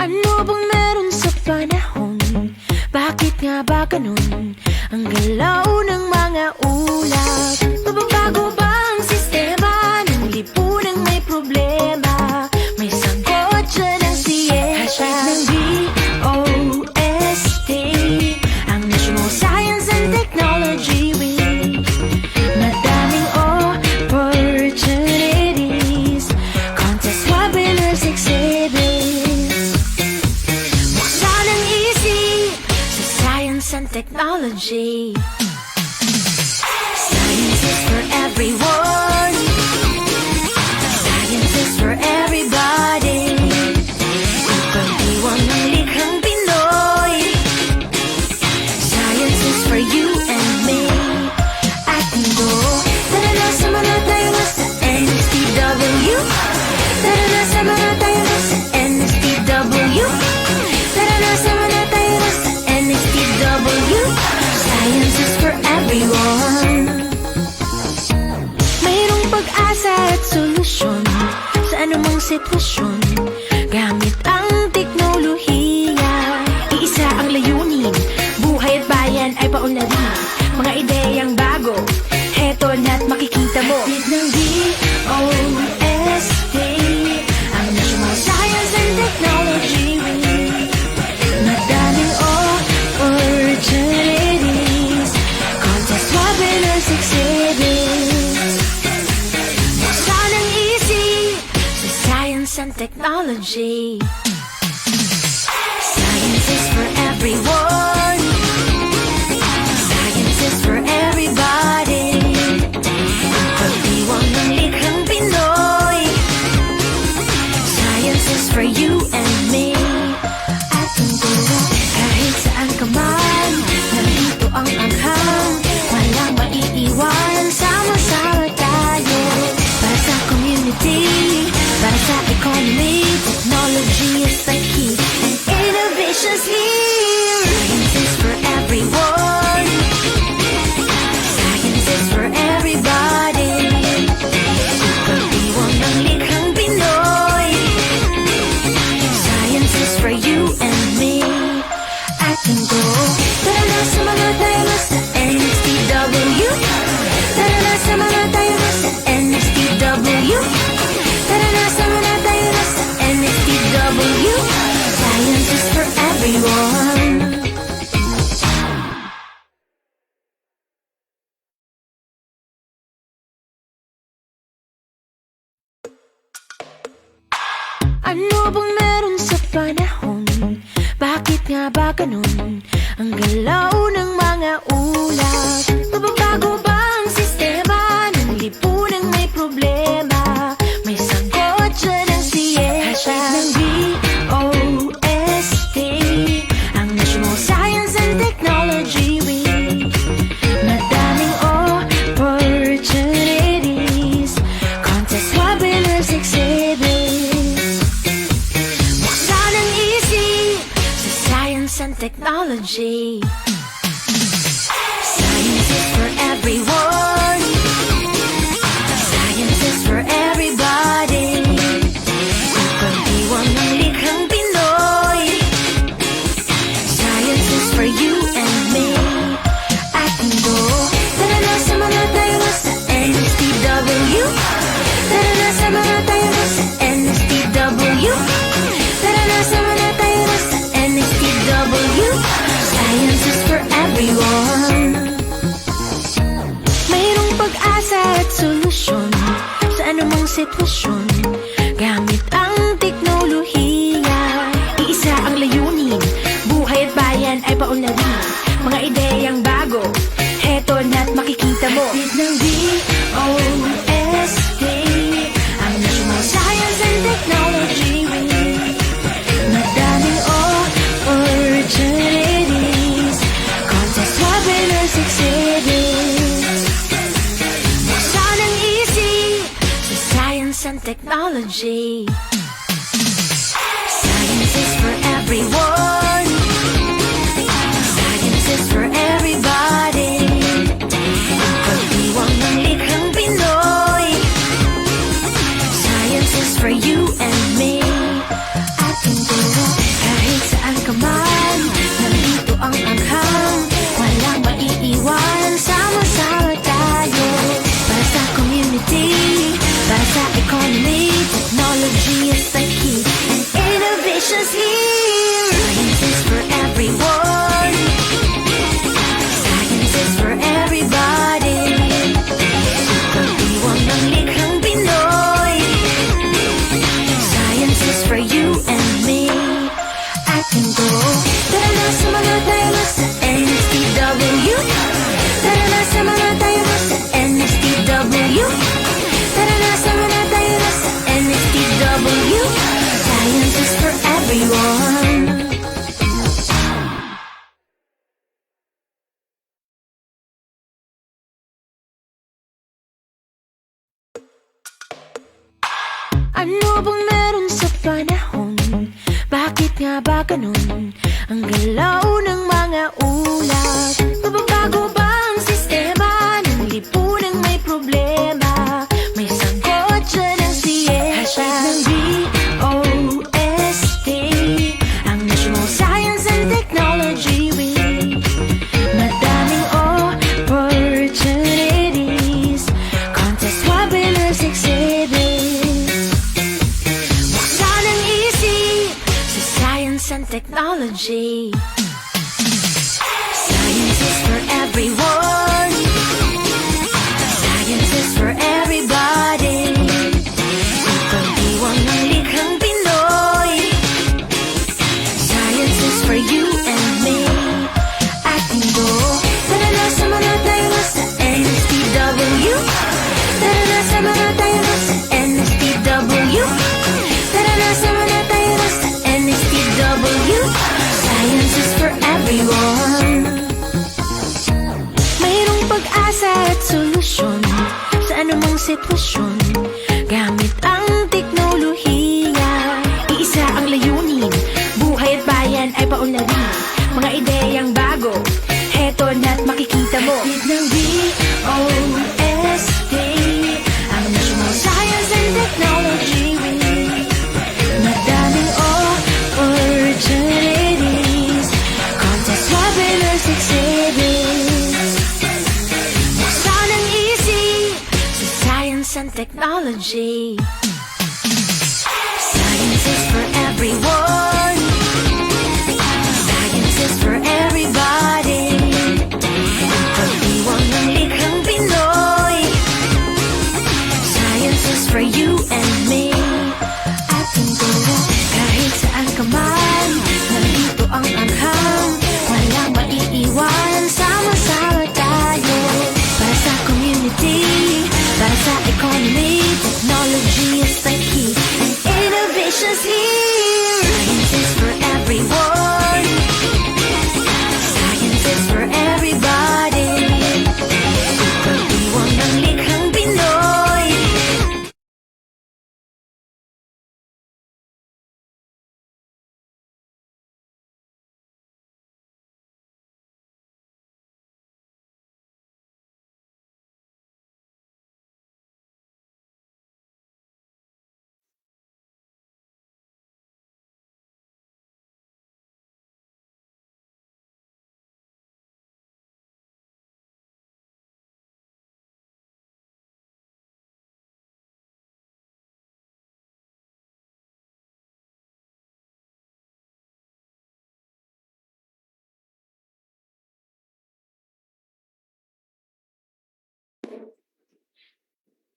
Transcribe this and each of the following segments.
Ano bang meron sa panahon? Bakit nga ba ganun ang galaw ng mga ulap? Mababago ba ang sistema ng lipunang may problema? May sagot dyan ang siyensya ng DOST-STII, ang National Science and Technology Week. Madaming opportunities, contest, webinars, exhibits. Buksan ang isip sa science and technology. Science is for everyone. Science is for everybody. Ipagdiwang ng likhang Pinoy. Science is for you and me. At mundo, tara na sama na tayo sa NSTW. Tara na sama na tayo sa NSTW. Tara na sama na tayo sa NSTW. Science is for everyone. Mayroong pag-asa at solusyon sa anumang sitwasyon gamit ang teknolohiya. Iisa ang layunin, buhay at bayan ay paunlarin. Mga ideyang bago, heto na't makikita mo. Bid ng DOST-STII, ang National Science and Technology Week. Madaming opportunities, contest, webinars, exhibits. Buksan ang isip sa science and technology. Science is for everyone. Science is for everybody. Pagdiwang ng likhang Pinoy. Science is for you and me. At mundo, kahit saan ka man, nandito ang anghang. Walang maiiwan, sama-sama tayo. Para sa community, para sa economy, technology is the key, and innovation's here. Science is for everyone. Science is for everybody. Pagdiwang ng likhang Pinoy. Science is for you and me. At mundo, tara na sama na tayo sa NSTW. Tara na sama na tayo sa NSTW. Tara na sama na tayo sa NSTW. Science is for everyone. Ano bang meron sa panahon? Bakit nga ba ganun ang galaw ng mga ulap? Mababago ba ang sistema ng lipunang may problema? May sagot dyan ang siyensya ng DOST-STII, ang National Science and Technology Week. Madaming opportunities, contest, webinars, exhibits. Buksan ang isip sa science and technology. Science is for everyone. Science is for everybody. Ipagdiwang ng likhang Pinoy. Science is for you and me. At mundo, tara na sama na tayo sa NSTW. Tara na sama na tayo sa NSTW. Tara na sama na tayo sa NSTW. Science is for everyone. Mayroong pag-asa at solusyon sa anumang sitwasyon gamit ang teknolohiya. Iisa ang layunin, buhay at bayan ay paunlarin. Mga ideyang bago, heto na't makikita mo. Bid ng DOST-STII, ang National Science and Technology Week. Madaming opportunities, contest, webinars, exhibits. Buksan ang isip sa science and technology. Science is for everyone. Science is for everybody. Pagdiwang ng likhang Pinoy. Science is for you and me. At mundo, panahon. Bakit nga ba ganun ang galaw ng mga ulat? Mababago ba ang sistema ng lipunang may problema? May sagot dyan ang siyeta. DOST, ang National Science and Technology Week. Madaming opportunities, contest webinars, exhibits. Buksan ang isip sa science and technology. Science is for everyone. Science is for everybody. Ipagdiwang ng likhang Pinoy. Science is for you and me. Ating go. Tara na, sama na tayo sa NSTW. Tara na, sama na tayo sa NSTW. Tara na, sama na tayo sa NSTW. Science is for everyone. Mayroong pag-asa at solusyon sa anumang sitwasyon. Gamit ang teknolohiya, iisa ang layunin. Buhay at bayan ay paunlarin. Mga ideyang bago, heto na't makikita mo. Hatid ng DOST, ang National Science and Technology Week. Madaming opportunities, contest webinars, exhibits. Buksan ang isip sa science and technology. Science is for everyone. Science is for everybody. Ipagdiwang ng likhang Pinoy. Science is for you and me. Ating turo kahit saan ka man. Nandito ang anghang, walang maiiwan. Sama-sama tayo para sa community, para sa economy. Technology is the key and innovation's here. Science is for everyone. Science is for everybody. Ipagdiwang ng likhang Pinoy.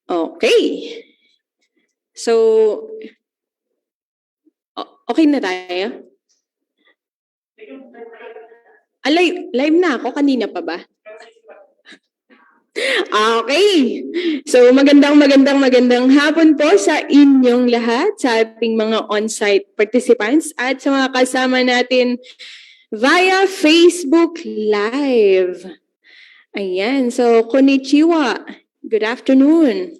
Okay. So, okay na tayo? Live na ako. Kanina pa ba? Okay. So, magandang hapon po sa inyong lahat, sa ating mga on-site participants at sa mga kasama natin via Facebook Live. Ayan. So, konnichiwa. Good afternoon.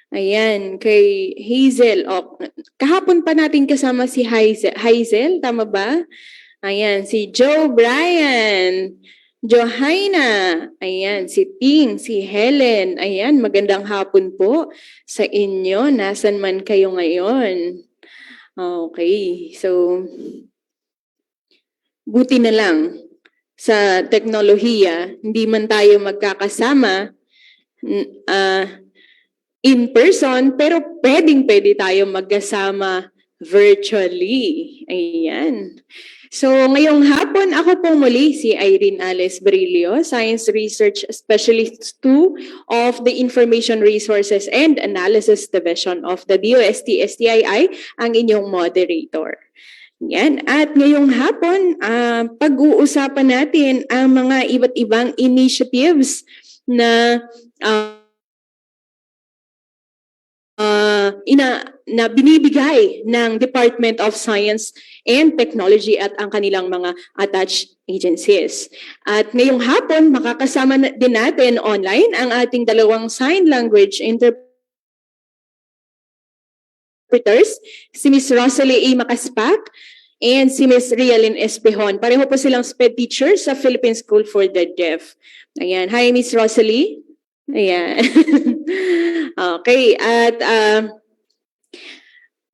Ayan, kay Hazel. Oh, kahapon pa natin kasama si Hazel, tama ba? Ayan, si Joe Brian, Johaina, ayan, si Ting, si Helen. Ayan, magandang hapon po sa inyo. Nasaan man kayo ngayon? Okay, so buti na lang sa teknolohiya, hindi man tayo magkakasama in person, pero pwede tayo magkasama virtually. Ayan. So, ngayong hapon, ako po muli si Irene Alice Brillo, Science Research Specialist 2 of the Information Resources and Analysis Division of the DOST-STII, ang inyong moderator. Yan. At ngayong hapon, pag-uusapan natin ang mga iba't ibang initiatives na na binibigay ng Department of Science and Technology at ang kanilang mga attached agencies. At ngayong hapon, makakasama din natin online ang ating dalawang sign language interpreter interpreters, si Ms. Rosalie A. Macaspac, and si Ms. Rialyn Espejon. Pareho po silang SPED teacher sa Philippine School for the Deaf. Ayan. Hi, Ms. Rosalie. Ayan. Okay. At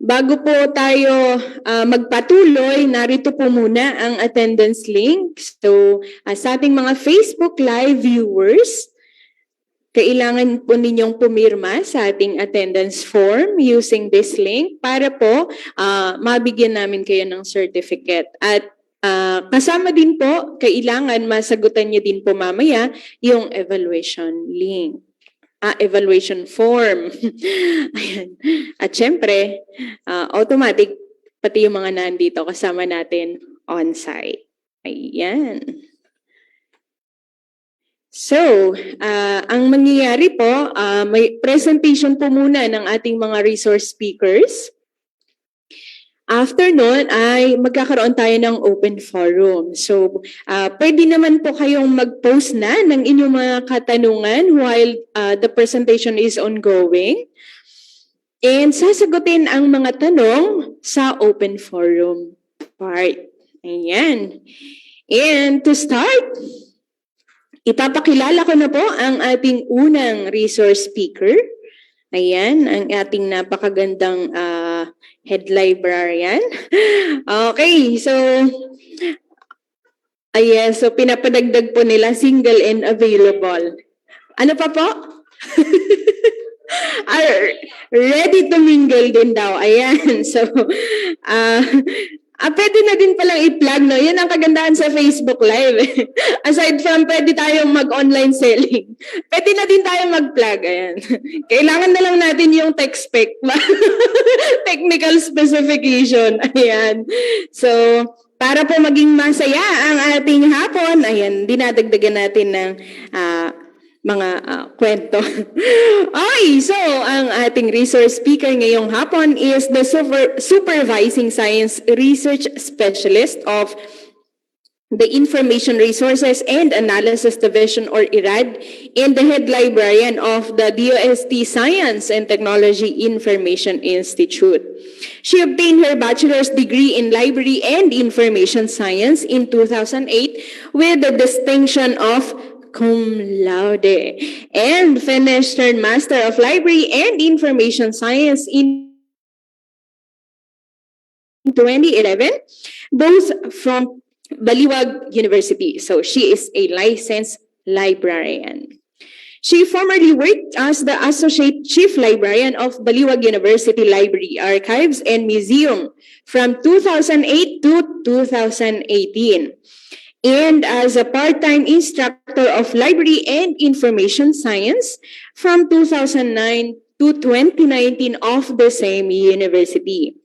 bago po tayo magpatuloy, narito po muna ang attendance link. So, sa ating mga Facebook Live viewers, kailangan po ninyong pumirma sa ating attendance form using this link para po mabigyan namin kayo ng certificate. At kasama din po, kailangan masagutan nyo din po mamaya yung evaluation link. Evaluation form. Ayan. At syempre, automatic, pati yung mga nandito kasama natin on-site. Ayan. So, ang mangyayari po, may presentation po muna ng ating mga resource speakers. After nun, ay magkakaroon tayo ng open forum. So, pwede naman po kayong mag-post na ng inyong mga katanungan while the presentation is ongoing. And sasagutin ang mga tanong sa open forum part. Ayan. And to start, ipapakilala ko na po ang ating unang resource speaker. Ayan, ang ating napakagandang head librarian. Okay, so so pinapadagdag po nila single and available. Ano pa po? Ready to mingle din daw. Ayan, so pwede na din palang i-plug, no? Yan ang kagandahan sa Facebook Live. Aside from pwede tayong mag-online selling, pwede na din tayo mag-plug. Ayan. Kailangan na lang natin yung tech spec. Technical specification. Ayan. So, para po maging masaya ang ating hapon, ayan, dinadagdagan natin ng mga kwento. Okay, so ang ating resource speaker ngayong hapon is the Supervising Science Research Specialist of the Information Resources and Analysis Division or IRAD and the Head Librarian of the DOST Science and Technology Information Institute. She obtained her bachelor's degree in Library and Information Science in 2008 with the distinction of cum laude, and finished her Master of Library and Information Science in 2011, both from Baliwag University. So she is a licensed librarian. She formerly worked as the Associate Chief Librarian of Baliwag University Library, Archives, and Museum from 2008 to 2018. And as a part-time instructor of Library and Information Science from 2009 to 2019 of the same university.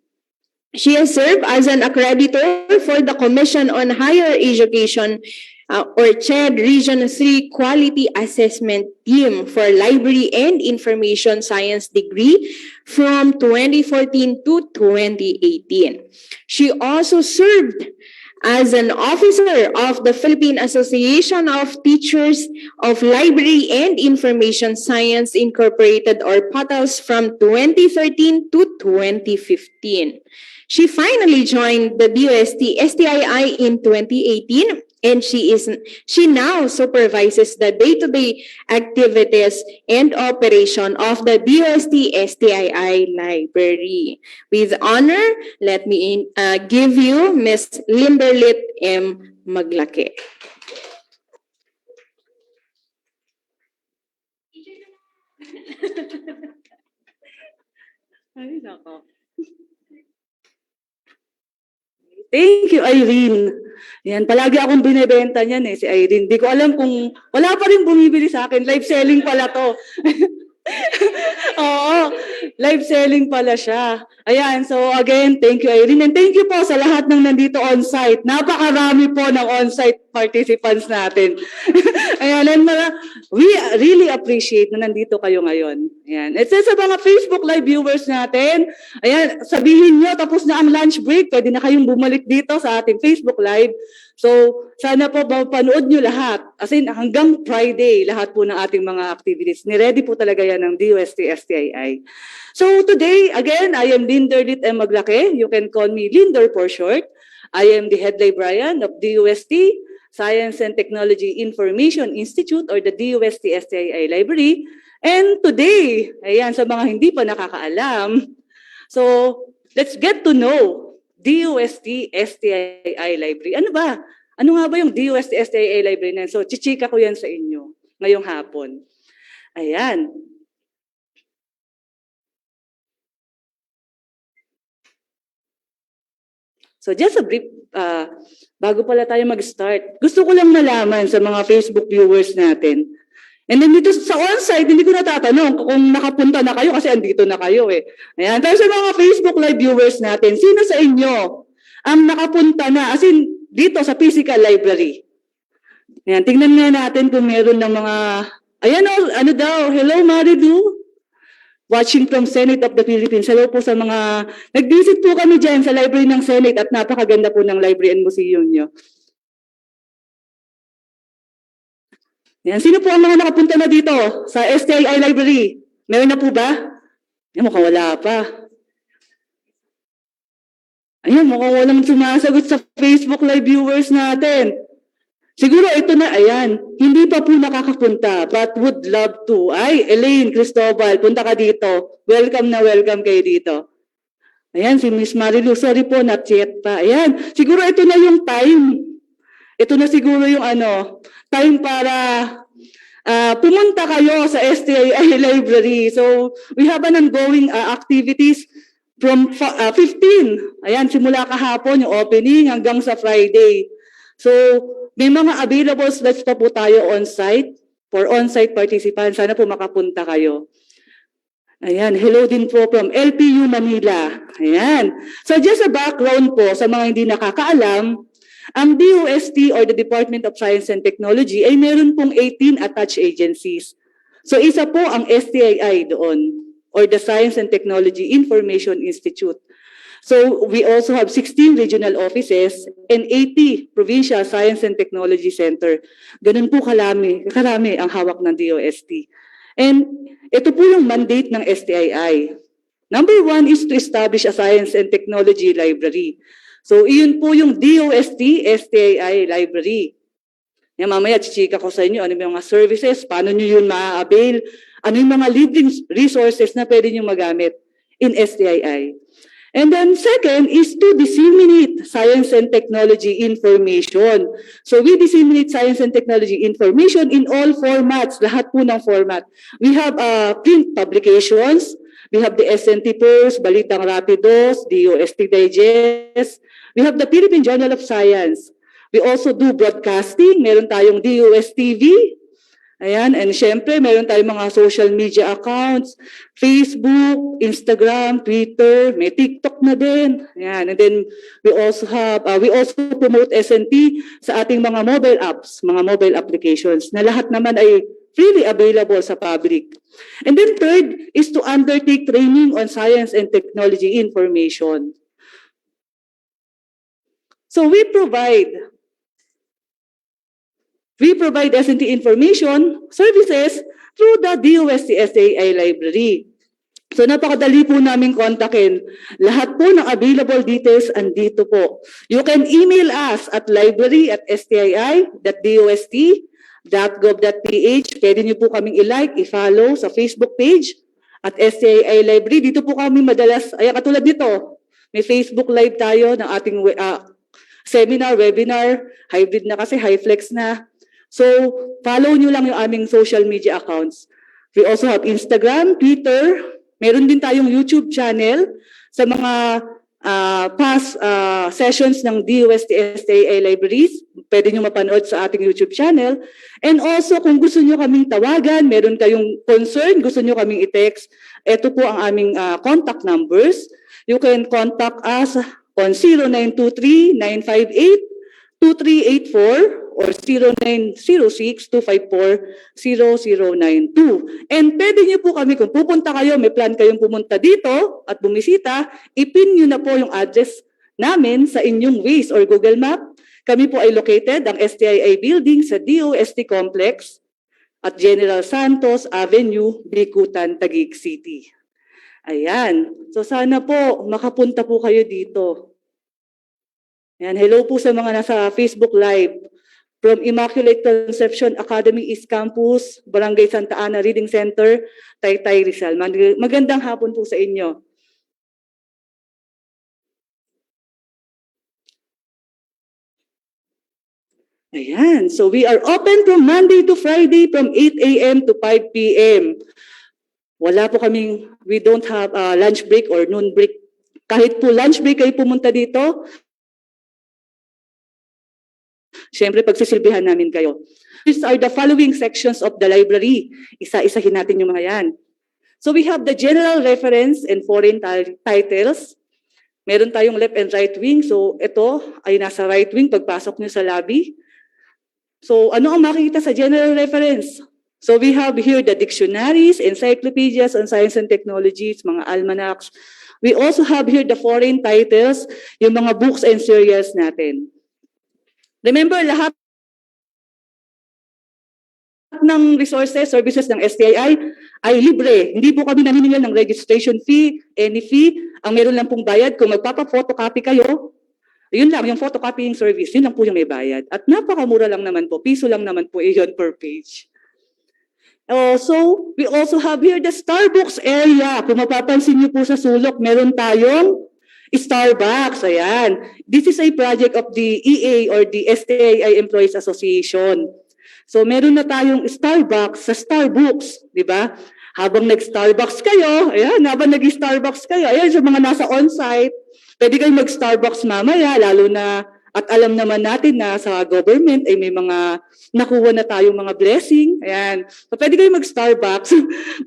She has served as an accreditor for the Commission on Higher Education or CHED Region 3 Quality Assessment Team for Library and Information Science degree from 2014 to 2018. She also served as an officer of the Philippine Association of Teachers of Library and Information Science Incorporated or PATALS from 2013 to 2015. She finally joined the DOST-STII in 2018, and she now supervises the day-to-day activities and operation of the DOST-STII library. With honor, let me give you Ms. Lynderlitte M. Maglaque. Ay, nako. Thank you, Irene. Yan, palagi akong binibenta niyan si Irene. Di ko alam kung wala pa rin bumibili sa akin. Live selling pala to. Oo, live selling pala siya. Ayan, so again, thank you, Irene. And thank you po sa lahat ng nandito on-site. Napakarami po ng on-site participants natin. Ayan, and we really appreciate na nandito kayo ngayon. Ayan. At sa mga Facebook Live viewers natin, ayan, sabihin nyo, tapos na ang lunch break, pwede na kayong bumalik dito sa ating Facebook Live. So, sana po mapanood nyo lahat. As in, hanggang Friday, lahat po ng ating mga activities. Niready po talaga yan ng DOST-STII. So, today, again, I am Lynderlitte and Maglaque. You can call me Linder for short. I am the head librarian of DOST, Science and Technology Information Institute, or the DOST-STII Library. And today, ayan, sa mga hindi pa nakakaalam, so, let's get to know DOST-STII Library. Ano ba? Ano nga ba yung DOST-STII Library na? So, chichika ko yan sa inyo ngayong hapon. Ayan. So, just a brief, bago pala tayo mag-start, gusto ko lang malaman sa mga Facebook viewers natin. And then dito sa on-site, hindi ko natatanong kung nakapunta na kayo kasi andito na kayo eh. Ayan. Pero sa mga Facebook live viewers natin, sino sa inyo ang nakapunta na, as in, dito sa physical library? Ayan. Tingnan nga natin kung meron ng mga, ayan o, ano daw, hello Marilu, watching from Senate of the Philippines. Hello po sa mga, nag-visit po kami dyan sa library ng Senate at napakaganda po ng library and museum nyo. Yan. Sino po ang mga nakapunta na dito sa STII Library? Meron na po ba? Yan, mukhang wala pa. Ayan, mukhang walang sumasagot sa Facebook live viewers natin. Siguro ito na, ayan, hindi pa po nakakapunta but would love to. Ay, Elaine, Cristobal, punta ka dito. Welcome na welcome kayo dito. Ayan, si Miss Marilu, sorry po, not yet pa. Ayan, siguro ito na yung time. Ito na siguro yung time para pumunta kayo sa STII Library. So, we have an ongoing activities from 15. Ayan, simula kahapon yung opening hanggang sa Friday. So, may mga available slots pa po tayo on-site for on-site participants. Sana po makapunta kayo. Ayan, hello din po from LPU Manila. Ayan. So, just a background po sa mga hindi nakakaalam, ang DOST or the Department of Science and Technology ay meron pong 18 attached agencies. So isa po ang STII doon or the Science and Technology Information Institute. So we also have 16 regional offices and 80 provincial Science and Technology Center. Ganun po karami ang hawak ng DOST. And ito po yung mandate ng STII. Number 1 is to establish a Science and Technology Library. So, iyon po yung DOST-STII Library. Yan, mamaya, chichika ko sa inyo, ano yung mga services, paano nyo yun ma-avail, ano yung mga libreng resources na pwede nyo magamit in STII. And then, second is to disseminate science and technology information. So, we disseminate science and technology information in all formats, lahat po ng format. We have print publications, we have the SNT Post, Balitang Rapidos, DOST Digest. We have the Philippine Journal of Science. We also do broadcasting. Meron tayong DOST-TV. Ayan. And syempre, meron tayong mga social media accounts. Facebook, Instagram, Twitter. May TikTok na din. Ayan. And then, we also promote SNT sa ating mga mobile apps, mga mobile applications, na lahat naman ay freely available sa public. And then third is to undertake training on science and technology information. So we provide SNT information services through the DOST-STII Library. So napakadali po namin kontakin. Lahat po ng available details andito po. You can email us at library@stii.dost.gov.ph. Pwede niyo po kaming i-like, i-follow sa Facebook page at STII Library. Dito po kami madalas, ay katulad nito, may Facebook Live tayo ng ating seminar, webinar, hybrid na kasi, high-flex na. So, follow nyo lang yung aming social media accounts. We also have Instagram, Twitter, meron din tayong YouTube channel sa mga past sessions ng DOST-STII Libraries. Pwede nyo mapanood sa ating YouTube channel. And also, kung gusto nyo kaming tawagan, meron kayong concern, gusto nyo kaming i-text, ito po ang aming contact numbers. You can contact us on 0923-958-2384 or 0906-254-0092. And pwede niyo po kami, kung pupunta kayo, may plan kayong pumunta dito at bumisita, ipin niyo na po yung address namin sa inyong Waze or Google Map. Kami po ay located, ang STII building sa DOST Complex at General Santos Avenue, Bikutan, Taguig City. Ayan. So sana po makapunta po kayo dito. Ayan. Hello po sa mga nasa Facebook Live. From Immaculate Conception Academy East Campus, Barangay Santa Ana Reading Center, Taytay, Rizal. Magandang hapon po sa inyo. Ayan. So we are open from Monday to Friday from 8 a.m. to 5 p.m. Wala po kaming, we don't have lunch break or noon break. Kahit po lunch break kayo pumunta dito, syempre pagsisilbihan namin kayo. These are the following sections of the library. Isa-isahin natin yung mga yan. So we have the general reference and foreign titles. Meron tayong left and right wing. So ito ay nasa right wing pagpasok nyo sa lobby. So ano ang makikita sa general reference? So we have here the dictionaries, encyclopedias on science and technologies, mga almanacs. We also have here the foreign titles, yung mga books and serials natin. Remember, lahat ng resources, services ng STII ay libre. Hindi po kami naniningil ng registration fee, any fee. Ang meron lang pong bayad, kung magpapa-photocopy kayo, yun lang, yung photocopying service, yun lang po yung may bayad. At napakamura lang naman po, piso lang naman po yun per page. So, we also have here the Starbucks area. Kung mapapansin niyo po sa sulok, meron tayong Starbucks. Ayan. This is a project of the EA or the STII Employees Association. So, meron na tayong Starbucks sa Starbucks, di ba? Habang nag-Starbucks kayo, ayan, habang nag-Starbucks kayo, ayan, sa mga nasa on-site, pwede kayong mag-Starbucks mamaya, lalo na, at alam naman natin na sa government ay may mga nakuha na tayong mga blessing. Ayan. So, pwede kayong mag-Starbucks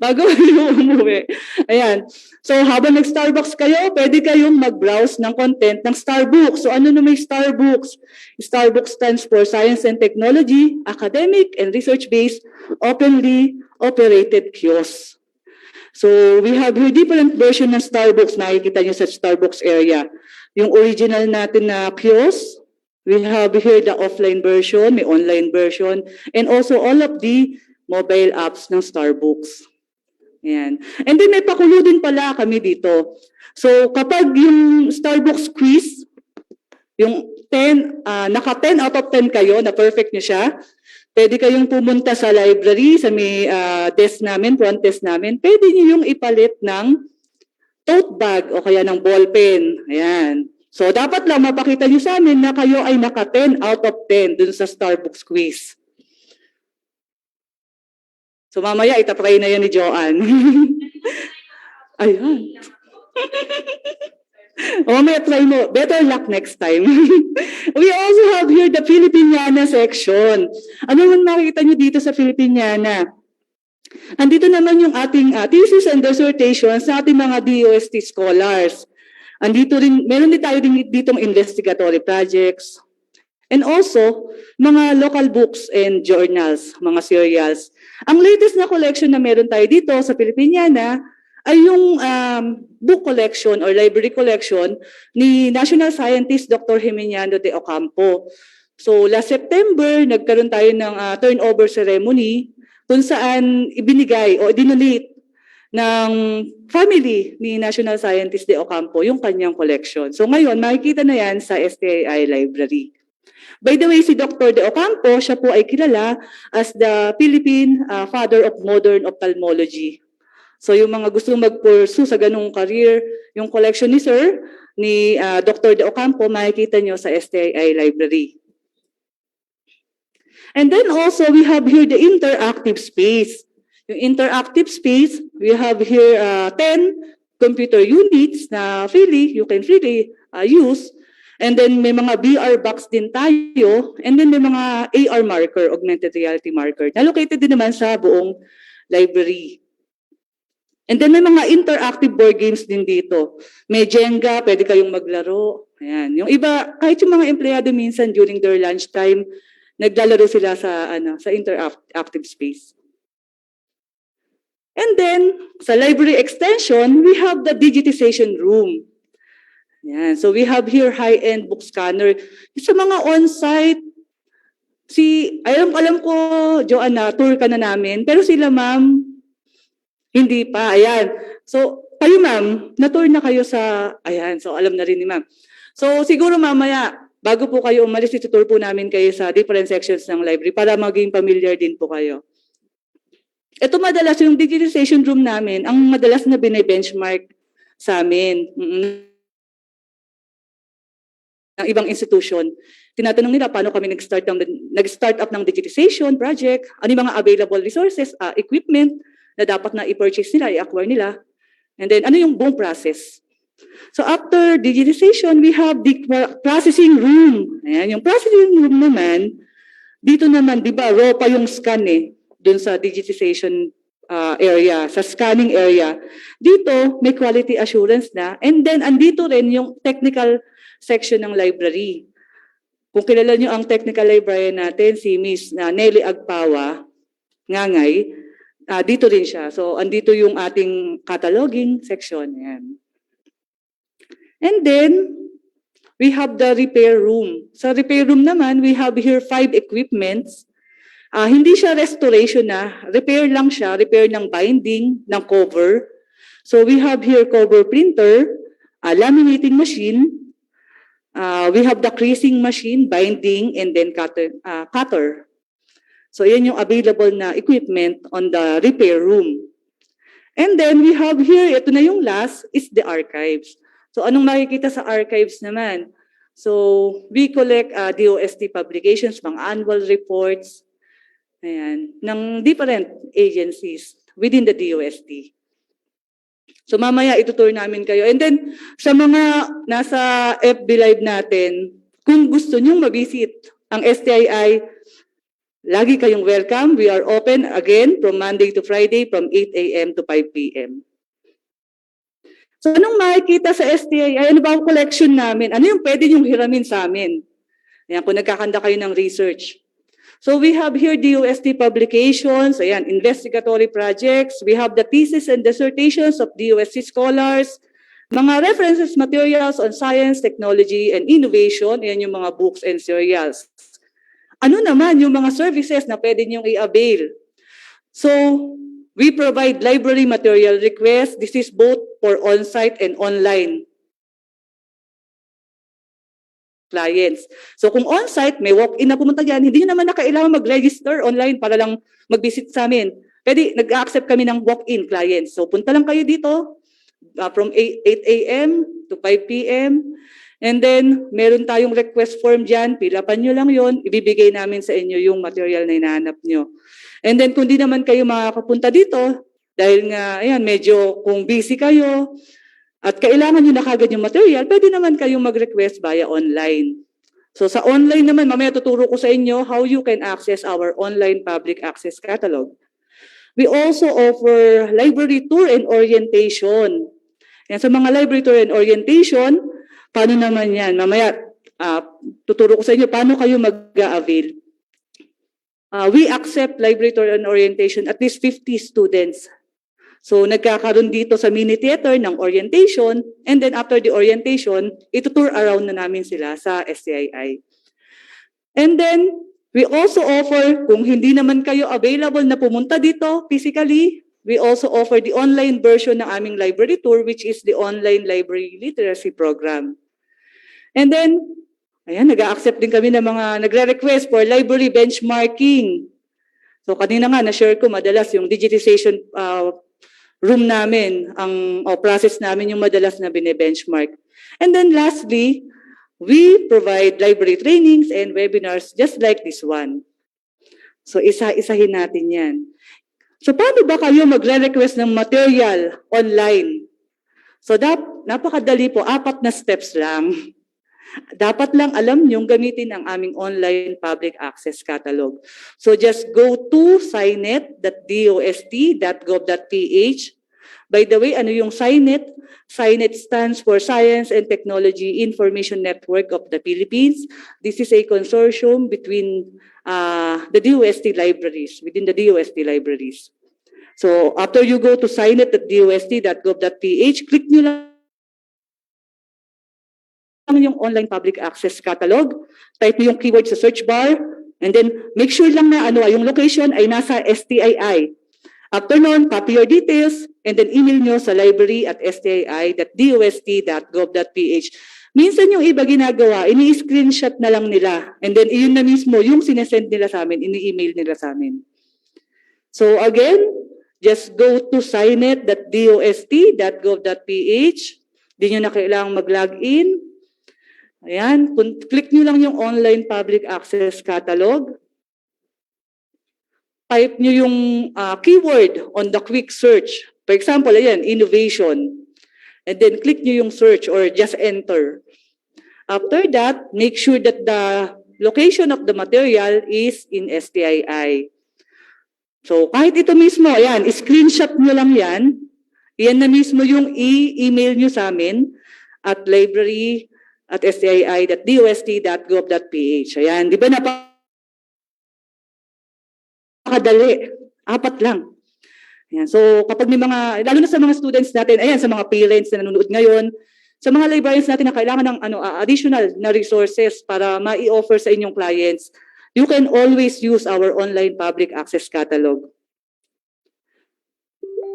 bago kayo umuwi. Ayan. So, habang nag-Starbucks kayo, pwede kayong mag-browse ng content ng Starbucks. So, ano na may Starbucks? Starbucks stands for Science and Technology, Academic and Research-Based, Openly Operated Kiosk. So, we have here different version ng Starbucks. Nakikita nyo sa Starbucks area. Yung original natin na kiosk, we have here the offline version, may online version, and also all of the mobile apps ng Starbucks. Ayan. And then may pakulo din pala kami dito. So, kapag yung Starbucks quiz, yung 10, naka 10 out of 10 kayo, na perfect nyo siya, pwede kayong pumunta sa library, sa may desk namin, front desk namin, pwede nyo yung ipalit ng tote bag o kaya ng ball pen. Ayan. So, dapat lang mapakita nyo sa amin na kayo ay naka 10 out of 10 dun sa Starbucks quiz. So, mamaya itapray na yan ni Joanne. Ayan. Mamaya try mo. Better luck next time. We also have here the Filipiniana section. Ano man makikita nyo dito sa Filipiniana? Andito naman yung ating thesis and dissertations sa ating mga DOST scholars. Andito rin, meron din tayo ditong investigatory projects. And also, mga local books and journals, mga serials. Ang latest na collection na meron tayo dito sa Filipiniana ay yung book collection or library collection ni National Scientist Dr. Jimeniano de Ocampo. So, last September, nagkaroon tayo ng turnover ceremony kung saan ibinigay o dinonate ng family ni National Scientist de Ocampo yung kanyang collection. So ngayon, makikita na yan sa STII Library. By the way, si Dr. de Ocampo, siya po ay kilala as the Philippine Father of Modern Ophthalmology. So yung mga gustong mag-pursue sa ganung career, yung collection ni Sir, ni Dr. de Ocampo, makikita nyo sa STII Library. And then also, we have here the interactive space. Yung interactive space, we have here 10 computer units na you can freely use. And then may mga VR box din tayo. And then may mga AR marker, augmented reality marker, na located din naman sa buong library. And then may mga interactive board games din dito. May Jenga, pwede kayong maglaro. Ayan. Yung iba, kahit yung mga empleyado minsan during their lunchtime, naglalaro sila sa interactive space. And then, sa library extension, we have the digitization room. Yan. So we have here high-end book scanner. Sa mga on-site, alam ko, Joanna, tour ka na namin, pero sila ma'am, hindi pa. Ayan. So, kayo ma'am, na-tour na kayo sa, ayan, so alam na rin ni ma'am. So siguro mamaya, bago po kayo umalis, itutour po namin kayo sa different sections ng library para maging familiar din po kayo. Ito madalas yung digitization room namin, ang madalas na bine-benchmark sa amin. Ng ibang institution. Tinatanong nila paano kami nag-start up ng digitization project, ano yung mga available resources, equipment na dapat na i-purchase nila, i-acquire nila, and then ano yung buong process. So after digitization, we have the processing room. Ayan, yung processing room naman, dito naman, di ba, raw pa yung scan dun sa digitization area, sa scanning area. Dito, may quality assurance na, and then andito rin yung technical section ng library. Kung kilala nyo ang technical librarian natin, si Miss Nelly Agpawa, Ngangay, dito rin siya. So, andito yung ating cataloging section. Yan. And then, we have the repair room. Sa repair room naman, we have here 5 equipments. Hindi siya restoration repair lang siya, repair ng binding, ng cover. So, we have here cover printer, laminating machine, we have the creasing machine, binding, and then cutter. So, yan yung available na equipment on the repair room. And then, we have here, ito na yung last, is the archives. So, anong makikita sa archives naman? So, we collect DOST publications, mga annual reports, ayan, ng different agencies within the DOST. So mamaya itutur namin kayo. And then sa mga nasa FB Live natin, kung gusto nyong mabisit ang STII, lagi kayong welcome. We are open again from Monday to Friday from 8 a.m. to 5 p.m. So anong makikita sa STII? Ano ba ang collection namin? Ano yung pwede nyong hiramin sa amin? Ayan, kung nagkakanda kayo ng research. So we have here DOST publications, ayan, investigatory projects. We have the thesis and dissertations of DOST scholars, mga references materials on science, technology, and innovation. Ayan yung mga books and serials. Ano naman yung mga services na pwede niyong i-avail? So we provide library material requests. This is both for on-site and online clients. So kung on-site, may walk-in na pumunta dyan, hindi nyo naman na kailangan mag-register online para lang mag-visit sa amin. Pwede, nag-accept kami ng walk-in clients. So punta lang kayo dito from 8 a.m. to 5 p.m. And then, meron tayong request form dyan, pilapan nyo lang yon, ibibigay namin sa inyo yung material na hinahanap nyo. And then, kung di naman kayo makakapunta dito, dahil nga, ayan, medyo kung busy kayo, at kailangan nyo na kagad yung material, pwede naman kayong mag-request via online. So sa online naman, mamaya tuturo ko sa inyo how you can access our online public access catalog. We also offer library tour and orientation. Yan, sa mga library tour and orientation, paano naman yan? Mamaya tuturo ko sa inyo paano kayo mag-avail. We accept library tour and orientation at least 50 students. So, nagkakaroon dito sa mini theater ng orientation, and then after the orientation, itutour around na namin sila sa STII. And then, we also offer, kung hindi naman kayo available na pumunta dito physically, we also offer the online version ng aming library tour, which is the online library literacy program. And then, ayan, nag-accept din kami ng mga nagre-request for library benchmarking. So, kanina nga, na-share ko madalas yung digitization room namin, ang process namin yung madalas na bine-benchmark. And then lastly, we provide library trainings and webinars just like this one. So isa-isahin natin yan. So paano ba kayo magre-request ng material online? So napakadali po, 4 na steps lang. Dapat lang alam nyong gamitin ang aming online public access catalog. So just go to signet.dost.gov.ph. By the way, ano yung Signet? Signet stands for Science and Technology Information Network of the Philippines. This is a consortium between the DOST libraries, within the DOST libraries. So after you go to signet.dost.gov.ph, click nyo lang yung online public access catalog, type mo yung keyword sa search bar, and then make sure lang na yung location ay nasa STII. After nun, copy your details, and then email nyo sa library@stii.dost.gov.ph. Minsan yung iba ginagawa, ini-screenshot na lang nila, and then iyon na mismo yung sinesend nila sa amin, ini-email nila sa amin. So again, just go to signet.dost.gov.ph. Di nyo na kailangang mag-login. Ayan, click nyo lang yung online public access catalog. Type nyo yung keyword on the quick search. For example, ayan, innovation. And then click nyo yung search or just enter. After that, make sure that the location of the material is in STII. So kahit ito mismo, ayan, screenshot nyo lang yan. Yan na mismo yung i-email nyo sa amin at library@stii.dost.gov.ph. Ayan, di ba napakadali? 4 lang. Ayan, so kapag may mga, lalo na sa mga students natin, ayan, sa mga parents na nanonood ngayon, sa mga librarians natin na kailangan ng additional na resources para ma-i-offer sa inyong clients, you can always use our online public access catalog.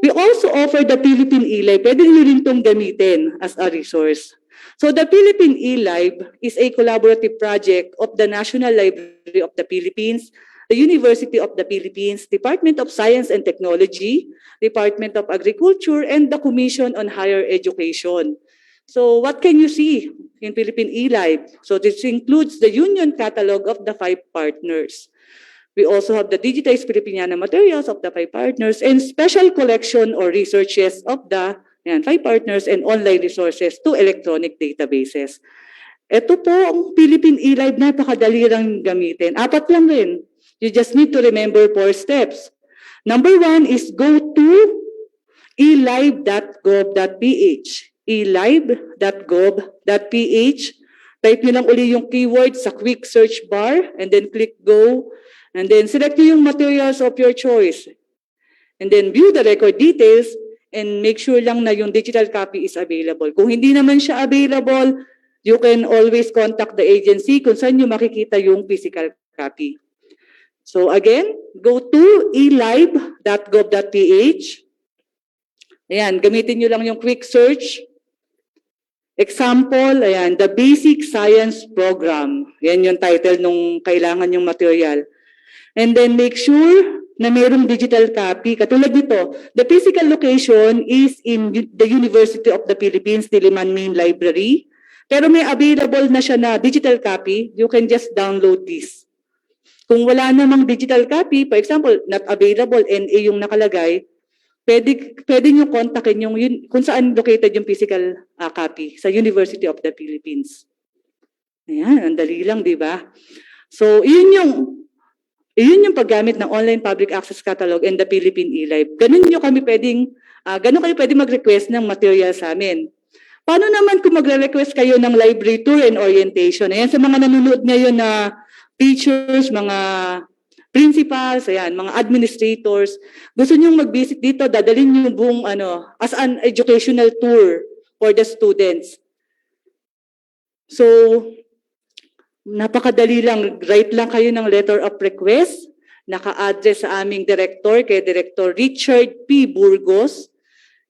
We also offer the Philippine eLib. Pwede nyo rin itong gamitin as a resource. So the Philippine eLib is a collaborative project of the National Library of the Philippines, the University of the Philippines, Department of Science and Technology, Department of Agriculture, and the Commission on Higher Education. So what can you see in Philippine eLib? So this includes the union catalog of the 5 partners. We also have the digitized Filipiniana materials of the 5 partners and special collection or researches of the 5 partners and online resources to electronic databases. Ito po ang Philippine eLib, napakadali lang gamitin. 4 lang rin. You just need to remember 4 steps. Number 1 is go to elib.gov.ph. elib.gov.ph. Type nyo lang uli yung keyword sa quick search bar and then click go. And then select nyo yung materials of your choice. And then view the record details and make sure lang na yung digital copy is available. Kung hindi naman siya available, you can always contact the agency kung saan nyo makikita yung physical copy. So again, go to elib.gov.ph. Ayan, gamitin nyo lang yung quick search. Example, ayan, the Basic Science Program. Yan yung title nung kailangan yung material. And then make sure na mayroong digital copy. Katulad nito, the physical location is in the University of the Philippines, Diliman Main Library. Pero may available na siya na digital copy, you can just download this. Kung wala namang digital copy, for example, not available, NA yung nakalagay, pwede nyo kontakin yung kung saan located yung physical copy sa University of the Philippines. Ayan, ang dali lang, di ba? So, yun yung paggamit ng online public access catalog and the Philippine eLib. Ganun kayo pwedeng mag-request ng material sa amin. Paano naman kung magre-request kayo ng library tour and orientation? Ayan, sa mga nanonood ngayon na teachers, mga principals, ayan, mga administrators, gusto nyo mag-visit dito, dadalhin nyo buong as an educational tour for the students. So, napakadali lang, write lang kayo ng letter of request, naka-address sa aming director, kay Director Richard P. Burgos,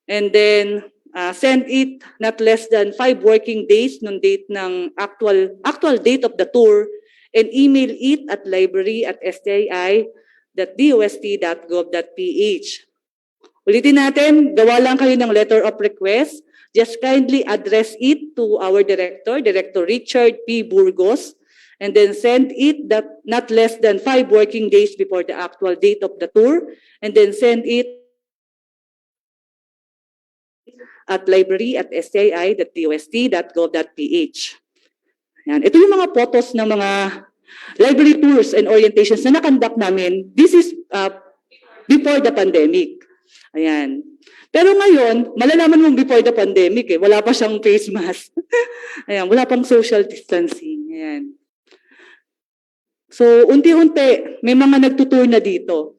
and then send it not less than 5 working days nung date ng actual date of the tour, and email it at library@stii.dost.gov.ph. Ulitin natin, gawa lang kayo ng letter of request, just kindly address it to our director, Director Richard P. Burgos, and then send it not less than 5 working days before the actual date of the tour, and then send it at library@stii.dost.gov.ph. Yan. Ito yung mga photos ng mga library tours and orientations na nakandak namin. This is before the pandemic. Ayan. Pero ngayon, malalaman mo before the pandemic, wala pa siyang face mask. Ayan, wala pang social distancing. Ayan. So, unti-unti, may mga nagtutour na dito.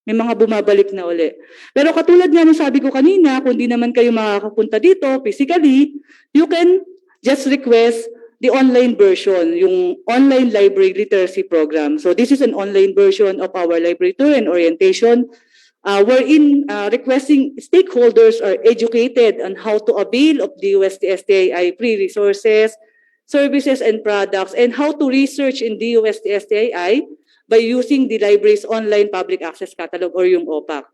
May mga bumabalik na uli. Pero katulad nga ng sabi ko kanina, kung di naman kayo makakapunta dito physically, you can just request the online version, yung online library literacy program. So this is an online version of our library tour and orientation, wherein requesting stakeholders are educated on how to avail of the DOST-STII free resources, services, and products, and how to research in DOST-STII by using the library's online public access catalog or yung OPAC.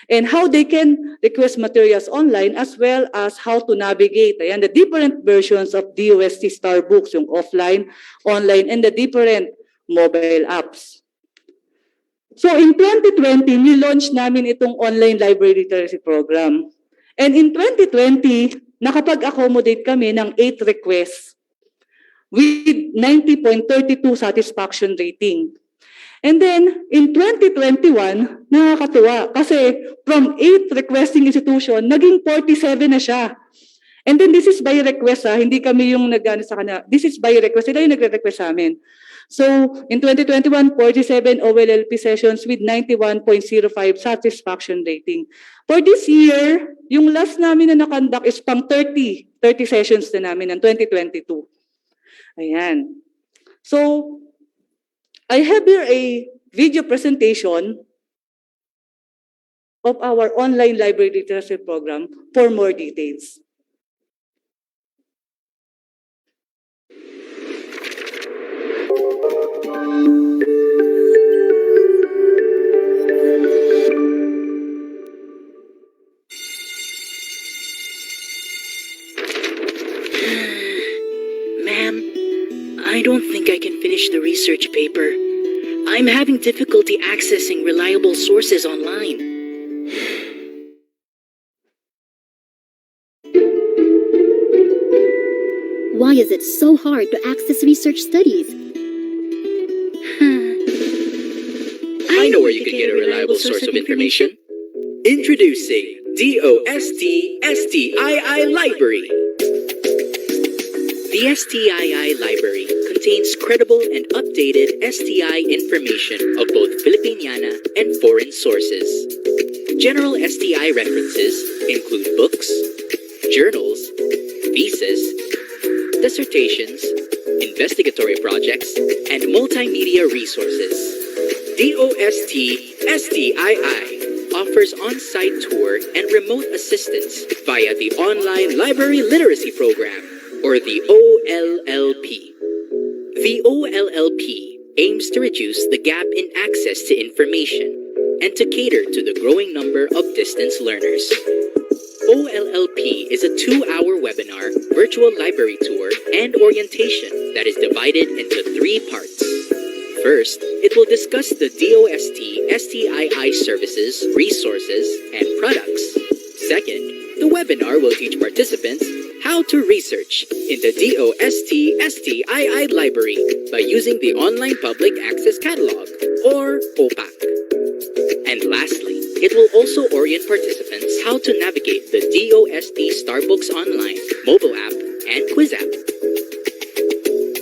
And how they can request materials online, as well as how to navigate the different versions of DOST Star Books, yung offline, online, and the different mobile apps. So in 2020, nilaunch namin itong online library literacy program. And in 2020, nakapag-accommodate kami ng 8 requests with 90.32 satisfaction rating. And then, in 2021, nakakatuwa kasi from 8 requesting institution, naging 47 na siya. And then this is by request, hindi kami yung nag-ano sa kanila. This is by request, sila yung nagre-request sa amin. So, in 2021, 47 OLLP sessions with 91.05 satisfaction rating. For this year, yung last namin na nakonduct is pang 30 sessions na namin ng 2022. Ayan. So, I have here a video presentation of our online library literacy program for more details. Ma'am, I don't think I can finish the research paper. I'm having difficulty accessing reliable sources online. Why is it so hard to access research studies? I know where you can get a reliable source of information. Introducing DOST-STII Library. The STII Library contains credible and updated STI information of both Filipiniana and foreign sources. General STI references include books, journals, theses, dissertations, investigatory projects, and multimedia resources. DOST-STII offers on-site tour and remote assistance via the Online Library Literacy Program, or the OLLP. The OLLP aims to reduce the gap in access to information and to cater to the growing number of distance learners. OLLP is a 2-hour webinar, virtual library tour, and orientation that is divided into 3 parts. First, it will discuss the DOST-STII services, resources, and products. Second, the webinar will teach participants how to research in the DOST-STII library by using the Online Public Access Catalog, or OPAC. And lastly, it will also orient participants how to navigate the DOST Starbooks Online, mobile app, and quiz app.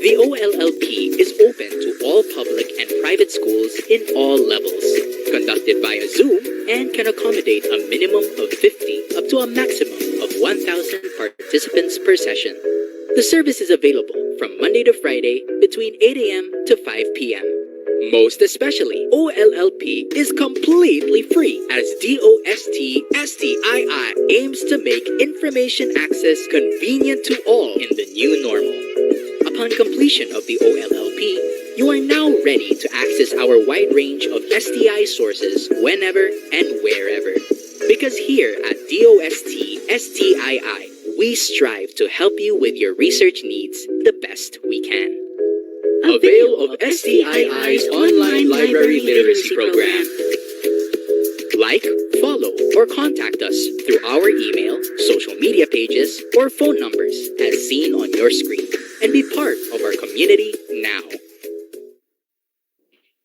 The OLLP is open to all public and private schools in all levels, conducted via Zoom, and can accommodate a minimum of 50 up to a maximum of 1,000 participants per session. The service is available from Monday to Friday between 8 a.m. to 5 p.m. Most especially, OLLP is completely free as DOST-STII aims to make information access convenient to all in the new normal. Upon completion of the OLLP, you are now ready to access our wide range of STI sources whenever and wherever. Because here at DOST-STII, we strive to help you with your research needs the best we can. Avail of STII's online library literacy program. Like, follow, or contact us through our email, social media pages, or phone numbers as seen on your screen, and be part of our community now.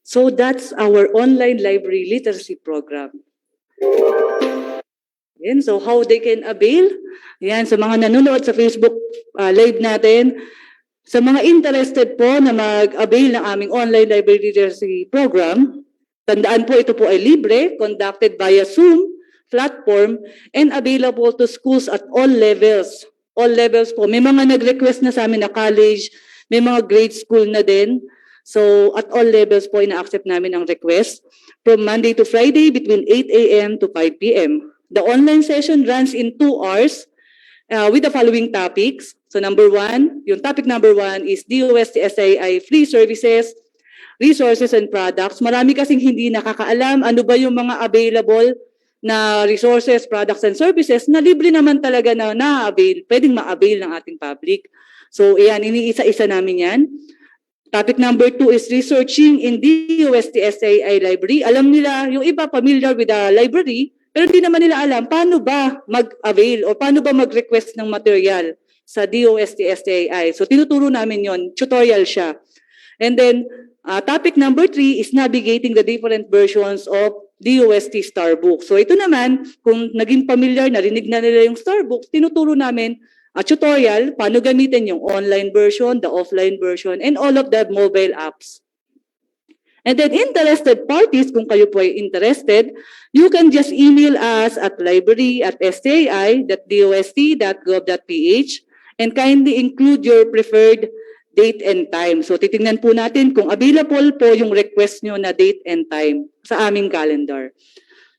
So that's our online library literacy program. Yan, so how they can avail? Yan, sa mga nanonood sa Facebook live natin, sa mga interested po na mag-avail ng aming online library literacy program, tandaan po ito po ay libre, conducted via Zoom platform, and available to schools at all levels all levels po. May mga nag-request na sa amin na college, may mga grade school na din. So at all levels po, ina-accept namin ang request from Monday to Friday between 8 a.m. to 5 p.m. The online session runs in 2 hours with the following topics. So number 1, yung topic number 1 is DOST-STII free services, resources and products. Marami kasing hindi nakakaalam ano ba yung mga available na resources, products and services na libre naman talaga na na-avail, pwedeng ma-avail ng ating public. So ayan, iniisa-isa namin yan. Topic number 2 is researching in DOST-STII library. Alam nila, yung iba familiar with the library, pero hindi naman nila alam paano ba mag-avail o paano ba mag-request ng material sa DOST-STII. So tinuturo namin yon, tutorial siya. And then topic number 3 is navigating the different versions of DOST Starbook. So ito naman, kung naging familiar, narinig na nila yung Starbook, tinuturo namin tutorial, paano gamitin yung online version, the offline version, and all of the mobile apps. And then interested parties, kung kayo po ay interested, you can just email us at library@stai.dost.gov.ph and kindly include your preferred date and time. So titingnan po natin kung available po yung request nyo na date and time sa aming calendar.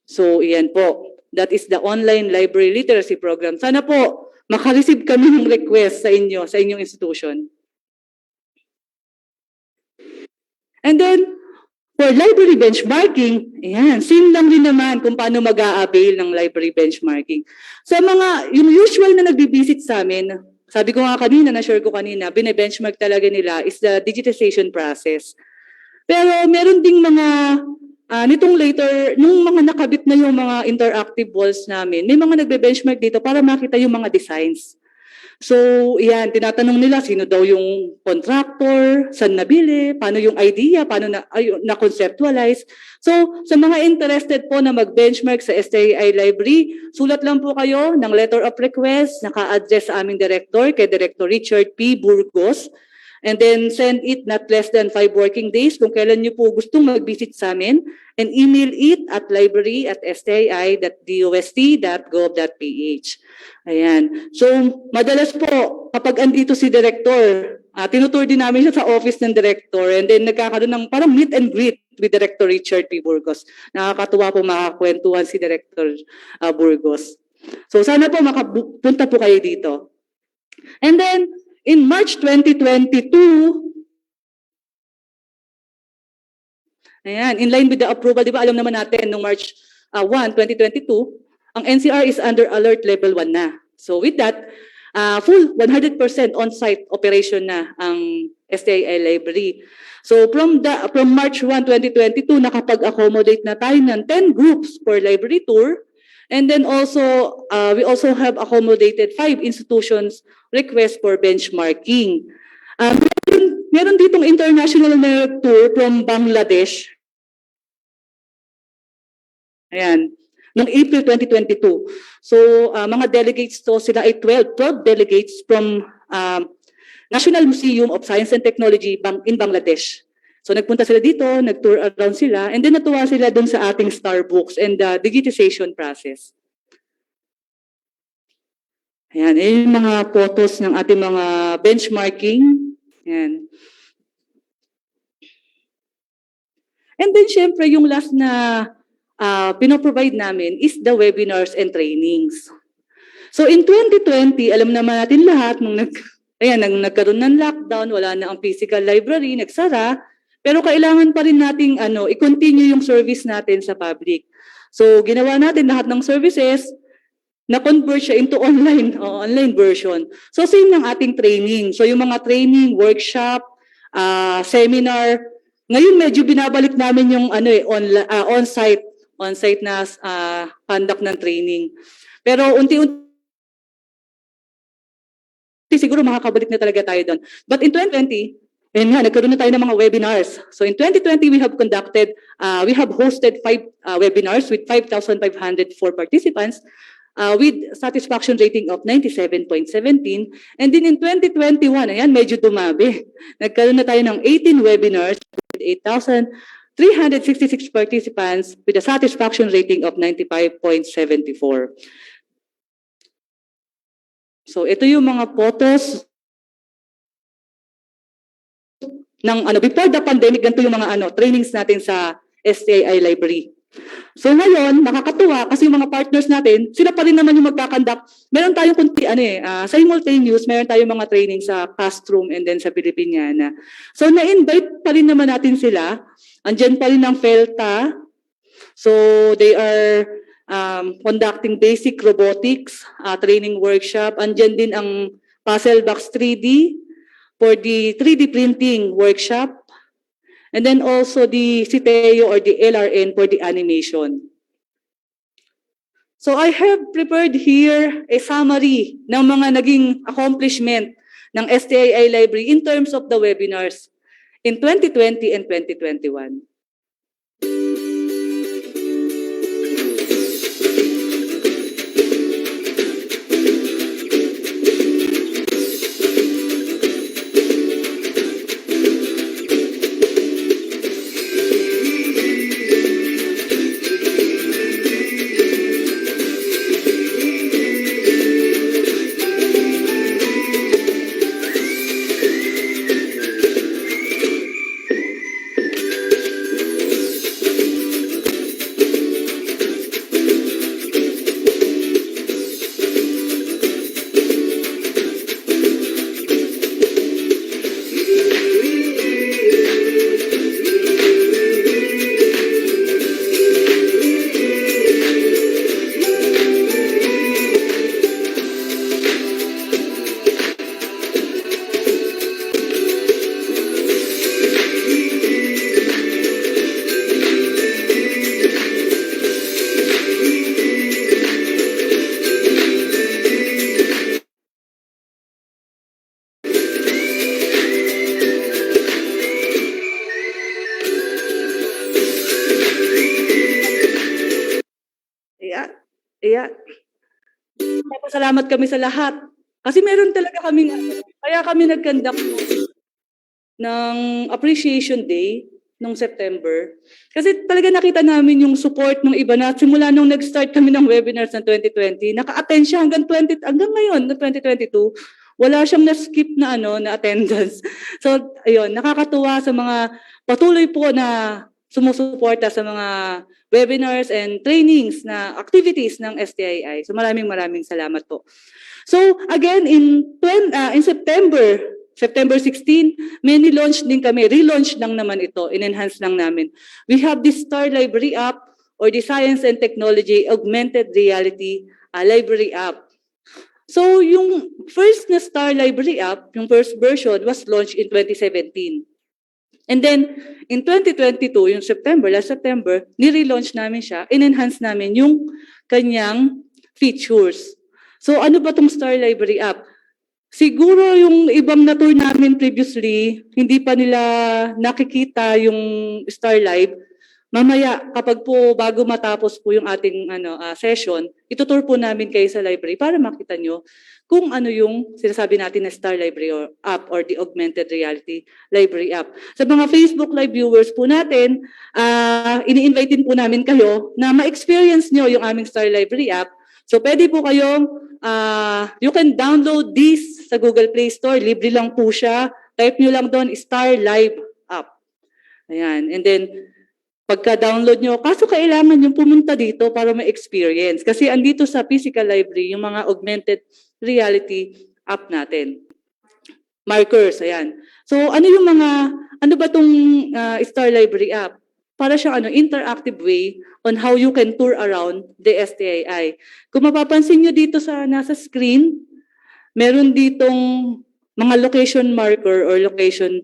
So iyan po, that is the online library literacy program. Sana po makareceive kami ng request sa inyo, sa inyong institution. And then, for library benchmarking, ayan, same lang din naman kung paano mag-a-avail ng library benchmarking. Sa mga, yung usual na nagbibisit sa amin, sabi ko nga kanina, na-share ko kanina, bine-benchmark talaga nila is the digitization process. Pero meron ding mga, nitong later, nung mga nakabit na yung mga interactive walls namin, may mga nagbe-benchmark dito para makita yung mga designs. So, yan, tinatanong nila sino daw yung contractor, saan nabili, paano yung idea, paano na-conceptualize. So, sa mga interested po na mag-benchmark sa STII Library, sulat lang po kayo ng letter of request, naka-address sa aming director, kay Director Richard P. Burgos, and then send it not less than 5 working days kung kailan nyo po gustong mag-visit sa amin, and email it at library@stii.dost.gov.ph. Ayan. So, madalas po, kapag andito si Director, tinutur din namin siya sa office ng Director, and then nagkakaroon ng parang meet and greet with Director Richard P. Burgos. Nakakatuwa po makakwentuhan si Director Burgos. So, sana po makapunta po kayo dito. And then, in March 2022, ayan, in line with the approval, di ba alam naman natin, noong March 1, 2022, ang NCR is under alert level 1 na. So with that, full 100% on-site operation na ang STII Library. So from March 1, 2022, nakapag-accommodate na tayo ng 10 groups for library tour. And then also, we also have accommodated 5 institutions request for benchmarking. Meron ditong international na tour from Bangladesh. Ayan, noong April 2022. So, mga delegates to, sila ay 12 delegates from National Museum of Science and Technology in Bangladesh. So, nagpunta sila dito, nag-tour around sila, and then natuwa sila dun sa ating Starbooks and the digitization process. Ayan, yung mga photos ng ating mga benchmarking. Ayan. And then, syempre, yung last na pinoprovide namin is the webinars and trainings. So, in 2020, alam naman natin lahat, nung nagkaroon ng lockdown, wala na ang physical library, nagsara, pero kailangan pa rin nating i-continue yung service natin sa public. So, ginawa natin lahat ng services, na-convert siya into online version. So, same ng ating training. So, yung mga training, workshop, seminar, ngayon medyo binabalik namin yung on-site na conduct ng training. Pero unti-unti siguro makakabalik na talaga tayo doon. But in 2020, nagkaroon na tayo ng mga webinars. So in 2020, we have hosted 5 webinars with 5,504 participants with satisfaction rating of 97.17. And then in 2021, ayan, medyo dumabi. Nagkaroon na tayo ng 18 webinars with 8,366 participants with a satisfaction rating of 95.74. So ito yung mga photos ng before the pandemic, ganito yung mga trainings natin sa STII library. So ngayon, nakakatuwa kasi yung mga partners natin, sila pa rin naman yung magkakandak. Meron tayong simultaneous, meron tayong mga training sa classroom and then sa Filipiniana. So na-invite pa rin naman natin sila. Andyan pa rin ang FELTA. So they are conducting basic robotics training workshop. Andyan din ang Puzzle Box 3D for the 3D printing workshop. And then also the CTEO or the LRN for the animation. So I have prepared here a summary ng mga naging accomplishment ng STII Library in terms of the webinars in 2020 and 2021. Salamat kami sa lahat. Kasi meron talaga kaming, kaya kami nag-conduct ng Appreciation Day noong September. Kasi talaga nakita namin yung support ng iba na simula nung nag-start kami ng webinars ng 2020, naka-attend siya hanggang ngayon, na 2022, wala siyang na-skip na na attendance. So, ayun, nakakatuwa sa mga patuloy po na sumusuporta sa mga webinars and trainings na activities ng STII. So maraming salamat po. So again, in September 16, may relaunch din kami. Relaunch lang naman ito. In-enhance lang namin. We have the STAR Library app or the Science and Technology Augmented Reality Library app. So yung first na STAR Library app, yung first version was launched in 2017. And then, in 2022, yung last September, nire-launch namin siya, in-enhance namin yung kanyang features. So, ano ba tong STAR Library app? Siguro yung ibang na-tour namin previously, hindi pa nila nakikita yung STAR Live. Mamaya, kapag po bago matapos po yung ating session, itutour po namin kayo sa library para makita nyo kung ano yung sinasabi natin na STAR Library app or the Augmented Reality Library app. Sa mga Facebook Live viewers po natin, ini-invite din po namin kayo na ma-experience nyo yung aming STAR Library app. So pwede po kayong, you can download this sa Google Play Store. Libre lang po siya. Type nyo lang doon, STAR Live app. Ayan. And then, pagka-download nyo, kaso kailangan yung pumunta dito para ma-experience. Kasi andito sa physical library, yung mga augmented reality app natin. Markers, ayan. So, ano ba tong STAR Library app? Para siyang interactive way on how you can tour around the STII. Kung mapapansin nyo dito sa nasa screen, meron ditong mga location marker or location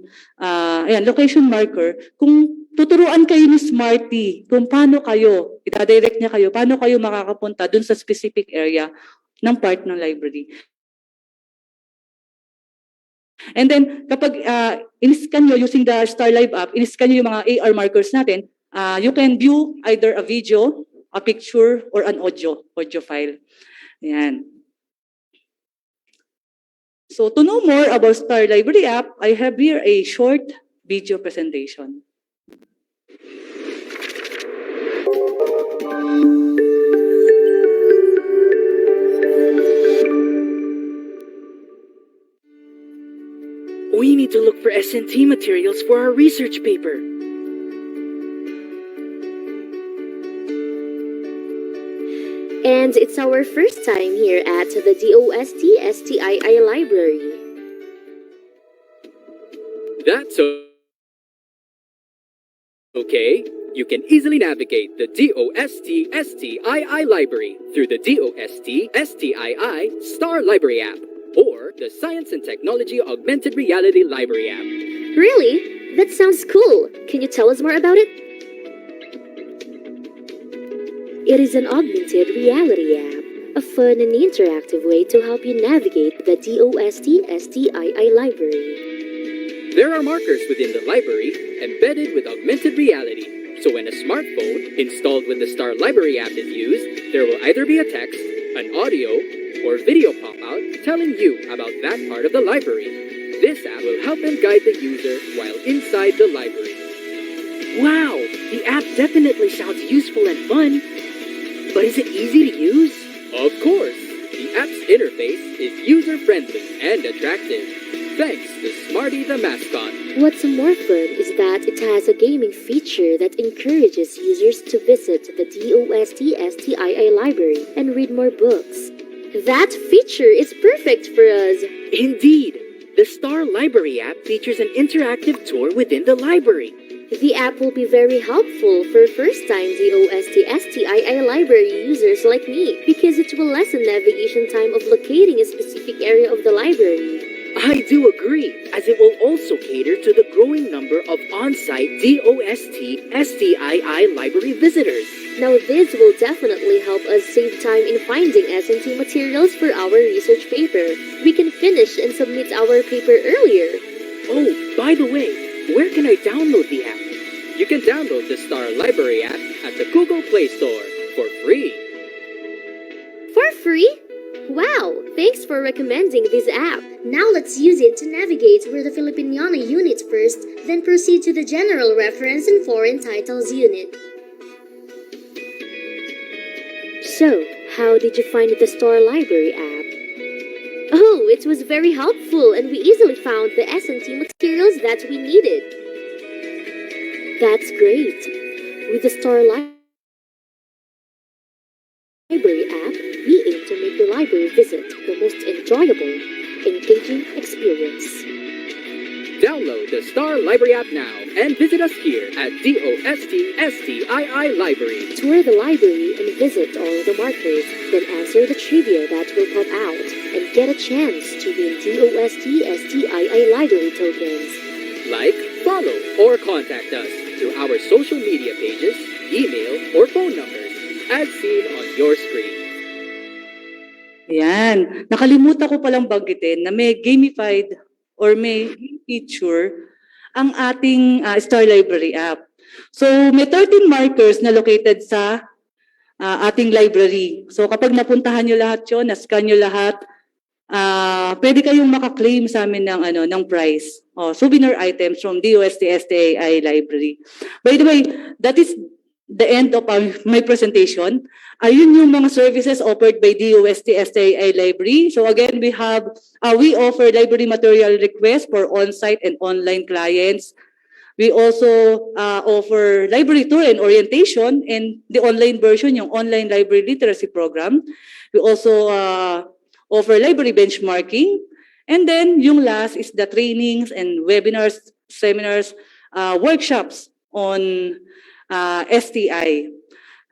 marker. Kung tuturuan kayo ni Smarty kung paano kayo, itadirect niya kayo, paano kayo makakapunta dun sa specific area ng part ng library. And then, kapag in-scan nyo using the STAR Live app, in-scan nyo yung mga AR markers natin, you can view either a video, a picture, or an audio file. Ayan. So, to know more about STAR Library app, I have here a short video presentation. S&T materials for our research paper. And it's our first time here at the DOST-STII library. That's okay. You can easily navigate the DOST-STII library through the DOST-STII Star Library app or the Science and Technology Augmented Reality Library app. Really? That sounds cool. Can you tell us more about it? It is an augmented reality app, a fun and interactive way to help you navigate the DOST-STII library. There are markers within the library embedded with augmented reality. So when a smartphone installed with the Star Library app is used, there will either be a text, an audio, or video pop-out telling you about that part of the library. This app will help and guide the user while inside the library. Wow, the app definitely sounds useful and fun. But is it easy to use? Of course, the app's interface is user-friendly and attractive, thanks to Smarty the mascot. What's more fun is that it has a gaming feature that encourages users to visit the DOST-STII library and read more books. That feature is perfect for us. Indeed, the Star Library app features an interactive tour within the library. The app will be very helpful for first-time DOST-STII library users like me because it will lessen navigation time of locating a specific area of the library. I do agree, as it will also cater to the growing number of on-site DOST-STII library visitors. Now this will definitely help us save time in finding S&T materials for our research paper. We can finish and submit our paper earlier. Oh, by the way, where can I download the app? You can download the Star Library app at the Google Play Store for free. For free? Wow, thanks for recommending this app. Now let's use it to navigate where the Filipiniana unit first, then proceed to the General Reference and Foreign Titles unit. So, how did you find the Star Library app? Oh, it was very helpful and we easily found the S&T materials that we needed. That's great. With the Star Library app, we aim to make the library visit the most enjoyable, engaging experience. Download the Star Library app now and visit us here at DOST-STII Library. Tour the library and visit all the markers, then answer the trivia that will pop out and get a chance to win DOST-STII library tokens. Like, follow, or contact us through our social media pages, email, or phone numbers as seen on your screen. Yan. Nakalimutan ko palang banggitin na may gamified or may game feature ang ating Star Library app. So may 13 markers na located sa ating library. So kapag napuntahan nyo lahat yun, na-scan nyo lahat, pwede kayong makaklaim sa amin ng prize. Souvenir items from DOST-STII library. By the way, that is the end of my presentation. Ayun yung mga services offered by DOST-STII library. So again, we offer library material requests for on-site and online clients. We also offer library tour and orientation, and the online version, yung online library literacy program. We also offer library benchmarking. And then yung last is the trainings and webinars, seminars, workshops on STI.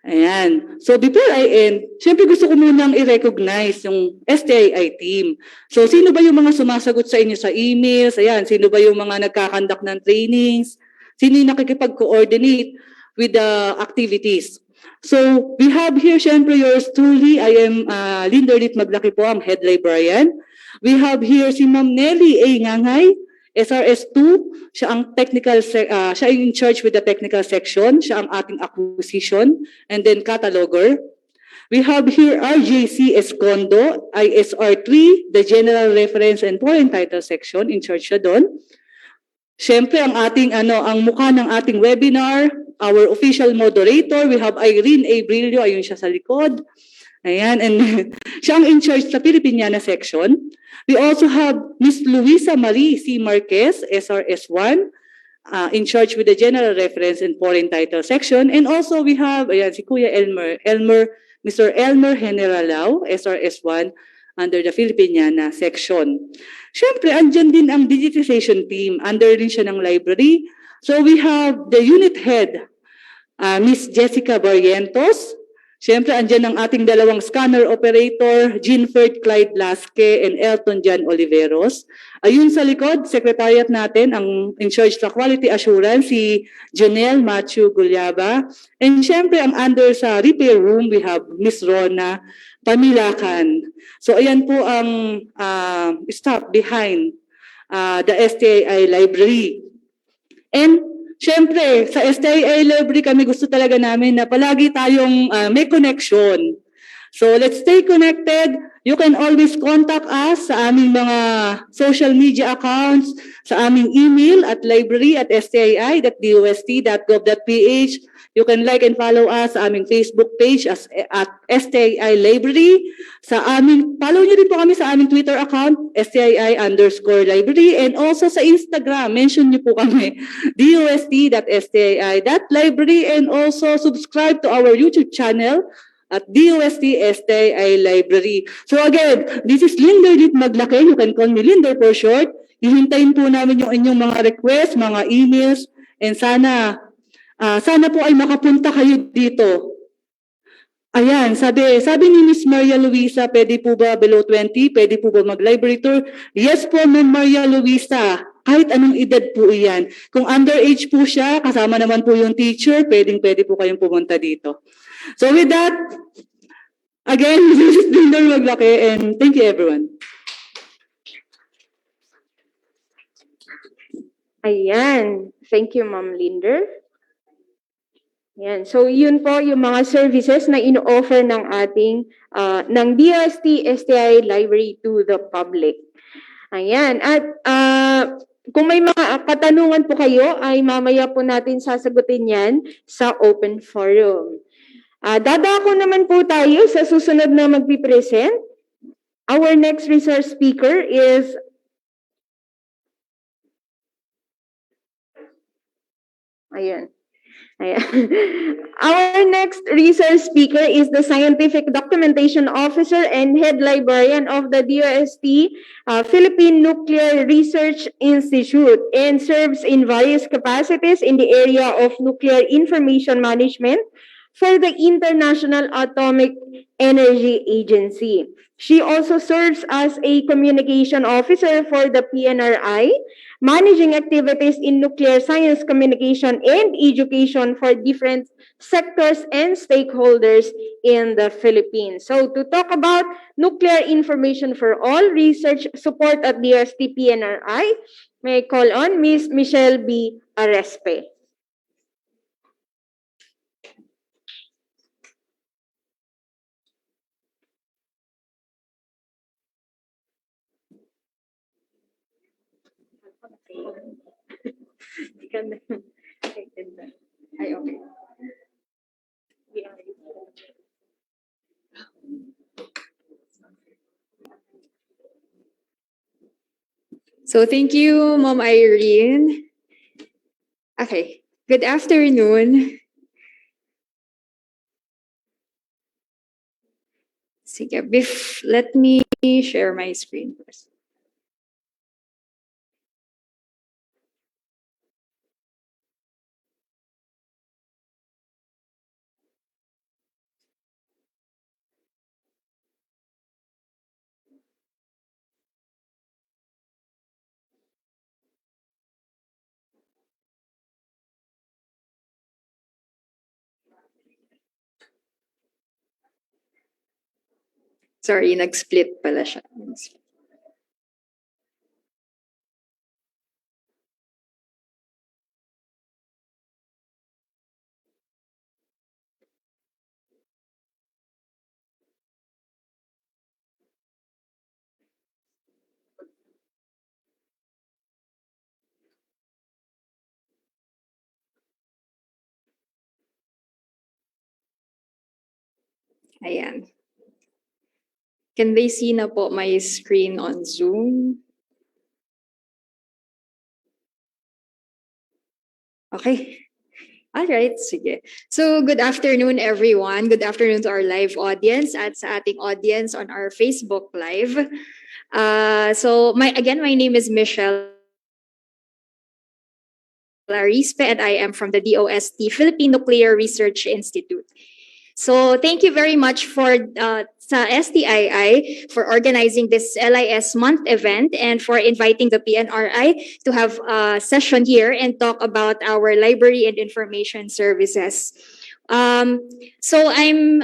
Ayan. So before I end, syempre gusto ko munang i-recognize yung STII team. So sino ba yung mga sumasagot sa inyo sa emails? Ayan, sino ba yung mga nagkakandak ng trainings? Sino yung nakikipag-coordinate with the activities? So we have here syempre yours truly. I am Lynderlitte Maglaque po, ang head librarian. We have here si Ma'am Nelly A. Ngangay, SRS2, siya ang siya in charge with the technical section, siya ang ating acquisition, and then cataloger. We have here RJC Escondo, ISR3, the general reference and foreign title section, in charge siya doon. Siyempre, ang mukha ng ating webinar, our official moderator, we have Irene A. Brillo, ayun siya sa likod. Ayan, and siya ang in charge sa Filipiniana section. We also have Miss Luisa Marie C. Marquez, SRS1, in charge with the general reference and foreign title section. And also we have, ayan, si Kuya Mr. Elmer Generalao, SRS1, under the Filipiniana section. Siyempre, andyan din ang digitization team. Under din siya ng library. So we have the unit head, Miss Jessica Barrientos. Siyempre, andyan ang ating dalawang scanner operator, Jeanford Clyde Lasque and Elton John Oliveros. Ayun sa likod, secretariat natin, ang in charge sa quality assurance, si Janelle Matthew Gulyaba. And siyempre, ang under sa repair room, we have Miss Rona Pamilakan. So, ayan po ang staff behind the STII library. And siyempre, sa STII library kami gusto talaga namin na palagi tayong may connection. So let's stay connected. You can always contact us sa aming mga social media accounts, sa aming email at library@stii.dost.gov.ph. You can like and follow us sa aming Facebook page at STII Library. Follow nyo din po kami sa aming Twitter account, STII_library. And also sa Instagram, mention nyo po kami, DOST.STII.library. And also subscribe to our YouTube channel at DOST-STII Library. So again, this is Lynderlitte Maglaque. You can call me Linder for short. Hihintayin po namin yung inyong mga requests, mga emails, and sana po ay makapunta kayo dito. Ayan, sabi ni Miss Maria Luisa, pwede po ba below 20? Pwede po ba mag-library tour? Yes po, Ma'am Maria Luisa. Kahit anong edad po iyan. Kung underage po siya, kasama naman po yung teacher, pwede po kayong pumunta dito. So with that, again, this is Linder Maglaque, and thank you everyone. Ayan. Thank you, Ma'am Linder. Ayan. So, yun po yung mga services na ino-offer ng ating, ng DOST-STI Library to the public. Ayan. At kung may mga katanungan po kayo, ay mamaya po natin sasagutin yan sa open forum. Dadako naman po tayo sa susunod na magpipresent. Our next resource speaker is Ayan. Our next resource speaker is the Scientific Documentation Officer and Head Librarian of the DOST Philippine Nuclear Research Institute and serves in various capacities in the area of nuclear information management for the International Atomic Energy Agency. She also serves as a communication officer for the PNRI, managing activities in nuclear science communication and education for different sectors and stakeholders in the Philippines. So to talk about nuclear information for all research support at DOST-PNRI, may I call on Ms. Michelle B. Arispe. Ay, okay. So thank you, Ma'am Irene. Okay, good afternoon. Sige, let me share my screen first. Sorry, nag-split pala siya. Ayan. Can they see na po my screen on Zoom? Okay. All right, sige. So, good afternoon, everyone. Good afternoon to our live audience at sa ating audience on our Facebook Live. My name is Michelle Arispe, and I am from the DOST Philippine Nuclear Research Institute. So, thank you very much for sa STII for organizing this LIS month event and for inviting the PNRI to have a session here and talk about our library and information services. So I'm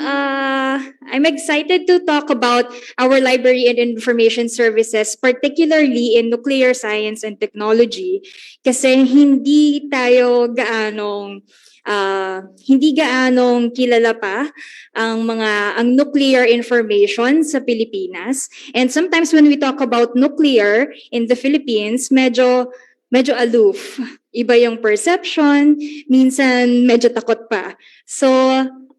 excited to talk about our library and information services, particularly in nuclear science and technology, kasi hindi gaanong kilala pa ang nuclear information sa Pilipinas. And sometimes when we talk about nuclear in the Philippines, medyo aloof. Iba yung perception, minsan medyo takot pa. So,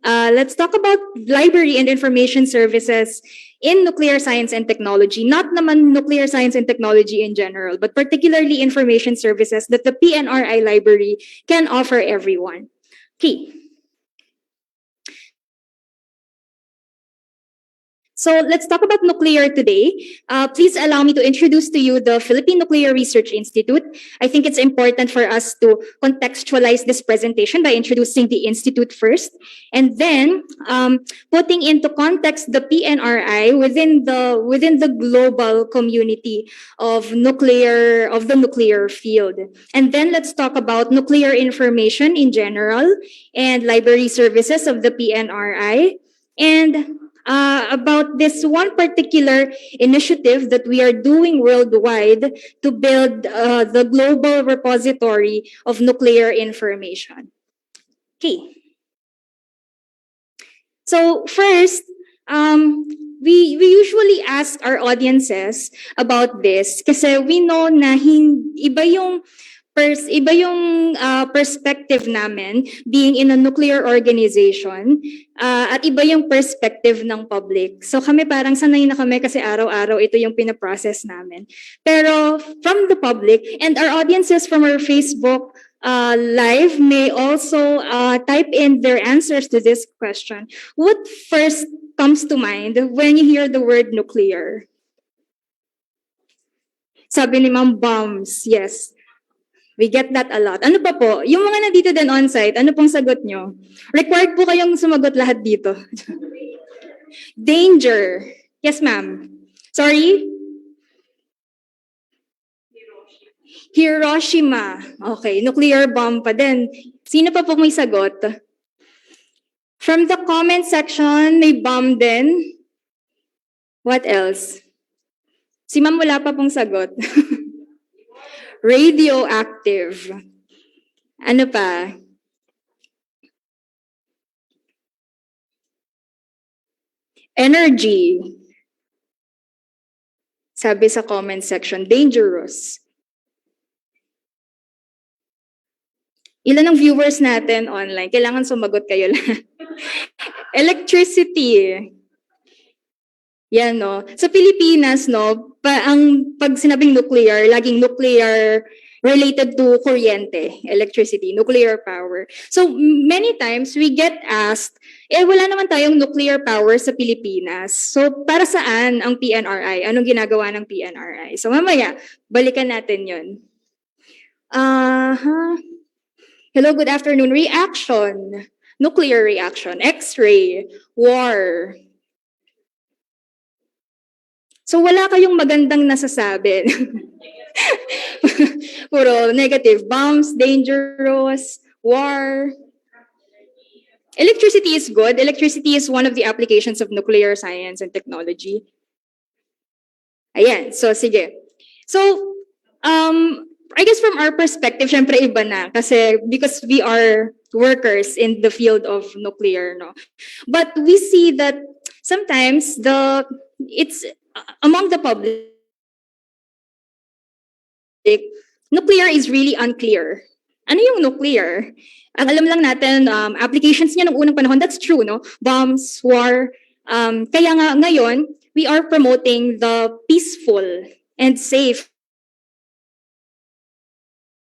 let's talk about library and information services in nuclear science and technology. Not naman nuclear science and technology in general, but particularly information services that the PNRI library can offer everyone. Okay. So let's talk about nuclear today. Please allow me to introduce to you the Philippine Nuclear Research Institute. I think it's important for us to contextualize this presentation by introducing the institute first, and then putting into context the PNRI within the global community of the nuclear field. And then let's talk about nuclear information in general and library services of the PNRI, and about this one particular initiative that we are doing worldwide to build the global repository of nuclear information. Okay. So first, we usually ask our audiences about this kasi we know na iba yung perspective namin being in a nuclear organization at iba yung perspective ng public. So kami parang sanay na kami kasi araw-araw ito yung pinaprocess namin. Pero from the public and our audiences from our Facebook live may also type in their answers to this question. What first comes to mind when you hear the word nuclear? Sabi ni Ma'am, bombs. Yes. We get that a lot. Ano pa po? Yung mga nandito din on-site, ano pong sagot nyo? Required po kayong sumagot lahat dito. Danger. Yes, ma'am. Sorry? Hiroshima. Okay, nuclear bomb pa din. Sino pa po may sagot? From the comment section, may bomb din. What else? Si ma'am wala pa pong sagot. Radioactive. Ano pa? Energy. Sabi sa comment section, dangerous. Ilan ang viewers natin online? Kailangan sumagot kayo lang. Electricity. Yan, no? Sa Pilipinas, no, pag sinabing nuclear, laging nuclear related to kuryente, electricity, nuclear power. So, many times, we get asked, wala naman tayong nuclear power sa Pilipinas. So, para saan ang PNRI? Anong ginagawa ng PNRI? So, mamaya, balikan natin yun. Hello, good afternoon. Reaction. Nuclear reaction. X-ray. War. So wala kayong magandang nasasabi. Puro negative. Bombs, dangerous, war. Electricity is good. Electricity is one of the applications of nuclear science and technology. Ayan. So, sige. So, I guess from our perspective, syempre iba na. Kasi because we are workers in the field of nuclear, no? But we see that sometimes it's among the public, nuclear is really unclear. Ano yung nuclear? Ang alam lang natin, applications niya noong unang panahon, that's true, no? Bombs, war. Kaya nga ngayon, we are promoting the peaceful and safe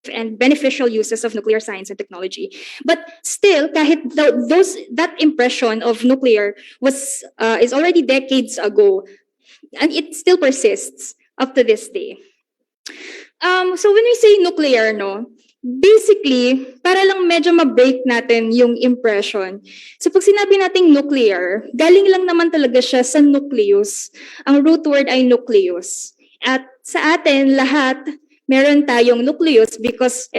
and beneficial uses of nuclear science and technology. But still, kahit that impression of nuclear is already decades ago, and it still persists up to this day. So when we say nuclear, no, basically, para lang medyo ma-break natin yung impression. So pag sinabi nating nuclear, galing lang naman talaga siya sa nucleus. Ang root word ay nucleus. At sa atin, lahat, meron tayong nucleus because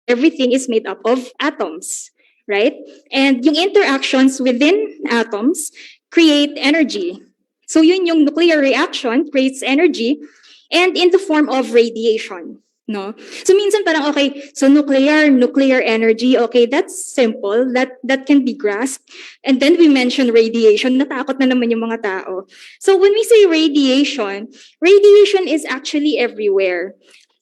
everything is made up of atoms, right? And yung interactions within atoms create energy. So yun yung nuclear reaction creates energy and in the form of radiation, no? So minsan parang okay, so nuclear energy, okay, that's simple, that can be grasped. And then we mention radiation, natakot na naman yung mga tao. So when we say radiation is actually everywhere.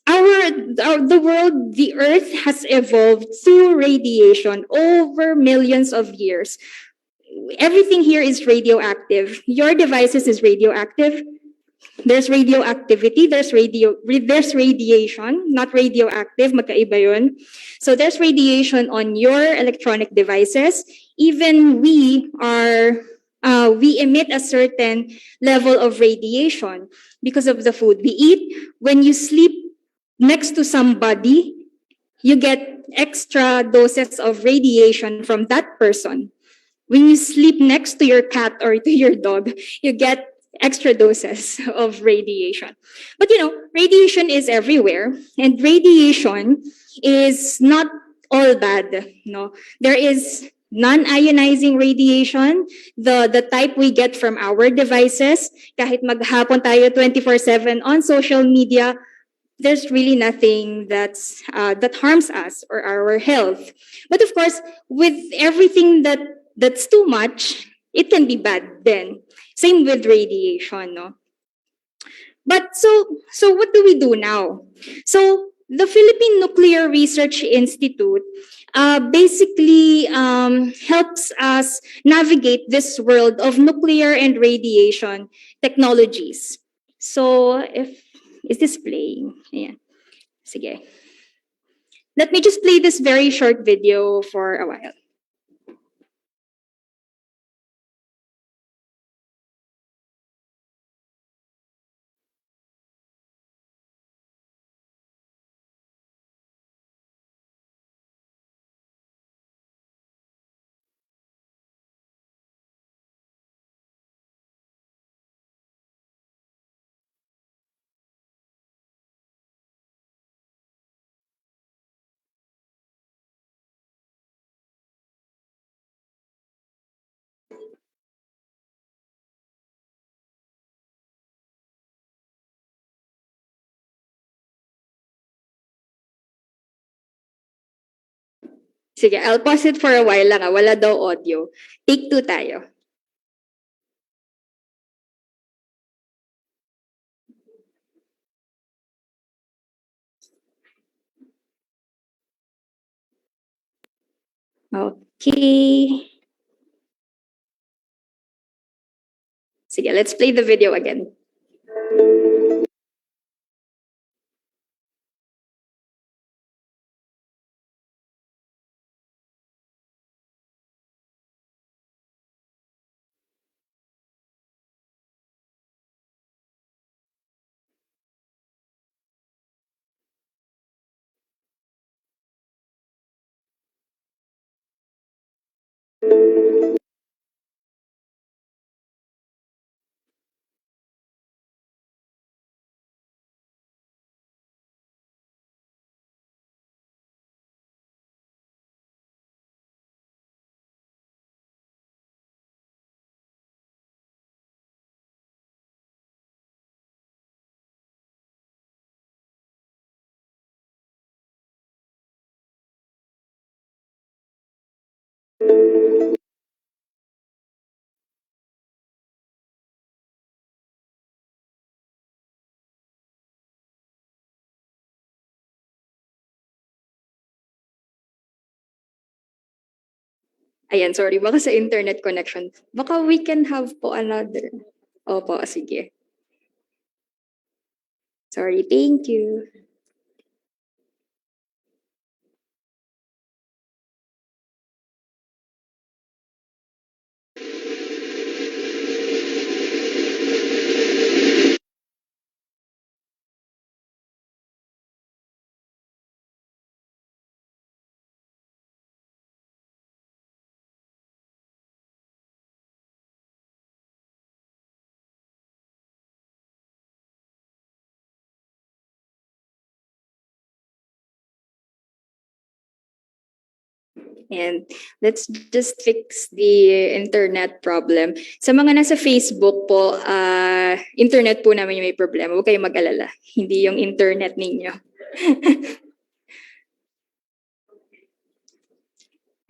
The world, the earth has evolved through radiation over millions of years. Everything here is radioactive. Your devices is radioactive. There's radioactivity, there's radiation, not radioactive, magkaiba yun. So there's radiation on your electronic devices. Even we emit a certain level of radiation because of the food we eat. When you sleep next to somebody, you get extra doses of radiation from that person. When you sleep next to your cat or to your dog, you get extra doses of radiation. But radiation is everywhere, and radiation is not all bad. No, there is non-ionizing radiation, the type we get from our devices. Kahit maghapon tayo 24/7 on social media, there's really nothing that harms us or our health. But of course, with everything that's too much, it can be bad then. Same with radiation, no? But so what do we do now? So the Philippine Nuclear Research Institute basically helps us navigate this world of nuclear and radiation technologies. So is this playing? Yeah. Sige. Let me just play this very short video for a while. Sige, I'll pause it for a while lang. Wala daw audio. Take 2 tayo. Okay. Sige, let's play the video again. Ayan, sorry, baka sa internet connection. Baka we can have po another. Opo, sige. Sorry, thank you. And let's just fix the internet problem. Sa mga nasa Facebook po, internet po namin yung may problema. Huwag kayong mag-alala. Hindi yung internet ninyo.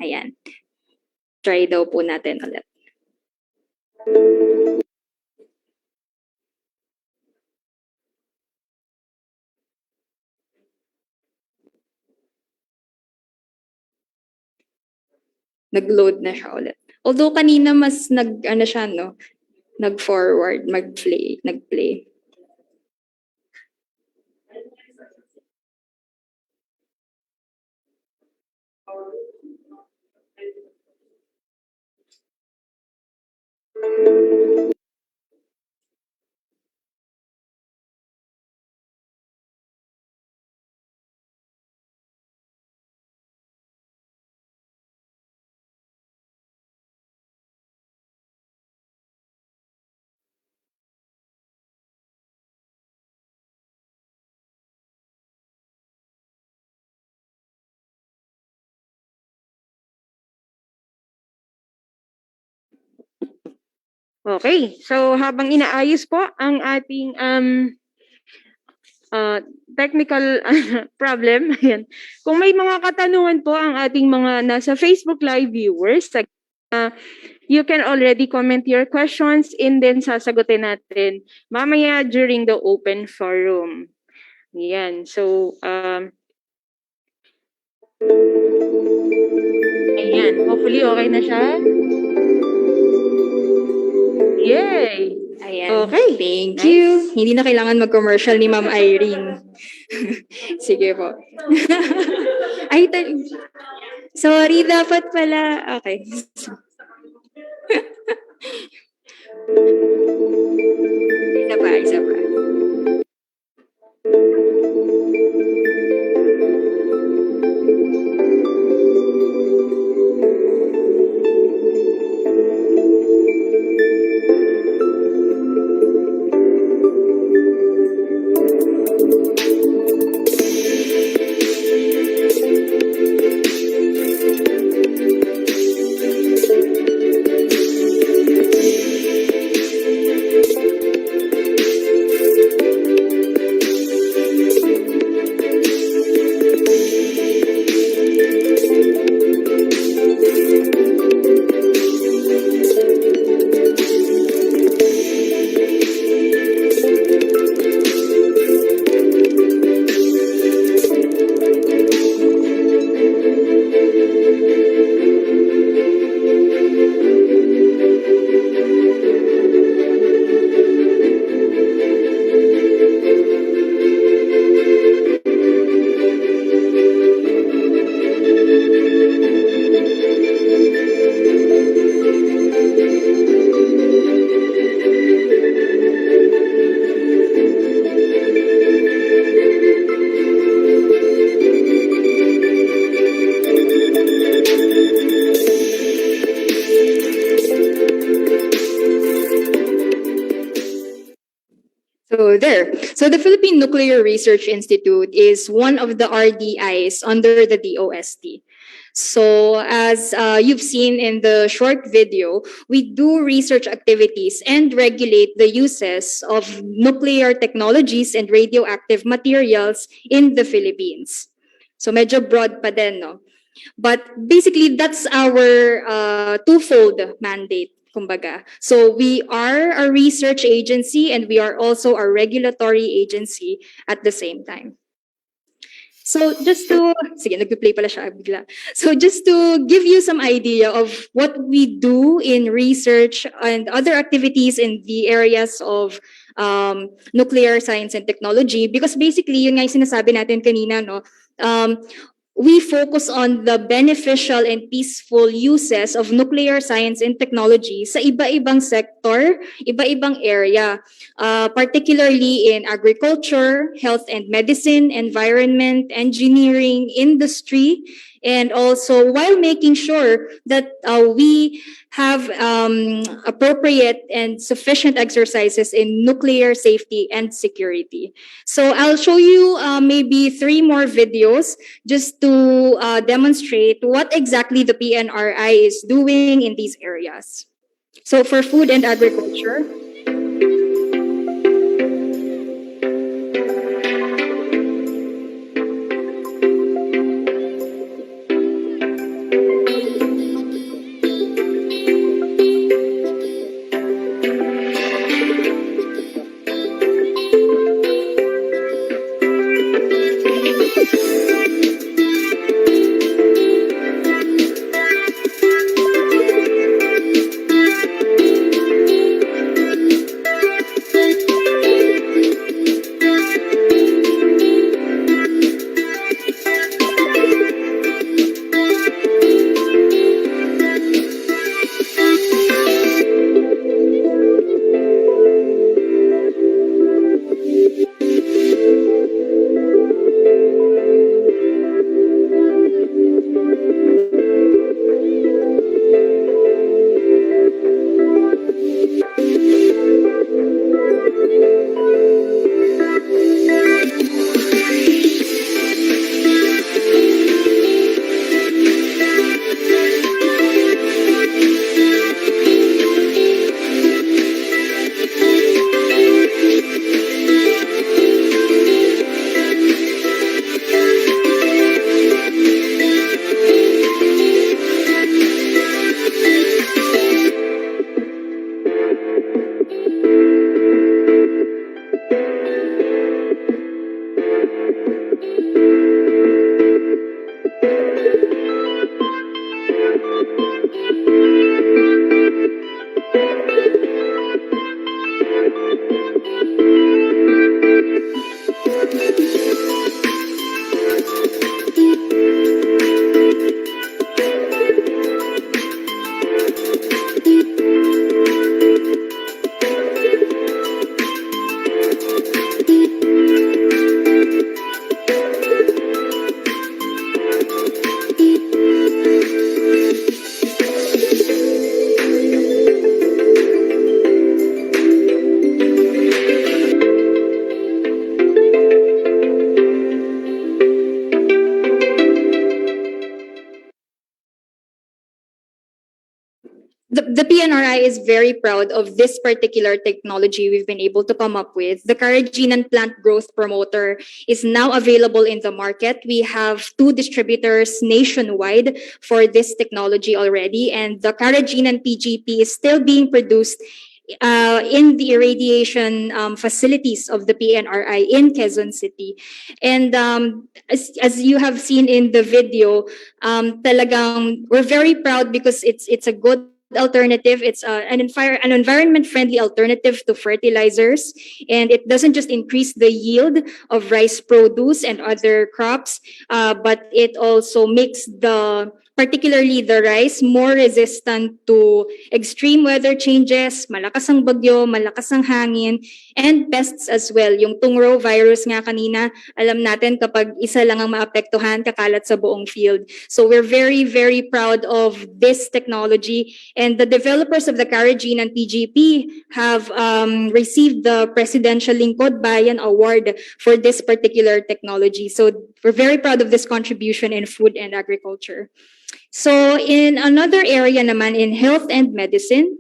Ayan. Try daw po natin ulit. Nag-load na siya ulit. Although kanina mas nag-forward, nag-play. Okay, so habang inaayos po ang ating technical problem, ayan. Kung may mga katanungan po ang ating mga nasa Facebook Live viewers, you can already comment your questions and then sasagutin natin mamaya during the open forum. Ayan, so ayan, hopefully okay na siya. Yay! Ayan. Okay. Thank you. Hindi na kailangan mag-commercial ni Ma'am Irene. Sige po. Ay, sorry, dapat pala. Okay. Isa pa. So the Philippine Nuclear Research Institute is one of the RDIs under the DOST. So as you've seen in the short video, we do research activities and regulate the uses of nuclear technologies and radioactive materials in the Philippines. So medyo broad pa din, no? But basically, that's our twofold mandate. Kumbaga. So we are a research agency and we are also a regulatory agency at the same time. So just to, sige, nagpe-play pala siya bigla. So just to give you some idea of what we do in research and other activities in the areas of nuclear science and technology, because basically, yun nga yung sinasabi natin kanina, no? We focus on the beneficial and peaceful uses of nuclear science and technology sa iba-ibang sector, iba-ibang area, particularly in agriculture, health and medicine, environment, engineering, industry, and also while making sure that we have appropriate and sufficient exercises in nuclear safety and security. So I'll show you maybe 3 more videos just to demonstrate what exactly the PNRI is doing in these areas. So for food and agriculture, the PNRI is very proud of this particular technology we've been able to come up with. The Carrageenan Plant Growth Promoter is now available in the market. We have 2 distributors nationwide for this technology already, and the Carrageenan PGP is still being produced in the irradiation facilities of the PNRI in Quezon City. And as you have seen in the video, talagang we're very proud because it's a good alternative. It's an environment-friendly alternative to fertilizers, and it doesn't just increase the yield of rice produce and other crops, but it also makes particularly the rice more resistant to extreme weather changes, malakas ang bagyo, malakas ang hangin, and pests as well. Yung tungro virus nga kanina, alam natin kapag isa lang ang maapektuhan, kakalat sa buong field. So we're very, very proud of this technology, and the developers of the Carrageenan PGP have received the Presidential Lingkod Bayan Award for this particular technology. So we're very proud of this contribution in food and agriculture. So in another area naman, in health and medicine,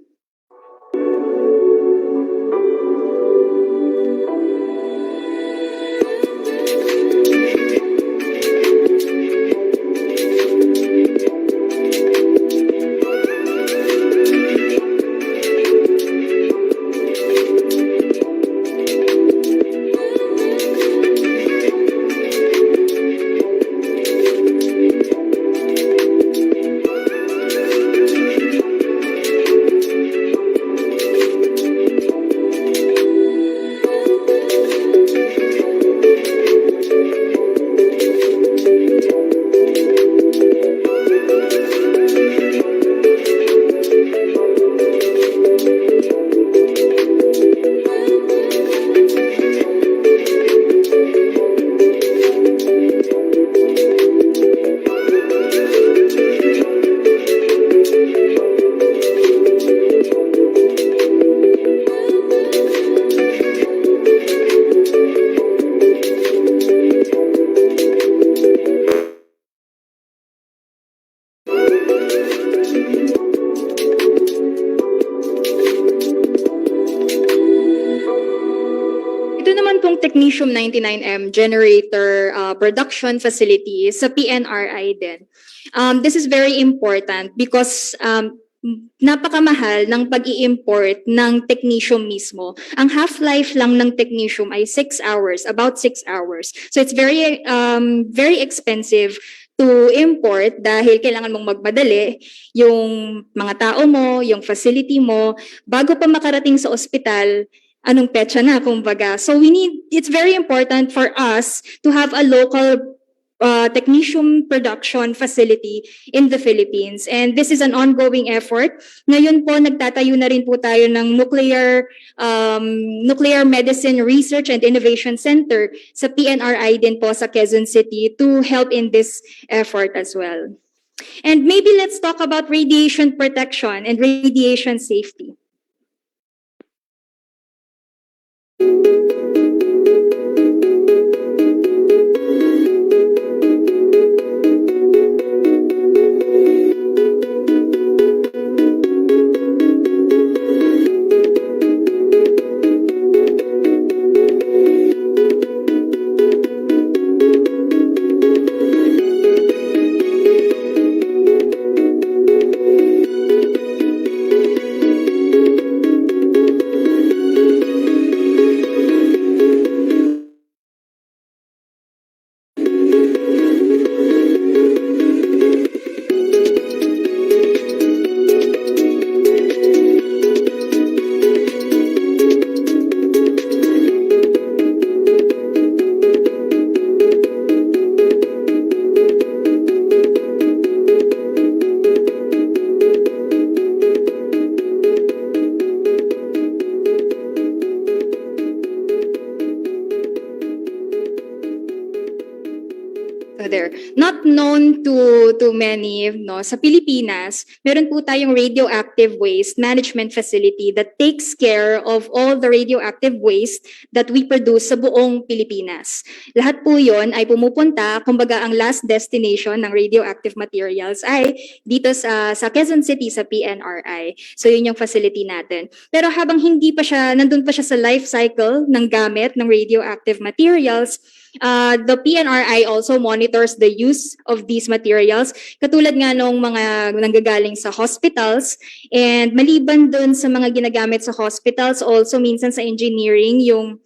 technetium-99M generator production facility sa PNRI din. This is very important because napakamahal ng pag-i-import ng technetium mismo. Ang half-life lang ng technetium ay 6 hours, about 6 hours. So it's very expensive to import dahil kailangan mong magmadali yung mga tao mo, yung facility mo, bago pa makarating sa ospital, anong petsa na, kumbaga. So it's very important for us to have a local technetium production facility in the Philippines. And this is an ongoing effort. Ngayon po, nagtatayo na rin po tayo ng Nuclear Medicine Research and Innovation Center sa PNRI din po sa Quezon City to help in this effort as well. And maybe let's talk about radiation protection and radiation safety. Not known to many, no, sa Pilipinas, meron po tayong radioactive waste management facility that takes care of all the radioactive waste that we produce sa buong Pilipinas. Lahat po yon ay pumupunta, kumbaga ang last destination ng radioactive materials ay dito sa Quezon City, sa PNRI. So yun yung facility natin. Pero habang nandun pa siya sa life cycle ng gamit ng radioactive materials, the PNRI also monitors the use of these materials, katulad nga nung mga nanggagaling sa hospitals, and maliban dun sa mga ginagamit sa hospitals, also minsan sa engineering, yung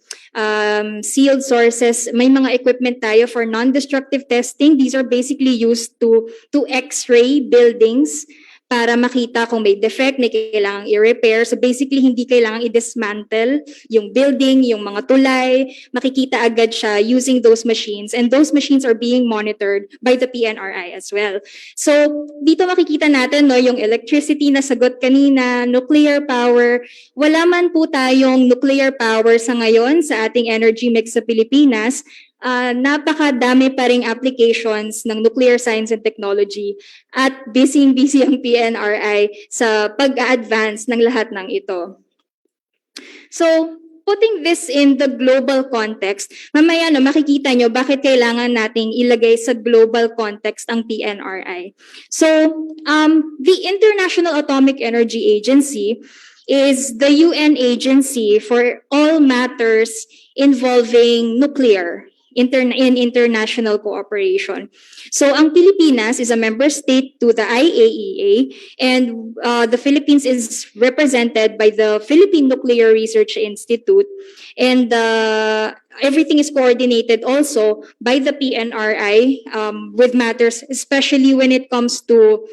sealed sources, may mga equipment tayo for non-destructive testing. These are basically used to x-ray buildings para makita kung may defect, may kailangang i-repair. So basically, hindi kailangang i-dismantle yung building, yung mga tulay. Makikita agad siya using those machines. And those machines are being monitored by the PNRI as well. So dito makikita natin, no, yung electricity na sagot kanina, nuclear power. Wala man po tayong nuclear power sa ngayon sa ating energy mix sa Pilipinas. Napakadami pa ring applications ng nuclear science and technology at busy ang PNRI sa pag-advance ng lahat ng ito. So, putting this in the global context, mamaya makikita nyo bakit kailangan nating ilagay sa global context ang PNRI. So, the International Atomic Energy Agency is the UN agency for all matters involving nuclear in international cooperation. So ang Pilipinas is a member state to the IAEA, and the Philippines is represented by the Philippine Nuclear Research Institute, and everything is coordinated also by the PNRI with matters, especially when it comes to,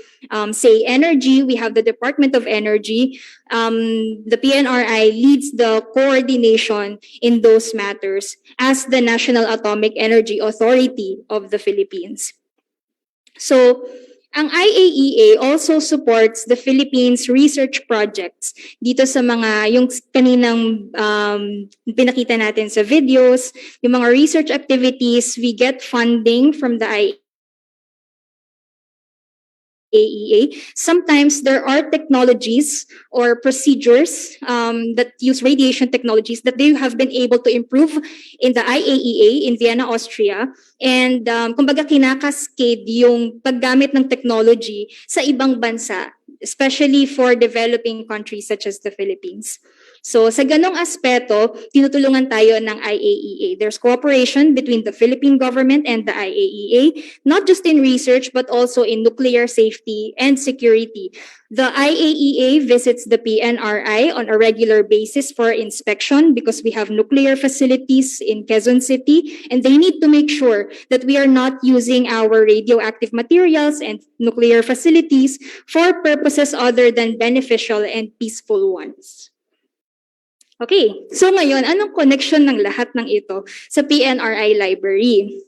say, energy. We have the Department of Energy. The PNRI leads the coordination in those matters as the National Atomic Energy Authority of the Philippines. So, ang IAEA also supports the Philippines research projects dito sa mga, yung kaninang pinakita natin sa videos, yung mga research activities, we get funding from the IAEA. Sometimes there are technologies or procedures that use radiation technologies that they have been able to improve in the IAEA in Vienna, Austria. And kumbaga kinakascade yung paggamit ng technology sa ibang bansa especially for developing countries such as the Philippines. So sa ganong aspeto, tinutulungan tayo ng IAEA. There's cooperation between the Philippine government and the IAEA, not just in research but also in nuclear safety and security. The IAEA visits the PNRI on a regular basis for inspection because we have nuclear facilities in Quezon City, and they need to make sure that we are not using our radioactive materials and nuclear facilities for purposes other than beneficial and peaceful ones. Okay, so ngayon, anong connection ng lahat ng ito sa PNRI library?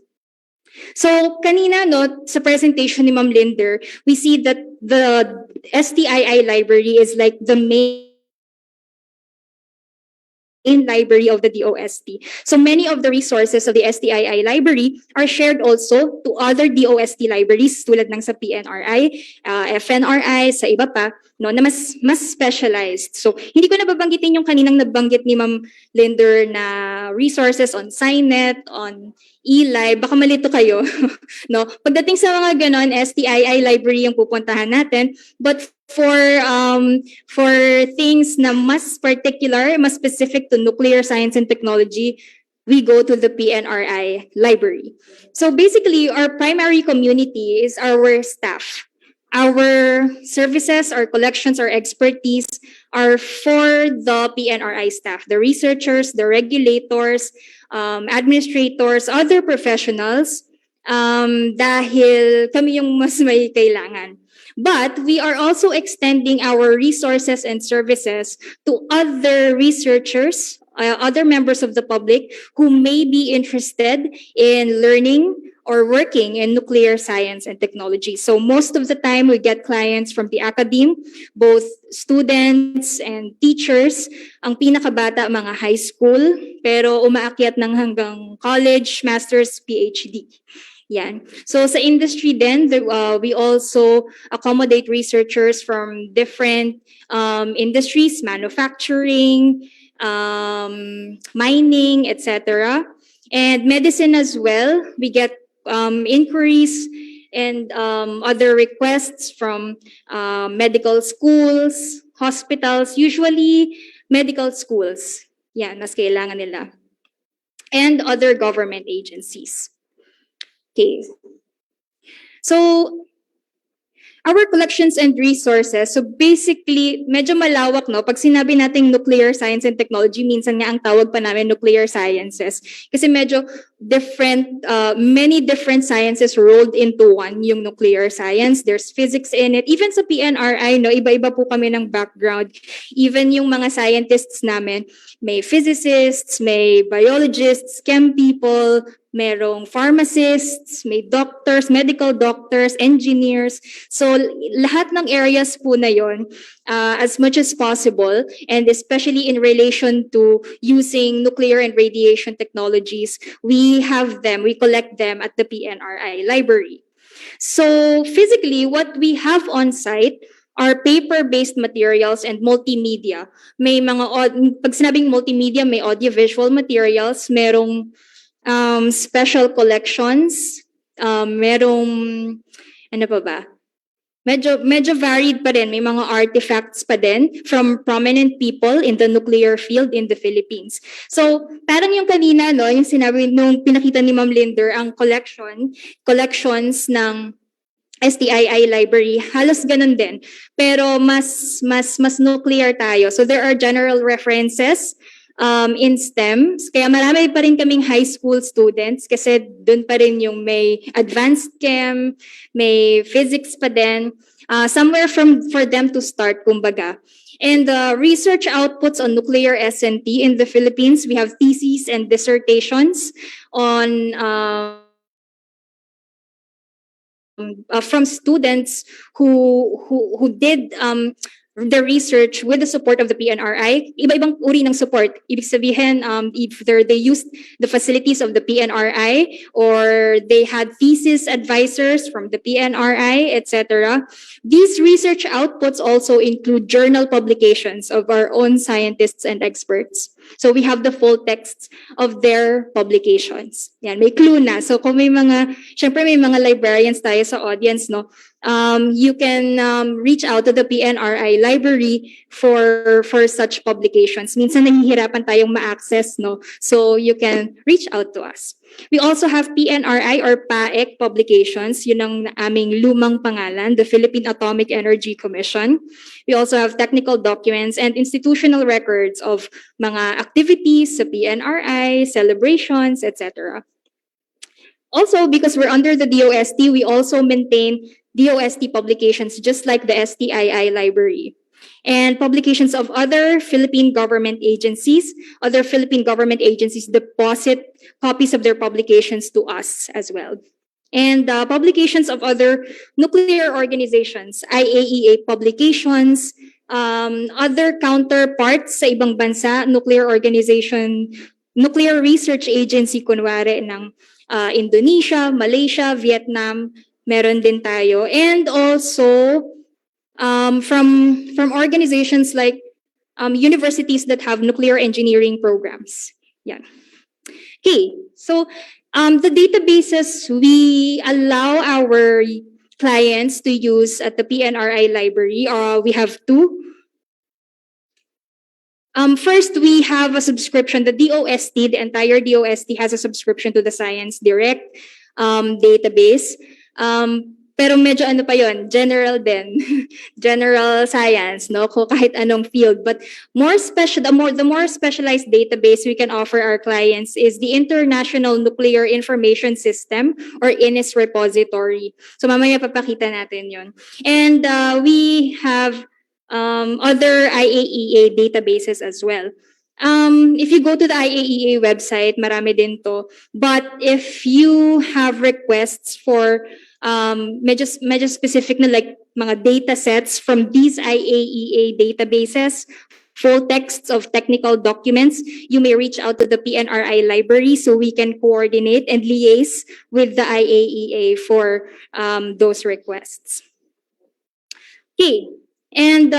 So kanina sa presentation ni Ma'am Linder, we see that the STII library is like the main library of the DOST. So many of the resources of the STII library are shared also to other DOST libraries tulad ng sa PNRI, FNRI, sa iba pa, na mas specialized. So hindi ko nababanggitin yung kaninang nabanggit ni Ma'am Linder na resources on SciNet, on eLib, baka malito kayo. No? Pagdating sa mga ganon, STII library yung pupuntahan natin. But for things na mas particular, mas specific to nuclear science and technology, we go to the PNRI library. So basically, our primary community is our staff. Our services, our collections, our expertise are for the PNRI staff, the researchers, the regulators, administrators, other professionals, dahil kami yung mas may kailangan. But we are also extending our resources and services to other researchers, other members of the public who may be interested in learning or working in nuclear science and technology. So most of the time, we get clients from the academe, both students and teachers. Ang pinakabata, mga high school, pero umaakyat ng hanggang college, master's, PhD. Yan. So sa industry then, we also accommodate researchers from different industries, manufacturing, mining, etc. And medicine as well. We get inquiries and other requests from medical schools, hospitals, usually medical schools. Yan, mas kailangan nila. And other government agencies. Okay. So, our collections and resources, so basically, medyo malawak, no? Pag sinabi nating nuclear science and technology, minsan nga ang tawag pa namin nuclear sciences. Kasi medyo different, many different sciences rolled into one, yung nuclear science. There's physics in it. Even sa PNRI, no? Iba-iba po kami ng background. Even yung mga scientists namin, may physicists, may biologists, chem people, merong pharmacists, may doctors, medical doctors, engineers. So lahat ng areas po na yon, as much as possible, and especially in relation to using nuclear and radiation technologies, we collect them at the PNRI library. So physically, what we have on site are paper-based materials and multimedia. May mga, pag sinabing multimedia, may audiovisual materials, merong special collections, merong, ano pa ba? Medyo varied pa rin. May mga artifacts pa din from prominent people in the nuclear field in the Philippines. So, parang yung kanina, no, yung sinabi nung pinakita ni Ma'am Linder, ang collections ng STII library, halos ganun din. Pero mas nuclear tayo. So, there are general references in STEM. Kaya marami pa rin kaming high school students kasi dun pa rin yung may advanced chem, may physics pa din. Somewhere for them to start, kumbaga. And research outputs on nuclear S&T in the Philippines, we have theses and dissertations on from students who did the research with the support of the PNRI. Iba-ibang uri ng support. Ibig sabihin, either they used the facilities of the PNRI or they had thesis advisors from the PNRI, etc. These research outputs also include journal publications of our own scientists and experts. So we have the full texts of their publications. Yan, may clue na. So kung may mga, syempre may mga librarians tayo sa audience, no? you can reach out to the PNRI library for such publications. Minsan nahihirapan tayong ma-access, no? So you can reach out to us. We also have PNRI or PAEC publications. Yun ang aming lumang pangalan, the Philippine Atomic Energy Commission. We also have technical documents and institutional records of mga activities sa PNRI, celebrations, etc. Also, because we're under the DOST, we also maintain DOST publications just like the STII library. And publications of other Philippine government agencies deposit copies of their publications to us as well. And publications of other nuclear organizations, IAEA publications, other counterparts sa ibang bansa, nuclear organization, nuclear research agency, kunwari ng Indonesia, Malaysia, Vietnam, meron din tayo. And also, from organizations like universities that have nuclear engineering programs. Yeah. Okay, so the databases we allow our clients to use at the PNRI library, we have two. First, we have a subscription. The DOST, the entire DOST has a subscription to the Science Direct database. Pero medyo ano pa yon, general din, general science, no? Kahit anong field. But the more specialized database we can offer our clients is the International Nuclear Information System or INIS repository. So mamaya papakita natin yon. And we have other IAEA databases as well. If you go to the IAEA website, marami din to. But if you have requests for medyo specific na like mga data sets from these IAEA databases, full texts of technical documents, you may reach out to the PNRI library so we can coordinate and liaise with the IAEA for those requests. Okay, and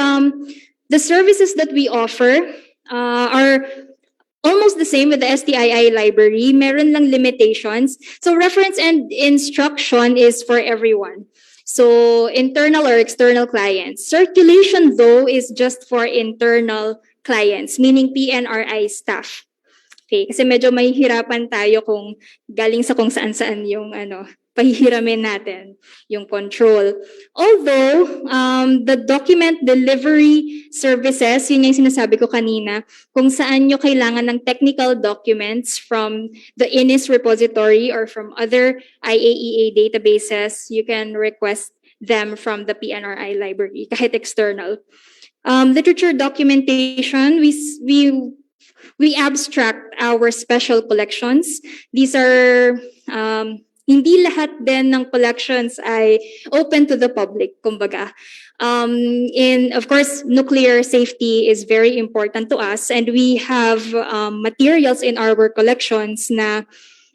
the services that we offer are almost the same with the STII library. Meron lang limitations. So reference and instruction is for everyone. So internal or external clients. Circulation though is just for internal clients, meaning PNRI staff. Okay, kasi medyo mahihirapan tayo kung galing sa kung saan-saan yung pahihiramin natin yung control. Although, the document delivery services, yun yung sinasabi ko kanina, kung saan nyo kailangan ng technical documents from the INIS repository or from other IAEA databases, you can request them from the PNRI library, kahit external. Literature documentation, we abstract our special collections. These are hindi lahat din ng collections ay open to the public, kumbaga. Of course, nuclear safety is very important to us, and we have materials in our collections na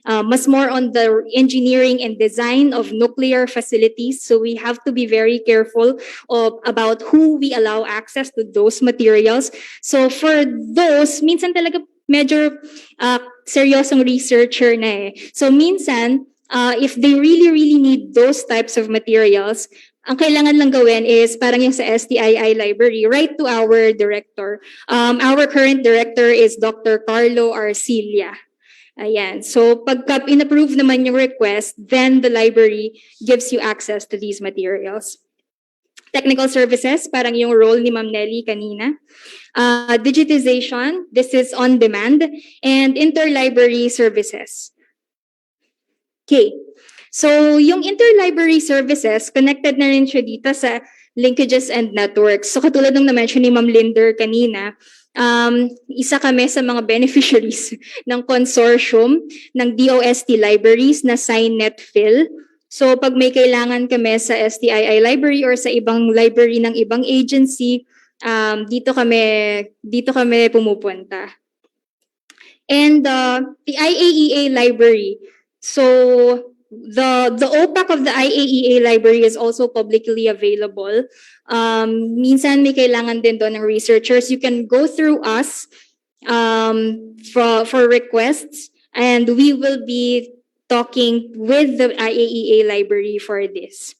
mas more on the engineering and design of nuclear facilities. So we have to be very careful about who we allow access to those materials. So for those, minsan talaga medyo seryosong researcher na eh. So minsan, if they really need those types of materials, ang kailangan lang gawin is parang yung sa STII library, write to our director. Our current director is Dr. Carlo Arcilia. Ayan. So pagka in-approve naman yung request, then the library gives you access to these materials. Technical services, parang yung role ni Ma'am Nelly kanina. Digitization, this is on demand. And interlibrary services. Okay. So, yung interlibrary services, connected na rin siya dito sa linkages and networks. So, katulad ng na-mention ni Ma'am Linder kanina, isa kami sa mga beneficiaries ng consortium ng DOST libraries na SignNetPhil. So, pag may kailangan kami sa STII library or sa ibang library ng ibang agency, dito kami pumupunta. And the IAEA library, so the OPAC of the IAEA library is also publicly available. Minsan may kailangan din doon ng researchers. You can go through us for requests, and we will be talking with the IAEA library for this.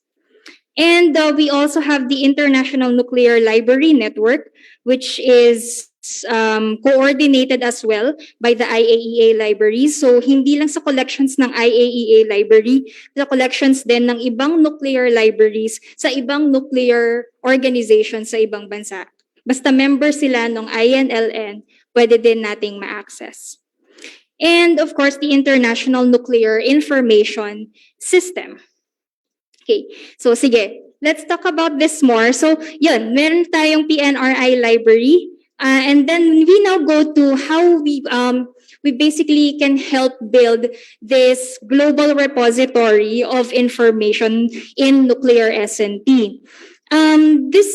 And we also have the International Nuclear Library Network, which is coordinated as well by the IAEA libraries. So hindi lang sa collections ng IAEA library, sa collections din ng ibang nuclear libraries sa ibang nuclear organizations sa ibang bansa. Basta member sila ng INLN, pwede din nating ma-access. And of course, the International Nuclear Information System. Okay, so sige, let's talk about this more. So yun, meron tayong PNRI library. And then we now go to how we basically can help build this global repository of information in nuclear S&T. This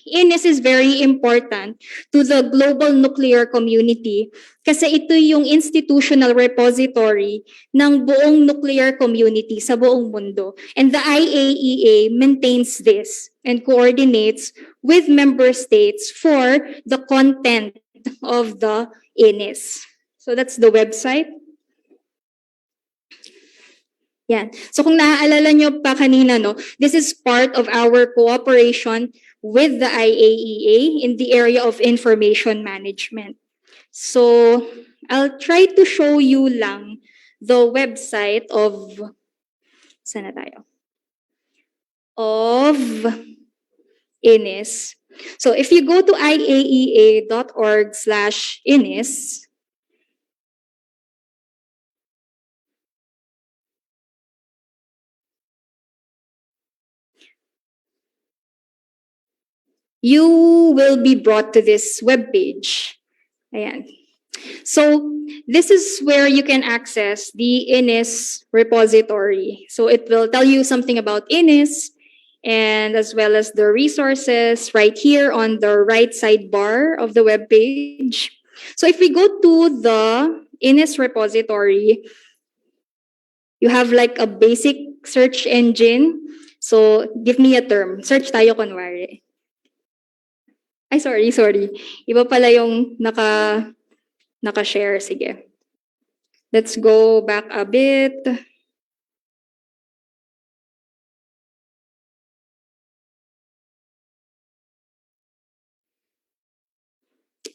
INIS is very important to the global nuclear community kasi ito yung institutional repository ng buong nuclear community sa buong mundo. And the IAEA maintains this and coordinates with member states for the content of the INIS. So that's the website. Yan. So kung naaalala nyo pa kanina, no, this is part of our cooperation with the IAEA in the area of information management. So I'll try to show you lang the website of, saan na tayo? Of INIS. So if you go to iaea.org/INIS, you will be brought to this webpage. Ayan. So this is where you can access the INIS repository. So it will tell you something about INIS and as well as the resources right here on the right sidebar of the webpage. So if we go to the INIS repository, you have like a basic search engine. So give me a term. Search tayo kunwari. Ay, sorry. Iba pala yung naka-share. Sige. Let's go back a bit.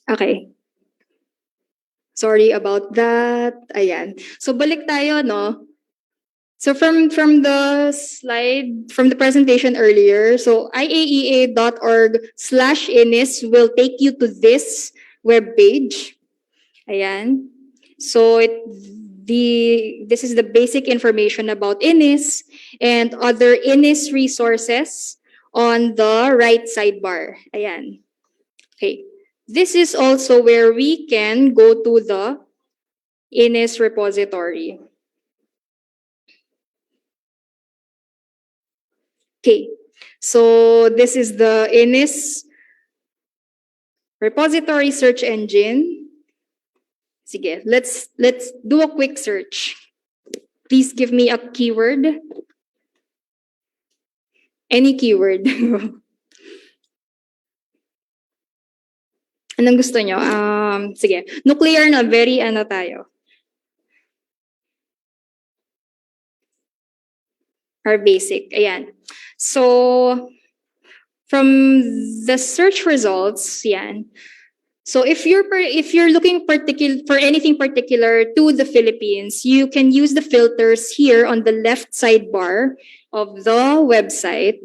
Okay. Sorry about that. Ayan. So balik tayo, no? So from the slide, from the presentation earlier, so iaea.org/INIS will take you to this webpage. Ayan. So this is the basic information about INIS and other INIS resources on the right sidebar. Ayan. Okay. This is also where we can go to the INIS repository. Okay, so this is the INIS repository search engine. Sige, let's do a quick search. Please give me a keyword. Any keyword. Anong gusto nyo? Sige, nuclear na, very ano tayo. Our basic, ayan. So, from the search results, yan. So if you're looking for anything particular to the Philippines, you can use the filters here on the left sidebar of the website.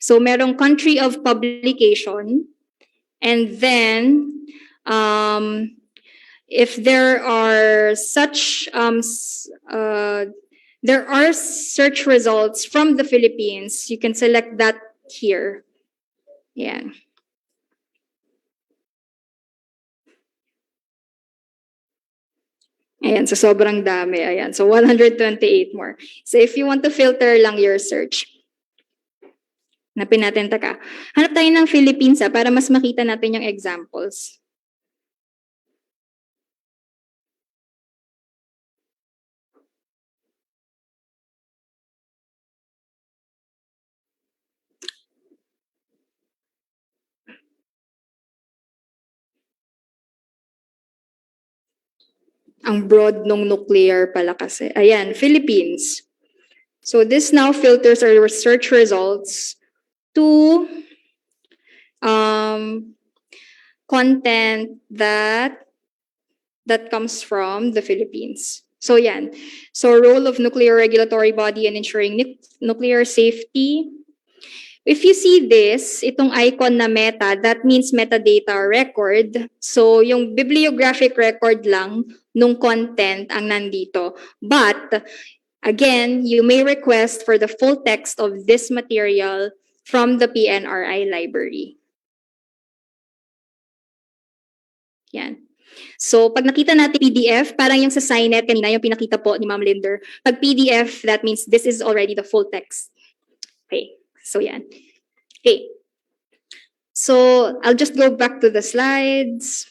So merong country of publication, and then if there are such there are search results from the Philippines, you can select that here. Yan. Ayan, so sobrang dami. Ayan, so 128 more. So if you want to filter lang your search, hanapin natin, taka. Hanap tayo ng Philippines para mas makita natin yung examples. Ang broad nung nuclear pala kasi. Ayan, Philippines. So this now filters our research results to content that comes from the Philippines. So yan. So role of nuclear regulatory body in ensuring nuclear safety. If you see this, itong icon na meta, that means metadata record. So yung bibliographic record lang nung content ang nandito. But again, you may request for the full text of this material from the PNRI library. Yan. So, pag nakita natin PDF, parang yung sa Signet kanina, yung pinakita po ni Ma'am Linder. Pag PDF, that means this is already the full text. Okay, so yan. Okay. So, I'll just go back to the slides.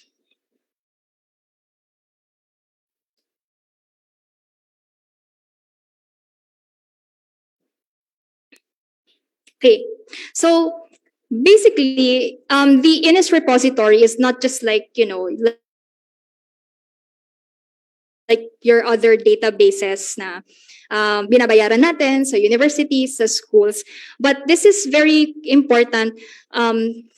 Okay, so basically, the INIS repository is not just like, like your other databases na binabayaran natin sa universities, sa schools. But this is very important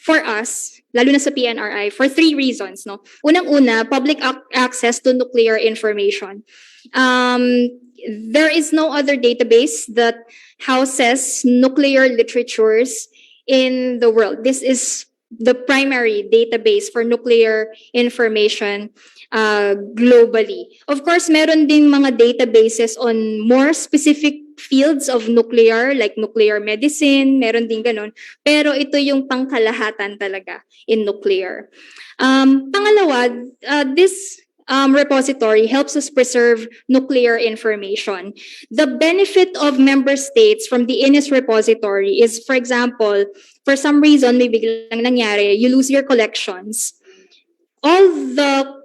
for us, lalo na sa PNRI, for 3 reasons. No? Unang-una, public access to nuclear information. There is no other database that houses nuclear literatures in the world. This is the primary database for nuclear information globally. Of course, meron din mga databases on more specific fields of nuclear, like nuclear medicine, meron din ganun. Pero ito yung pangkalahatan talaga in nuclear. Pangalawa, this repository helps us preserve nuclear information. The benefit of member states from the INIS repository is, for example, for some reason, may biglang nangyari, you lose your collections. All the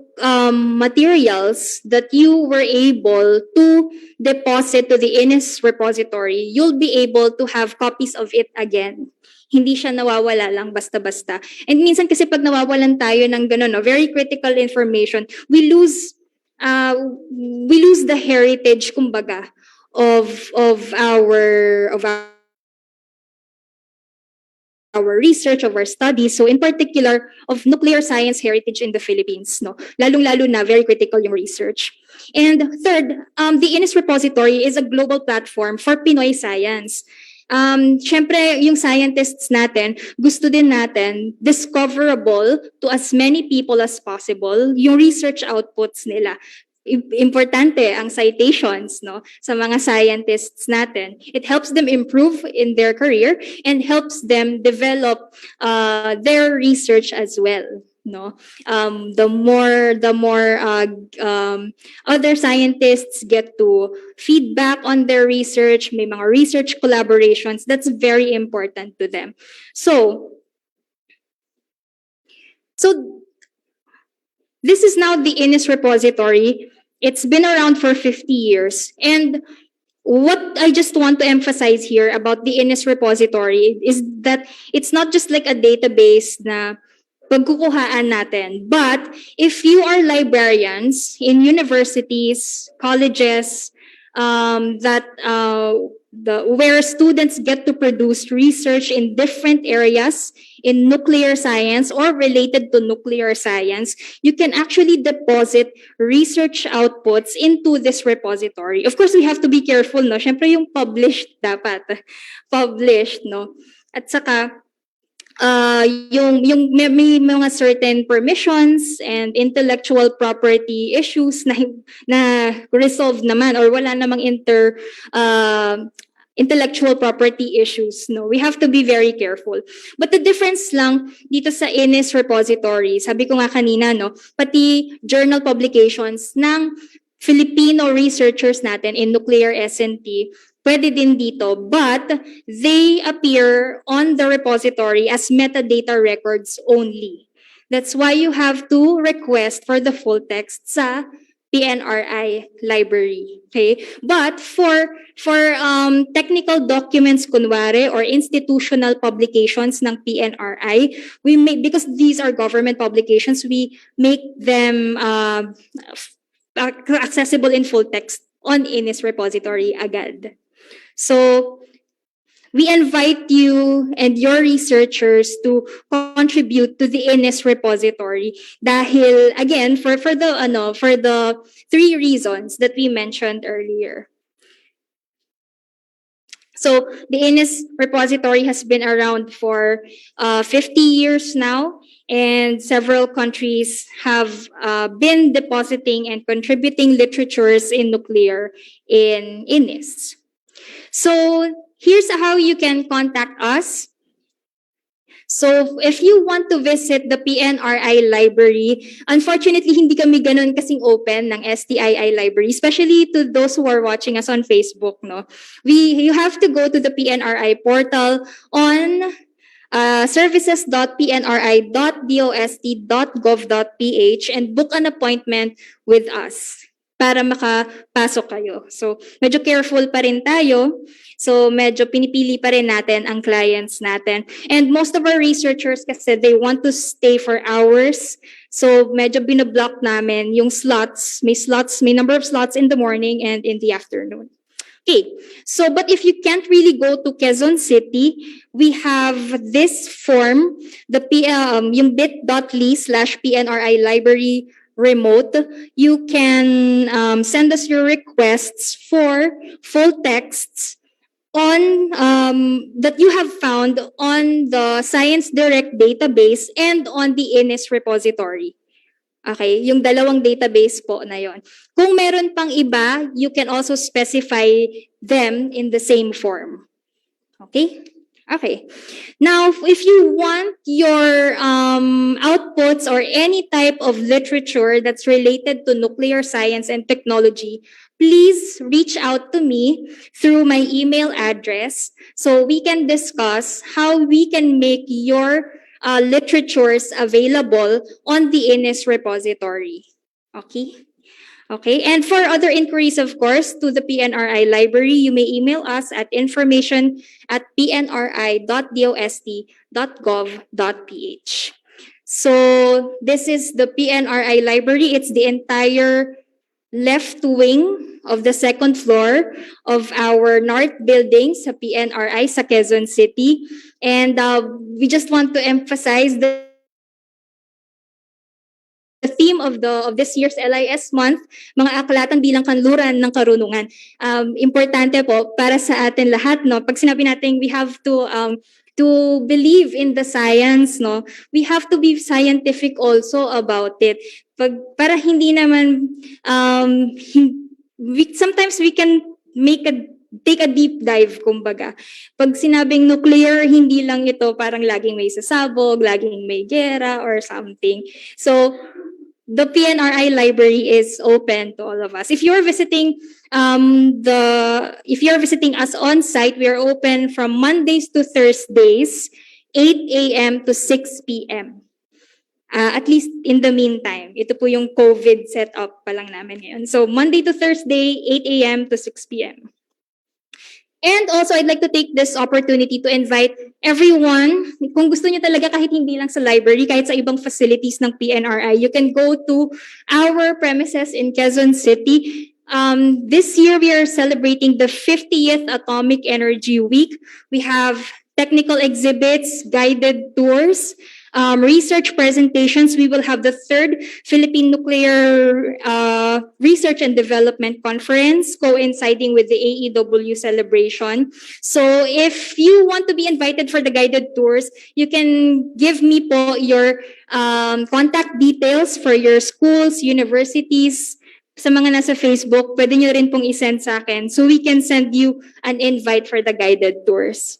materials that you were able to deposit to the INIS repository, you'll be able to have copies of it again. Hindi siya nawawala lang basta-basta. And minsan kasi pag nawawalan tayo ng ganun, very critical information, we lose the heritage, kumbaga, of our research, of our studies, so in particular of nuclear science heritage in the Philippines, no? Lalong-lalo na very critical yung research. And third, the INIS repository is a global platform for Pinoy science. Syempre, yung scientists natin, gusto din natin discoverable to as many people as possible yung research outputs nila. Importante ang citations, no, sa mga scientists natin. It helps them improve in their career and helps them develop their research as well. No, the more other scientists get to feedback on their research, may mga research collaborations, that's very important to them. So this is now the INIS repository. It's been around for 50 years. And what I just want to emphasize here about the INIS repository is that it's not just like a database na pagkukuhaan natin. But if you are librarians in universities, colleges, where students get to produce research in different areas in nuclear science or related to nuclear science, you can actually deposit research outputs into this repository. Of course, we have to be careful, no? Syempre yung published dapat. Published, no? At saka, yung may mga certain permissions and intellectual property issues na resolved naman or wala namang intellectual property issues, no, we have to be very careful. But the difference lang dito sa INIS repository, sabi ko nga kanina, no, pati journal publications ng Filipino researchers natin in nuclear S&T, pwede din dito, but they appear on the repository as metadata records only. That's why you have to request for the full text sa PNRI library. Okay? But for technical documents kunwari or institutional publications ng PNRI, because these are government publications, we make them accessible in full text on INIS repository agad. So we invite you and your researchers to contribute to the INIS repository dahil again for the three reasons that we mentioned earlier. So the INIS repository has been around for 50 years now, and several countries have been depositing and contributing literatures in nuclear in INIS. So here's how you can contact us. So if you want to visit the PNRI library, unfortunately, hindi kami ganun kasing open ng STII library, especially to those who are watching us on Facebook, no? You have to go to the PNRI portal on services.pnri.dost.gov.ph and book an appointment with us para makapasok kayo. So medyo careful pa rin tayo. So medyo pinipili pa rin natin ang clients natin. And most of our researchers kasi they want to stay for hours. So medyo binablock namin yung slots. May number of slots in the morning and in the afternoon. Okay, so but if you can't really go to Quezon City, we have this form, yung bit.ly/PNRI library remote. You can send us your requests for full texts on that you have found on the Science Direct database and on the INIS repository. Okay, yung dalawang database po na yon. Kung meron pang iba, you can also specify them in the same form. Okay? Okay. Now, if you want your outputs or any type of literature that's related to nuclear science and technology, please reach out to me through my email address so we can discuss how we can make your literatures available on the INIS repository. Okay? Okay, and for other inquiries, of course, to the PNRI library, you may email us at information@pnri.dost.gov.ph. So this is the PNRI library. It's the entire left wing of the second floor of our North building sa PNRI sa Quezon City. And we just want to emphasize the theme of this year's LIS month, mga aklatang bilang kanluran ng karunungan. Importante po para sa atin lahat, no? Pag sinabi natin we have to believe in the science, no? We have to be scientific also about it. Para hindi naman sometimes we can take a deep dive, kumbaga. Pag sinabing nuclear, hindi lang ito parang laging may sasabog, laging may gera or something. So the PNRI library is open to all of us. If you're visiting us on site, we are open from Mondays to Thursdays, 8 a.m. to 6 p.m. At least in the meantime. Ito po yung COVID setup pa lang namin ngayon. So Monday to Thursday, 8 a.m. to 6 p.m. And also, I'd like to take this opportunity to invite everyone, kung gusto niyo talaga kahit hindi lang sa library, kahit sa ibang facilities ng PNRI, you can go to our premises in Quezon City. This year, we are celebrating the 50th Atomic Energy Week. We have technical exhibits, guided tours, research presentations. We will have the 3rd Philippine Nuclear Research and Development Conference coinciding with the AEW celebration. So if you want to be invited for the guided tours, you can give me po your contact details for your schools, universities. Sa mga nasa Facebook, pwede nyo rin pong isend sa akin so we can send you an invite for the guided tours.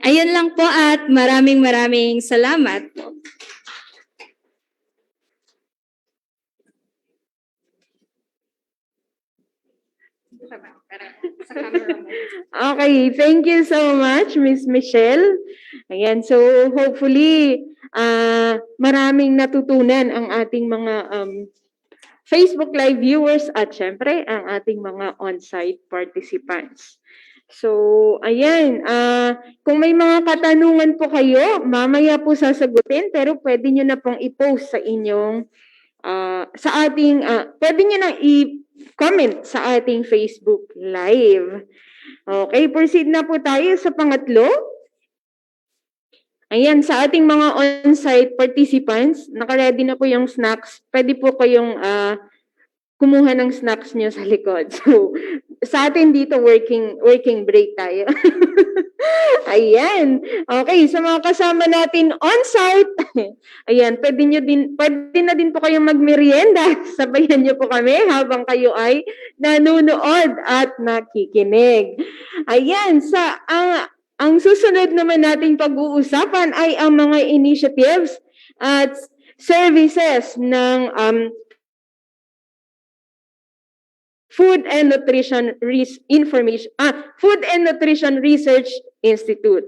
Ayun lang po at maraming salamat po. Okay, thank you so much, Miss Michelle. Ayan, so hopefully maraming natutunan ang ating mga Facebook Live viewers at syempre ang ating mga on-site participants. So, ayan, kung may mga katanungan po kayo, mamaya po sasagutin, pero pwede nyo na pong i-post sa inyong, pwede nyo na i-comment sa ating Facebook Live. Okay, proceed na po tayo sa pangatlo. Ayan, sa ating mga on-site participants, nakaready na po yung snacks. Pwede po kayong kumuha ng snacks nyo sa likod. So, sa atin dito, working break tayo. Ayan. Okay, sa mga kasama natin on-site, ayan, pwede na din po kayong magmerienda. Sabayan nyo po kami habang kayo ay nanonood at nakikinig. Ayan, ang susunod naman nating pag-uusapan ay ang mga initiatives at services ng Food and Nutrition Research Institute.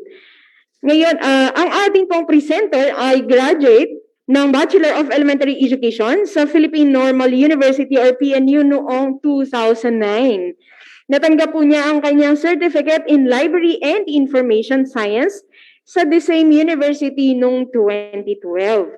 Ngayon, ang ating pong presenter ay graduate ng Bachelor of Elementary Education sa Philippine Normal University or PNU noong 2009. Natanggap po niya ang kanyang certificate in Library and Information Science sa the same university noong 2012.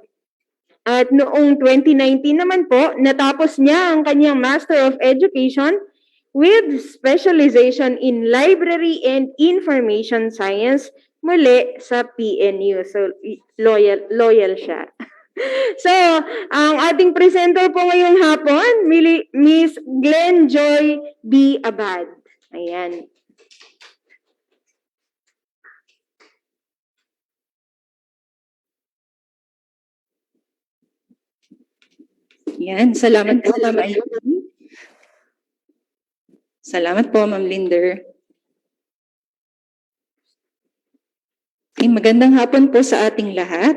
At noong 2019 naman po, natapos niya ang kanyang Master of Education with specialization in Library and Information Science muli sa PNU. So, loyal siya. So, ang ating presenter po ngayong hapon, Miss Glenjoy B. Abad. Ayan. Yan, salamat po, Ma'am Aileen. Salamat po, Ma'am Linder. Okay, magandang hapon po sa ating lahat.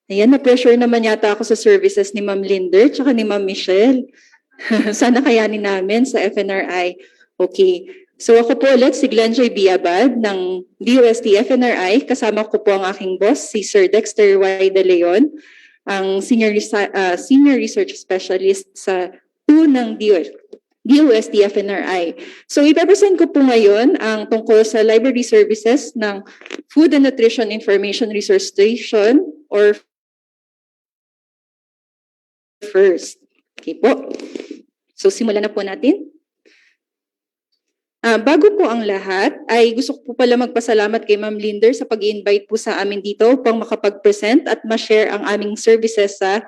Ayan, na-pressure naman yata ako sa services ni Ma'am Linder tsaka ni Ma'am Michelle. Sana kayanin namin sa FNRI. Okay, so ako po ulit si Glenjoy B. Abad ng DOST-FNRI. Kasama ko po ang aking boss, si Sir Dexter Y. De Leon, ang Senior Research Specialist sa 2 ng DOST-FNRI. So ipepresent ko po ngayon ang tungkol sa library services ng Food and Nutrition Information Resource Station or FIRST. Okay po. So simulan na po natin. Bago po ang lahat, ay gusto ko po pala magpasalamat kay Ma'am Linder sa pag-invite po sa amin dito upang makapag-present at ma-share ang aming services sa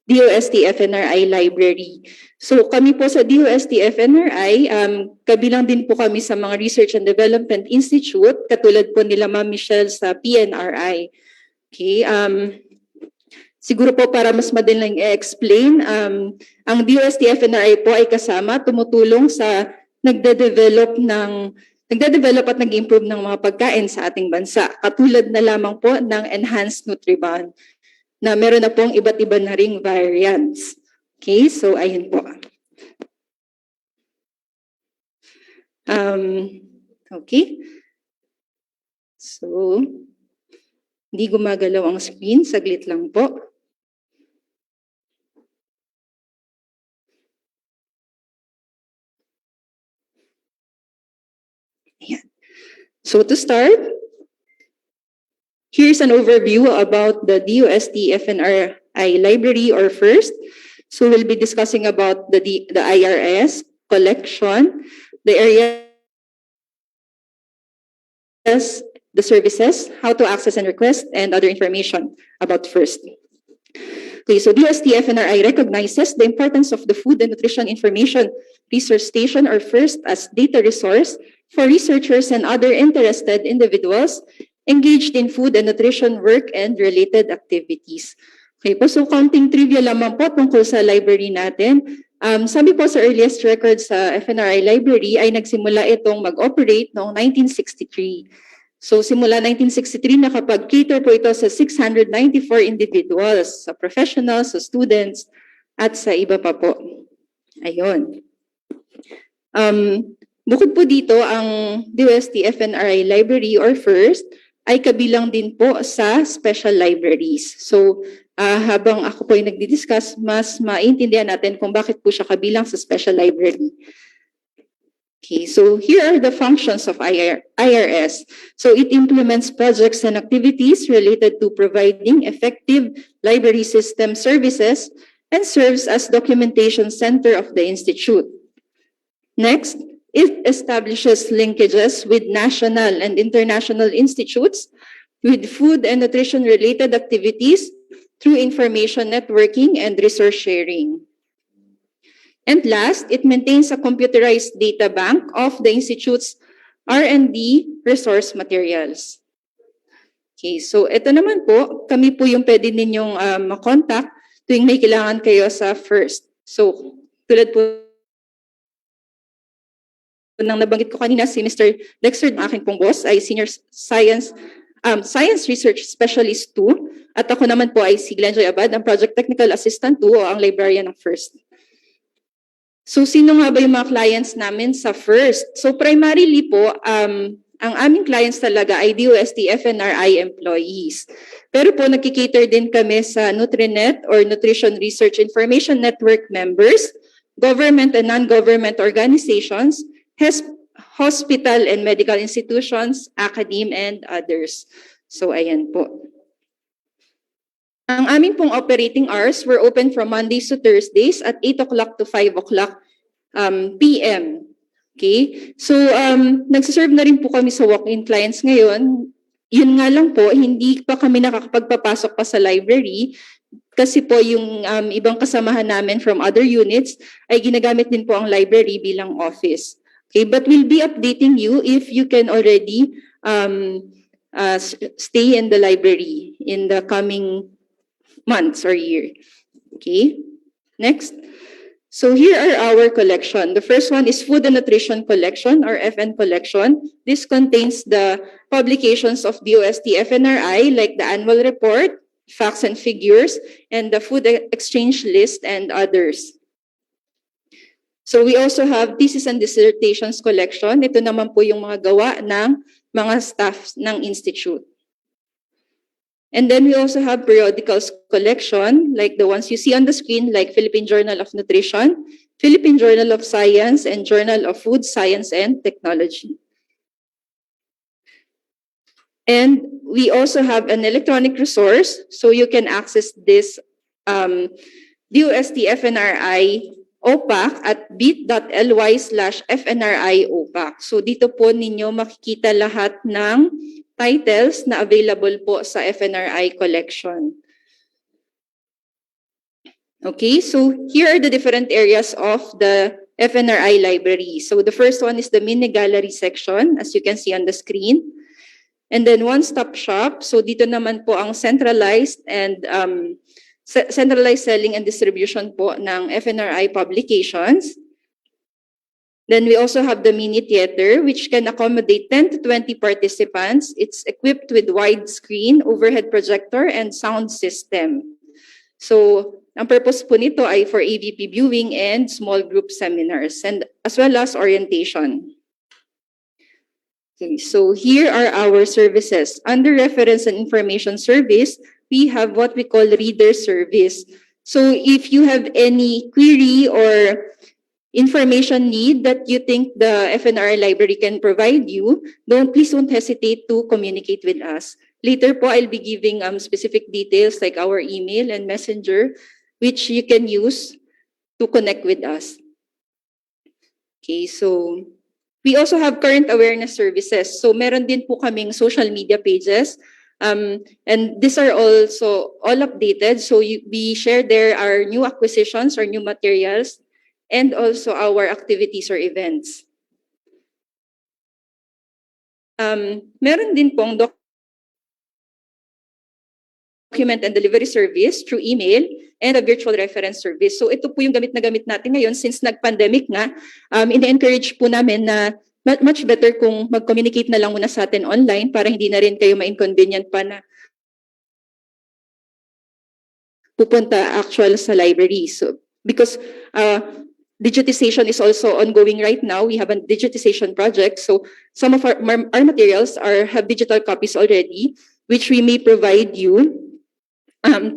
DOST-FNRI Library. So kami po sa DOST-FNRI, kabilang din po kami sa mga Research and Development Institute, katulad po nila Ma'am Michelle sa PNRI. Okay, siguro po para mas madaling i-explain, ang DOST-FNRI po ay kasama, tumutulong sa nagde-develop at nag-improve ng mga pagkain sa ating bansa. Katulad na lamang po ng Enhanced Nutribond na meron na pong iba't iba na ring variants. Okay, so ayun po. Okay. So, hindi gumagalaw ang screen. Saglit lang po. So to start, here's an overview about the DOST-FNRI library or FIRST. So we'll be discussing about the IRS, collection, the areas, the services, how to access and request, and other information about FIRST. Okay, so DOST-FNRI recognizes the importance of the Food and Nutrition Information Resource Station or FIRST as data resource for researchers and other interested individuals engaged in food and nutrition work and related activities. Okay po, so counting trivia lamang po tungkol sa library natin. Sabi po sa earliest records sa FNRI library ay nagsimula itong mag-operate noong 1963. So simula 1963 nakapag-cater po ito sa 694 individuals, sa professionals, sa students, at sa iba pa po. Ayun. Bukod po dito, ang DOST-FNRI Library or FIRST ay kabilang din po sa special libraries. So, habang ako po ay nagdi-discuss, mas maintindihan natin kung bakit po siya kabilang sa special library. Okay, so here are the functions of IRS. So, it implements projects and activities related to providing effective library system services and serves as documentation center of the institute. Next, It establishes linkages with national and international institutes with food and nutrition-related activities through information networking and resource sharing. And last, it maintains a computerized data bank of the Institute's R&D resource materials. Okay, so ito naman po, kami po yung pwede ninyong makontak tuwing may kailangan kayo sa FIRST. So, tulad po nang nabanggit ko kanina, si Mr. Dexter, ang aking pong boss, ay Senior Science Research Specialist 2. At ako naman po ay si Glenjoy Abad, ang Project Technical Assistant 2 o ang Librarian ng FIRST. So, sino nga ba yung mga clients namin sa FIRST? So, primarily po, ang aming clients talaga ay DOST-FNRI employees. Pero po, nagkikater din kami sa Nutrinet or Nutrition Research Information Network members, government and non-government organizations, hospital and medical institutions, academe, and others. So, ayan po. Ang aming pong operating hours were open from Mondays to Thursdays at 8 o'clock to 5 o'clock p.m. Okay? So, nagsiserve na rin po kami sa walk-in clients ngayon. Yun nga lang po, hindi pa kami nakakapagpapasok pa sa library kasi po yung ibang kasamahan namin from other units ay ginagamit din po ang library bilang office. Okay? But we'll be updating you if you can already stay in the library in the coming months or year. Okay, next. So here are our collection. The first one is Food and Nutrition Collection or FN Collection. This contains the publications of DOST-FNRI like the annual report, facts and figures, and the food exchange list and others. So we also have Thesis and Dissertations Collection. Ito naman po yung mga gawa ng mga staff ng institute. And then we also have periodicals collection, like the ones you see on the screen, like Philippine Journal of Nutrition, Philippine Journal of Science, and Journal of Food Science and Technology. And we also have an electronic resource, so you can access this DOST-FNRI OPAC at bit.ly/FNRI OPAC. So dito po ninyo makikita lahat ng titles na available po sa FNRI collection. Okay, so here are the different areas of the FNRI library. So the first one is the mini gallery section, as you can see on the screen. And then one-stop shop. So dito naman po ang centralized and centralized selling and distribution po ng FNRI publications. Then we also have the mini theater, which can accommodate 10 to 20 participants. It's equipped with widescreen, overhead projector, and sound system. So, ang purpose po nito ay for AVP viewing and small group seminars, and as well as orientation. Okay, so here are our services. Under Reference and Information Service, we have what we call Reader Service. So, if you have any query or information need that you think the FNRI library can provide you, please don't hesitate to communicate with us. Later po, I'll be giving specific details like our email and messenger, which you can use to connect with us. Okay, so we also have current awareness services. So meron din po kaming social media pages. And these are also all updated. So we share there our new acquisitions or new materials, and also our activities or events. Meron din pong document and delivery service through email and a virtual reference service. So ito po yung gamit na gamit natin ngayon since nag-pandemic nga. Ina-encourage po namin na much better kung mag-communicate na lang muna sa atin online para hindi na rin kayo ma-inconvenient pa na pupunta actual sa library. So because digitization is also ongoing right now. We have a digitization project. So some of our materials have digital copies already, which we may provide you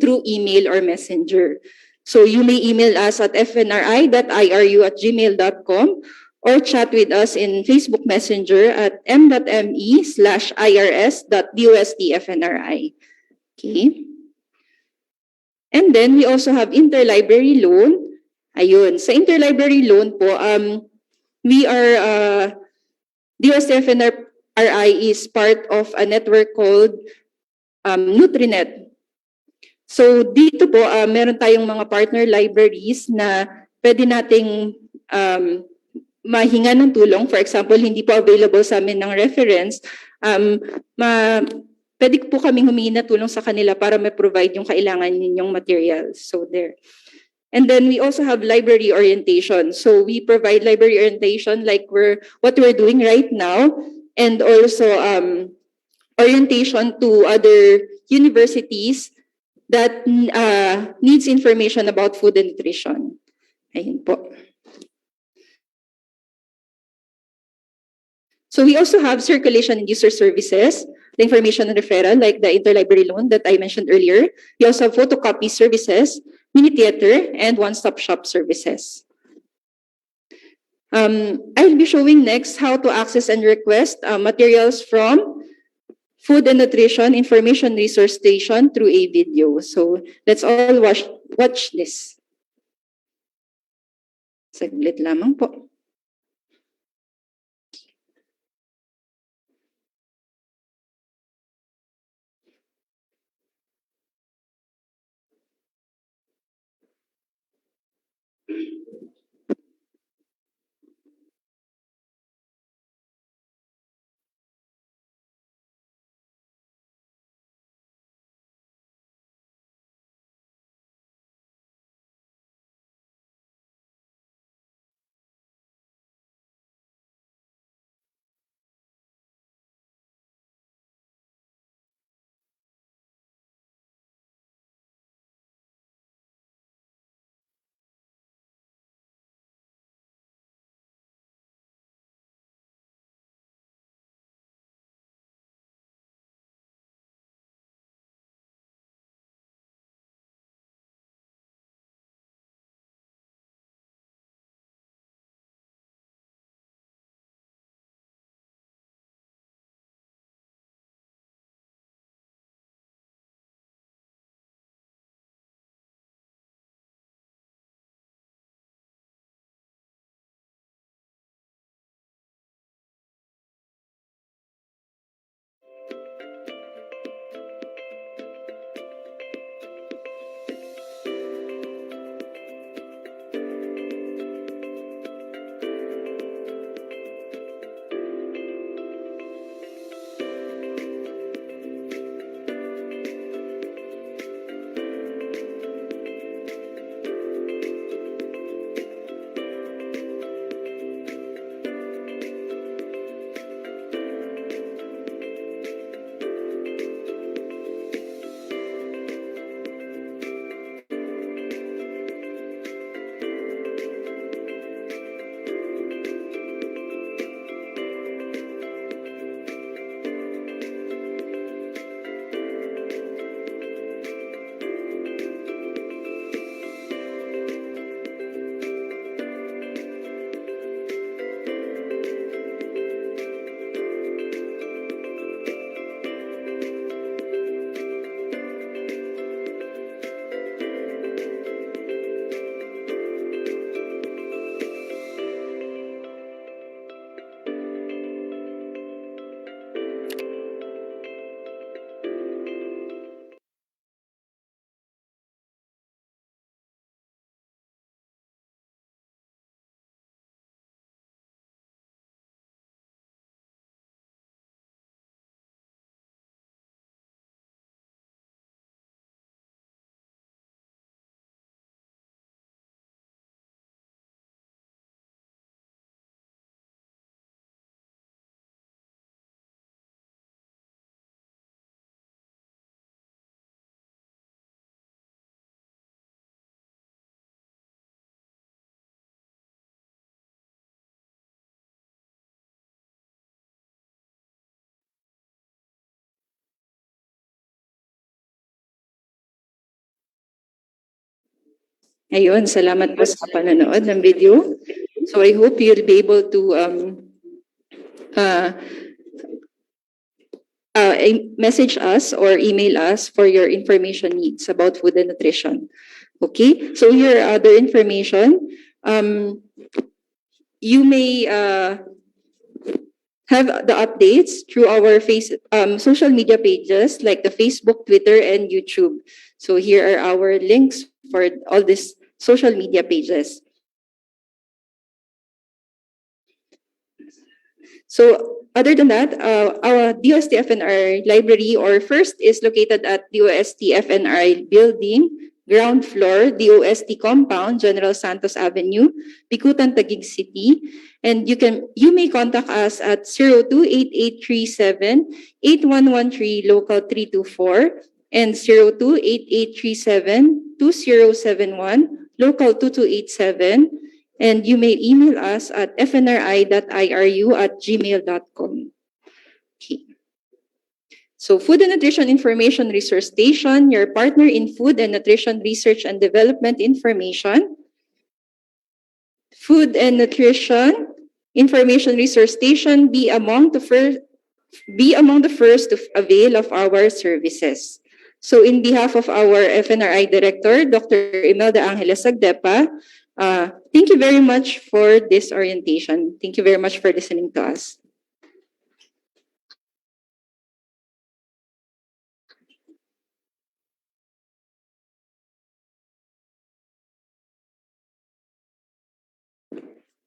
through email or messenger. So you may email us at fnri.iru@gmail.com or chat with us in Facebook Messenger at m.me/irs.dostfnri. Okay. And then we also have interlibrary loan. Ayun, sa interlibrary loan po, we are, DOST-FNRI is part of a network called Nutrinet. So dito po, meron tayong mga partner libraries na pwede nating mahinga ng tulong. For example, hindi po available sa amin ng reference. Pwede po kaming humingi na tulong sa kanila para ma-provide yung kailangan ninyong materials. So there. And then we also have library orientation. So we provide library orientation like what we're doing right now, and also orientation to other universities that needs information about food and nutrition. Ayun po. So we also have circulation and user services, the information and referral, like the interlibrary loan that I mentioned earlier. We also have photocopy services, mini theater, and one-stop shop services. I'll be showing next how to access and request materials from Food and Nutrition Information Resource Station through a video. So let's all watch this. Saglit lamang po. Ayun, salamat po sa panonood ng video. So I hope you'll be able to message us or email us for your information needs about food and nutrition. Okay, so here are other information. you may have the updates through our social media pages like the Facebook, Twitter, and YouTube. So here are our links for all these social media pages. So other than that, our DOST-FNRI library or first is located at DOST-FNRI building, ground floor, DOST compound, General Santos Avenue, Bikutan, Taguig City. And you may contact us at 028837-8113 local 324 and 028837-2071 local 2287. And you may email us at fnri.iru@gmail.com. Okay. So Food and Nutrition Information Resource Station, your partner in food and nutrition research and development information. Food and Nutrition Information Resource Station, be among the first to avail of our services. So in behalf of our FNRI Director, Dr. Imelda Angeles Agdepa, thank you very much for this orientation. Thank you very much for listening to us.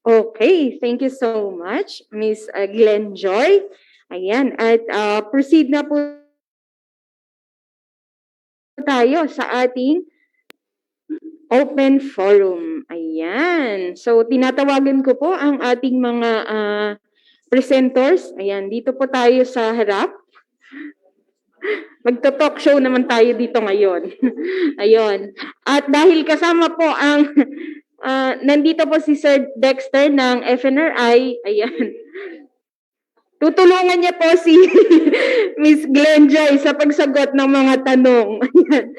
Okay, thank you so much, Miss Glenn Joy. Ayan, at proceed na po tayo sa ating open forum. Ayan. So, tinatawagan ko po ang ating mga presenters. Ayan, dito po tayo sa harap. Magto-talk show naman tayo dito ngayon. Ayun. At dahil kasama po ang nandito po si Sir Dexter ng FNRI. Ayan. Tutulungan niya po si Miss Glenn Joy sa pagsagot ng mga tanong. Ayan.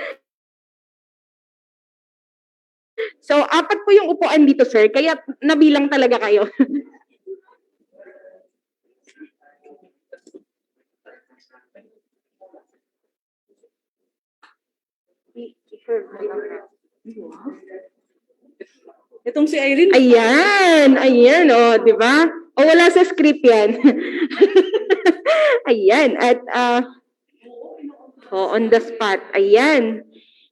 So, 4 po yung upuan dito, sir. Kaya nabilang talaga kayo. Itong si Irene. Ayan, di ba? O wala sa script yan. Ayan, at on the spot. Ayan.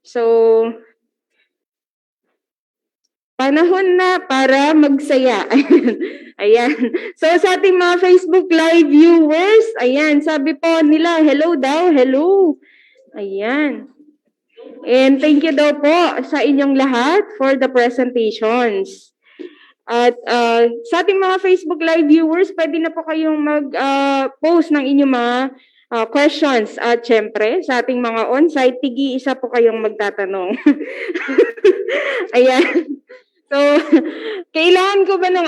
So, panahon na para magsaya. Ayan. So, sa ating mga Facebook Live viewers, ayan, sabi po nila, hello daw, hello. Ayan. And thank you daw po sa inyong lahat for the presentations. At sa ating mga Facebook Live viewers, pwede na po kayong mag-post ng inyong mga questions. At syempre, sa ating mga on-site, tigi-isa po kayong magtatanong. Ayan. So, kailangan ko ba ng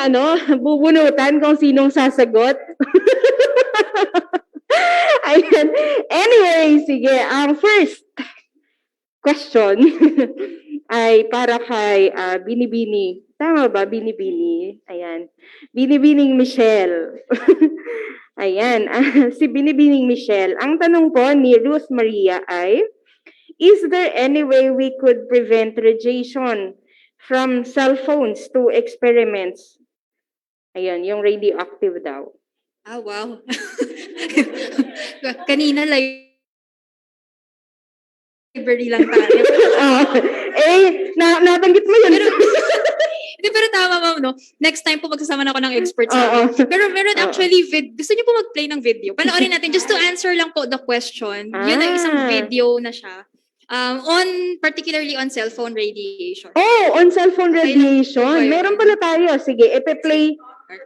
bubunutan kung sinong sasagot? Ayan. Anyway, sige. Ang first question ay para kay Binibini. Tama ba? Binibini. Ayan. Binibining Michelle. Ayan. Si Binibining Michelle. Ang tanong po ni Ruth Maria ay, is there any way we could prevent radiation from cell phones to experiments? Ayan, yung radioactive daw. Ah, wow. Kanina library lang tayo. Nabanggit mo yun. Pero tama, ma'am, no? Next time po magsasama na ako ng experts. Pero meron actually, gusto niyo po mag-play ng video? Panoorin natin, just to answer lang po the question. Yun ang isang video na siya. Particularly on cell phone radiation. Oh, on cell phone radiation. Meron pala tayo. Sige, ipe-play.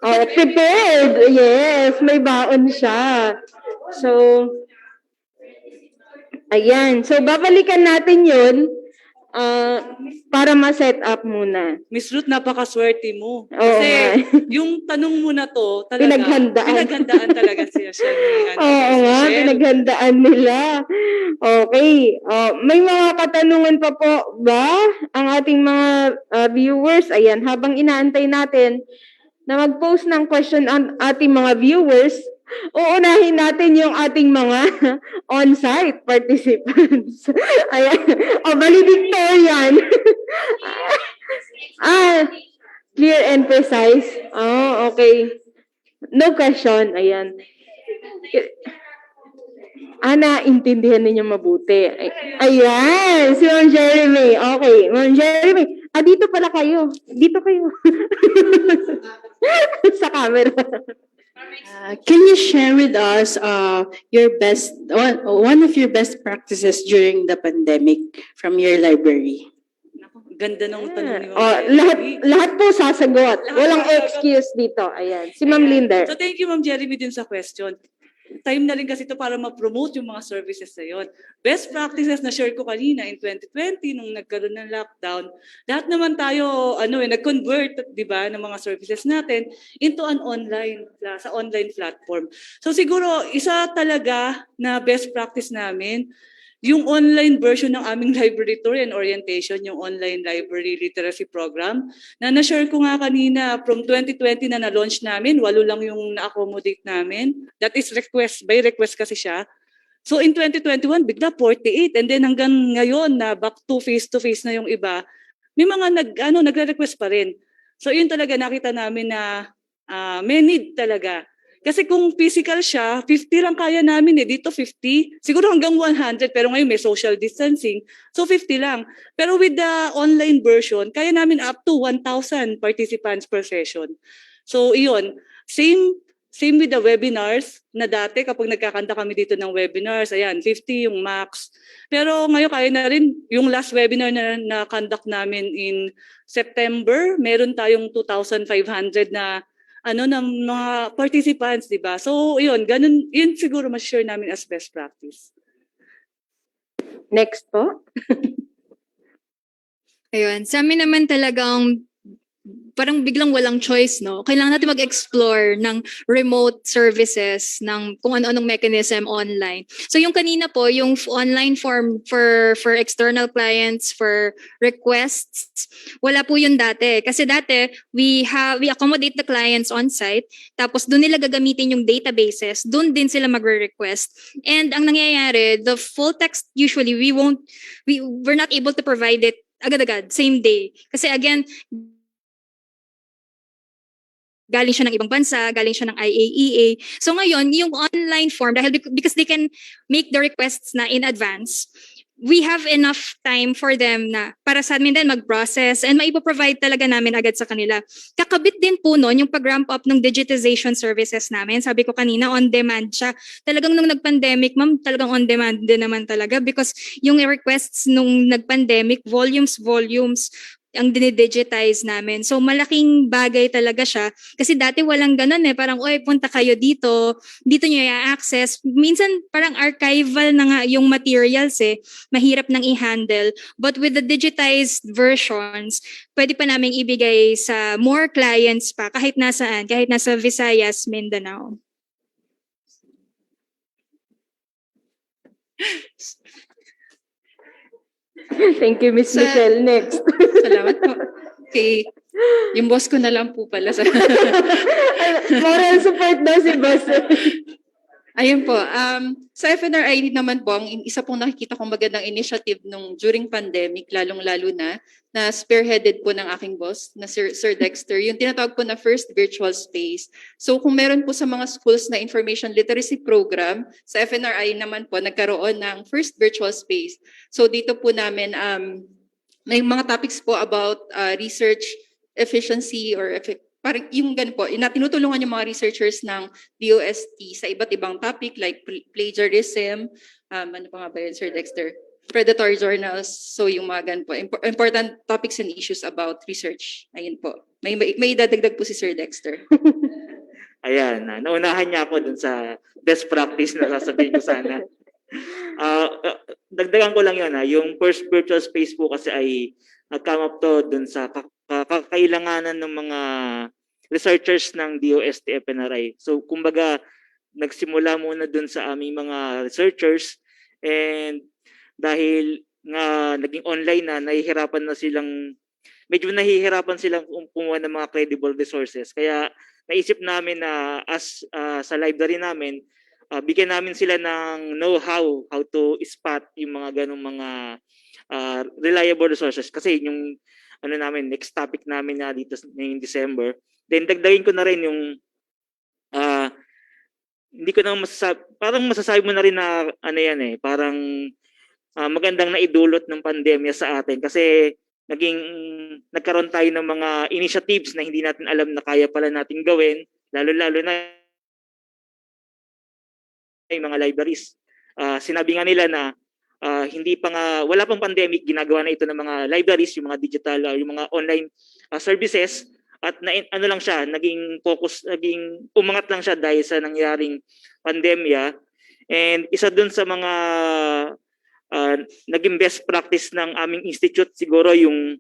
Oh, prepared. Yes, may baon siya. So, ayan. So, babalikan natin yun para ma-set up muna. Miss Ruth, napakaswerte mo. Oo, Kasi yung tanong mo na to, talaga, pinaghandaan talaga siya. Oo nga, pinaghandaan nila. Okay. May mga katanungan pa po ba ang ating mga viewers? Ayan, habang inaantay natin na mag-post ng question ang ating mga viewers, uunahin natin yung ating mga on-site participants. Ayan. Valedictorian. Clear and precise. Oh, okay. No question. Ayan. Naintindihan ninyo mabuti. Ayan, si Ma'am Jeremy. Okay, Ma'am Jeremy. Dito pala kayo. Dito kayo. Sa camera. Can you share with us your best one of your best practices during the pandemic from your library? Ganda ng tanong ni Ma'am Lahat po sasagot. Walang excuse dito. Ayan. Si Ma'am Linder. So thank you Ma'am Jeremy din sa question. Time na rin kasi ito para ma-promote yung mga services na yun. Best practices na share ko kanina in 2020 nung nagkaroon ng lockdown. Lahat naman tayo nag-convert, 'di ba, ng mga services natin into an sa online platform. So siguro isa talaga na best practice namin yung online version ng aming library tour and orientation, yung online library literacy program, na na-share ko nga kanina from 2020 na na-launch namin, 8 lang yung na-accommodate namin. That is by request kasi siya. So in 2021, bigla 48. And then hanggang ngayon na back to face-to-face na yung iba, may mga nagre-request pa rin. So yun talaga nakita namin na may need talaga. Kasi kung physical siya, 50 lang kaya namin dito 50. Siguro hanggang 100, pero ngayon may social distancing. So 50 lang. Pero with the online version, kaya namin up to 1,000 participants per session. So iyon, same with the webinars na dati kapag nagkakanta kami dito ng webinars, ayan, 50 yung max. Pero ngayon kaya na rin yung last webinar na conduct namin in September, meron tayong 2,500 na ng mga participants, di ba? So, yun siguro mas-share namin as best practice. Next po. Ayun, sa amin naman talagang parang biglang walang choice, no? Kailangan natin mag-explore ng remote services, ng kung ano-anong mechanism online. So yung kanina po, yung online form for external clients, for requests, wala po yun dati. Kasi dati, we accommodate the clients on-site, tapos doon nila gagamitin yung databases, doon din sila magre-request. And ang nangyayari, the full text, usually, we're not able to provide it agad-agad, same day. Kasi again, galing siya ng ibang bansa, galing siya ng IAEA. So ngayon, yung online form, because they can make the requests na in advance, we have enough time for them na para sa amin din mag-process and maipoprovide talaga namin agad sa kanila. Kakabit din po nun yung pag-ramp up ng digitization services namin. Sabi ko kanina, on-demand siya. Talagang nung nag-pandemic, ma'am, talagang on-demand din naman talaga because yung requests nung nag-pandemic, volumes, ang dinidigitize namin. So malaking bagay talaga siya kasi dati walang ganun parang punta kayo dito nyo i-access. Minsan parang archival na nga yung materials mahirap nang i-handle. But with the digitized versions, pwede pa naming ibigay sa more clients pa kahit nasaan, kahit nasa Visayas, Mindanao. Thank you, Miss Michelle. Next. Salamat po. Okay. Yung boss ko na lang po pala. Moral support daw si boss. Ayun po. Sa FNRI naman po, ang isa pong nakikita kong magandang initiative during pandemic, lalong-lalo na spearheaded po ng aking boss, na Sir Dexter, yung tinatawag po na first virtual space. So kung meron po sa mga schools na information literacy program, sa FNRI naman po, nagkaroon ng first virtual space. So dito po namin, may mga topics po about research efficiency or parang yung ganun po, tinutulungan yung mga researchers ng DOST sa iba't ibang topic like plagiarism, ano pa nga ba yun, Sir Dexter? Predatory journals, so yung mga ganun po. Important topics and issues about research. Ayun po. May dadagdag po si Sir Dexter. Ayan, naunahan niya ako dun sa best practice na sasabihin ko sana. Dagdagan ko lang yun, yung first virtual space po kasi ay nag-come up to dun sa kakailanganan ng mga researchers ng DOST-FNRI. So kumbaga, nagsimula muna dun sa aming mga researchers and dahil nga naging online na, medyo nahihirapan silang kumuha ng mga credible resources. Kaya naisip namin na sa library namin, bigyan namin sila ng know-how, how to spot yung mga ganong mga reliable resources. Kasi yung ano namin, next topic namin na dito ngayong December. Then dagdagin ko na rin yung hindi ko na parang masasabi mo na rin na ano yan parang magandang naidulot ng pandemya sa atin kasi nagkaroon tayo ng mga initiatives na hindi natin alam na kaya pala natin gawin, lalo-lalo na yung mga libraries. Sinabi nga nila na wala pang pandemic, ginagawa na ito ng mga libraries, yung mga digital, yung mga online services, at ano lang siya, naging umangat lang siya dahil sa nangyaring pandemya. And isa dun sa mga naging best practice ng aming institute siguro yung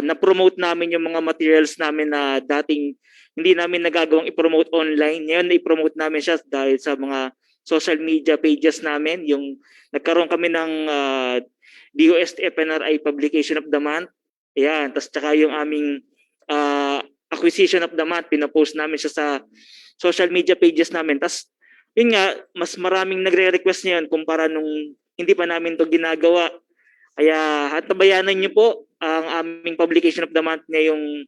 na-promote namin yung mga materials namin na dating hindi namin nagagawang i-promote online. Ngayon na-promote namin siya dahil sa mga social media pages namin. Yung nagkaroon kami ng DOST-FNRI Publication of the Month. Ayan, tapos tsaka yung aming acquisition of the month, pinapost namin siya sa social media pages namin. Tapos yun nga, mas maraming nagre-request ngayon kumpara nung hindi pa namin to ginagawa. Kaya tabayanan niyo po ang aming publication of the month ngayong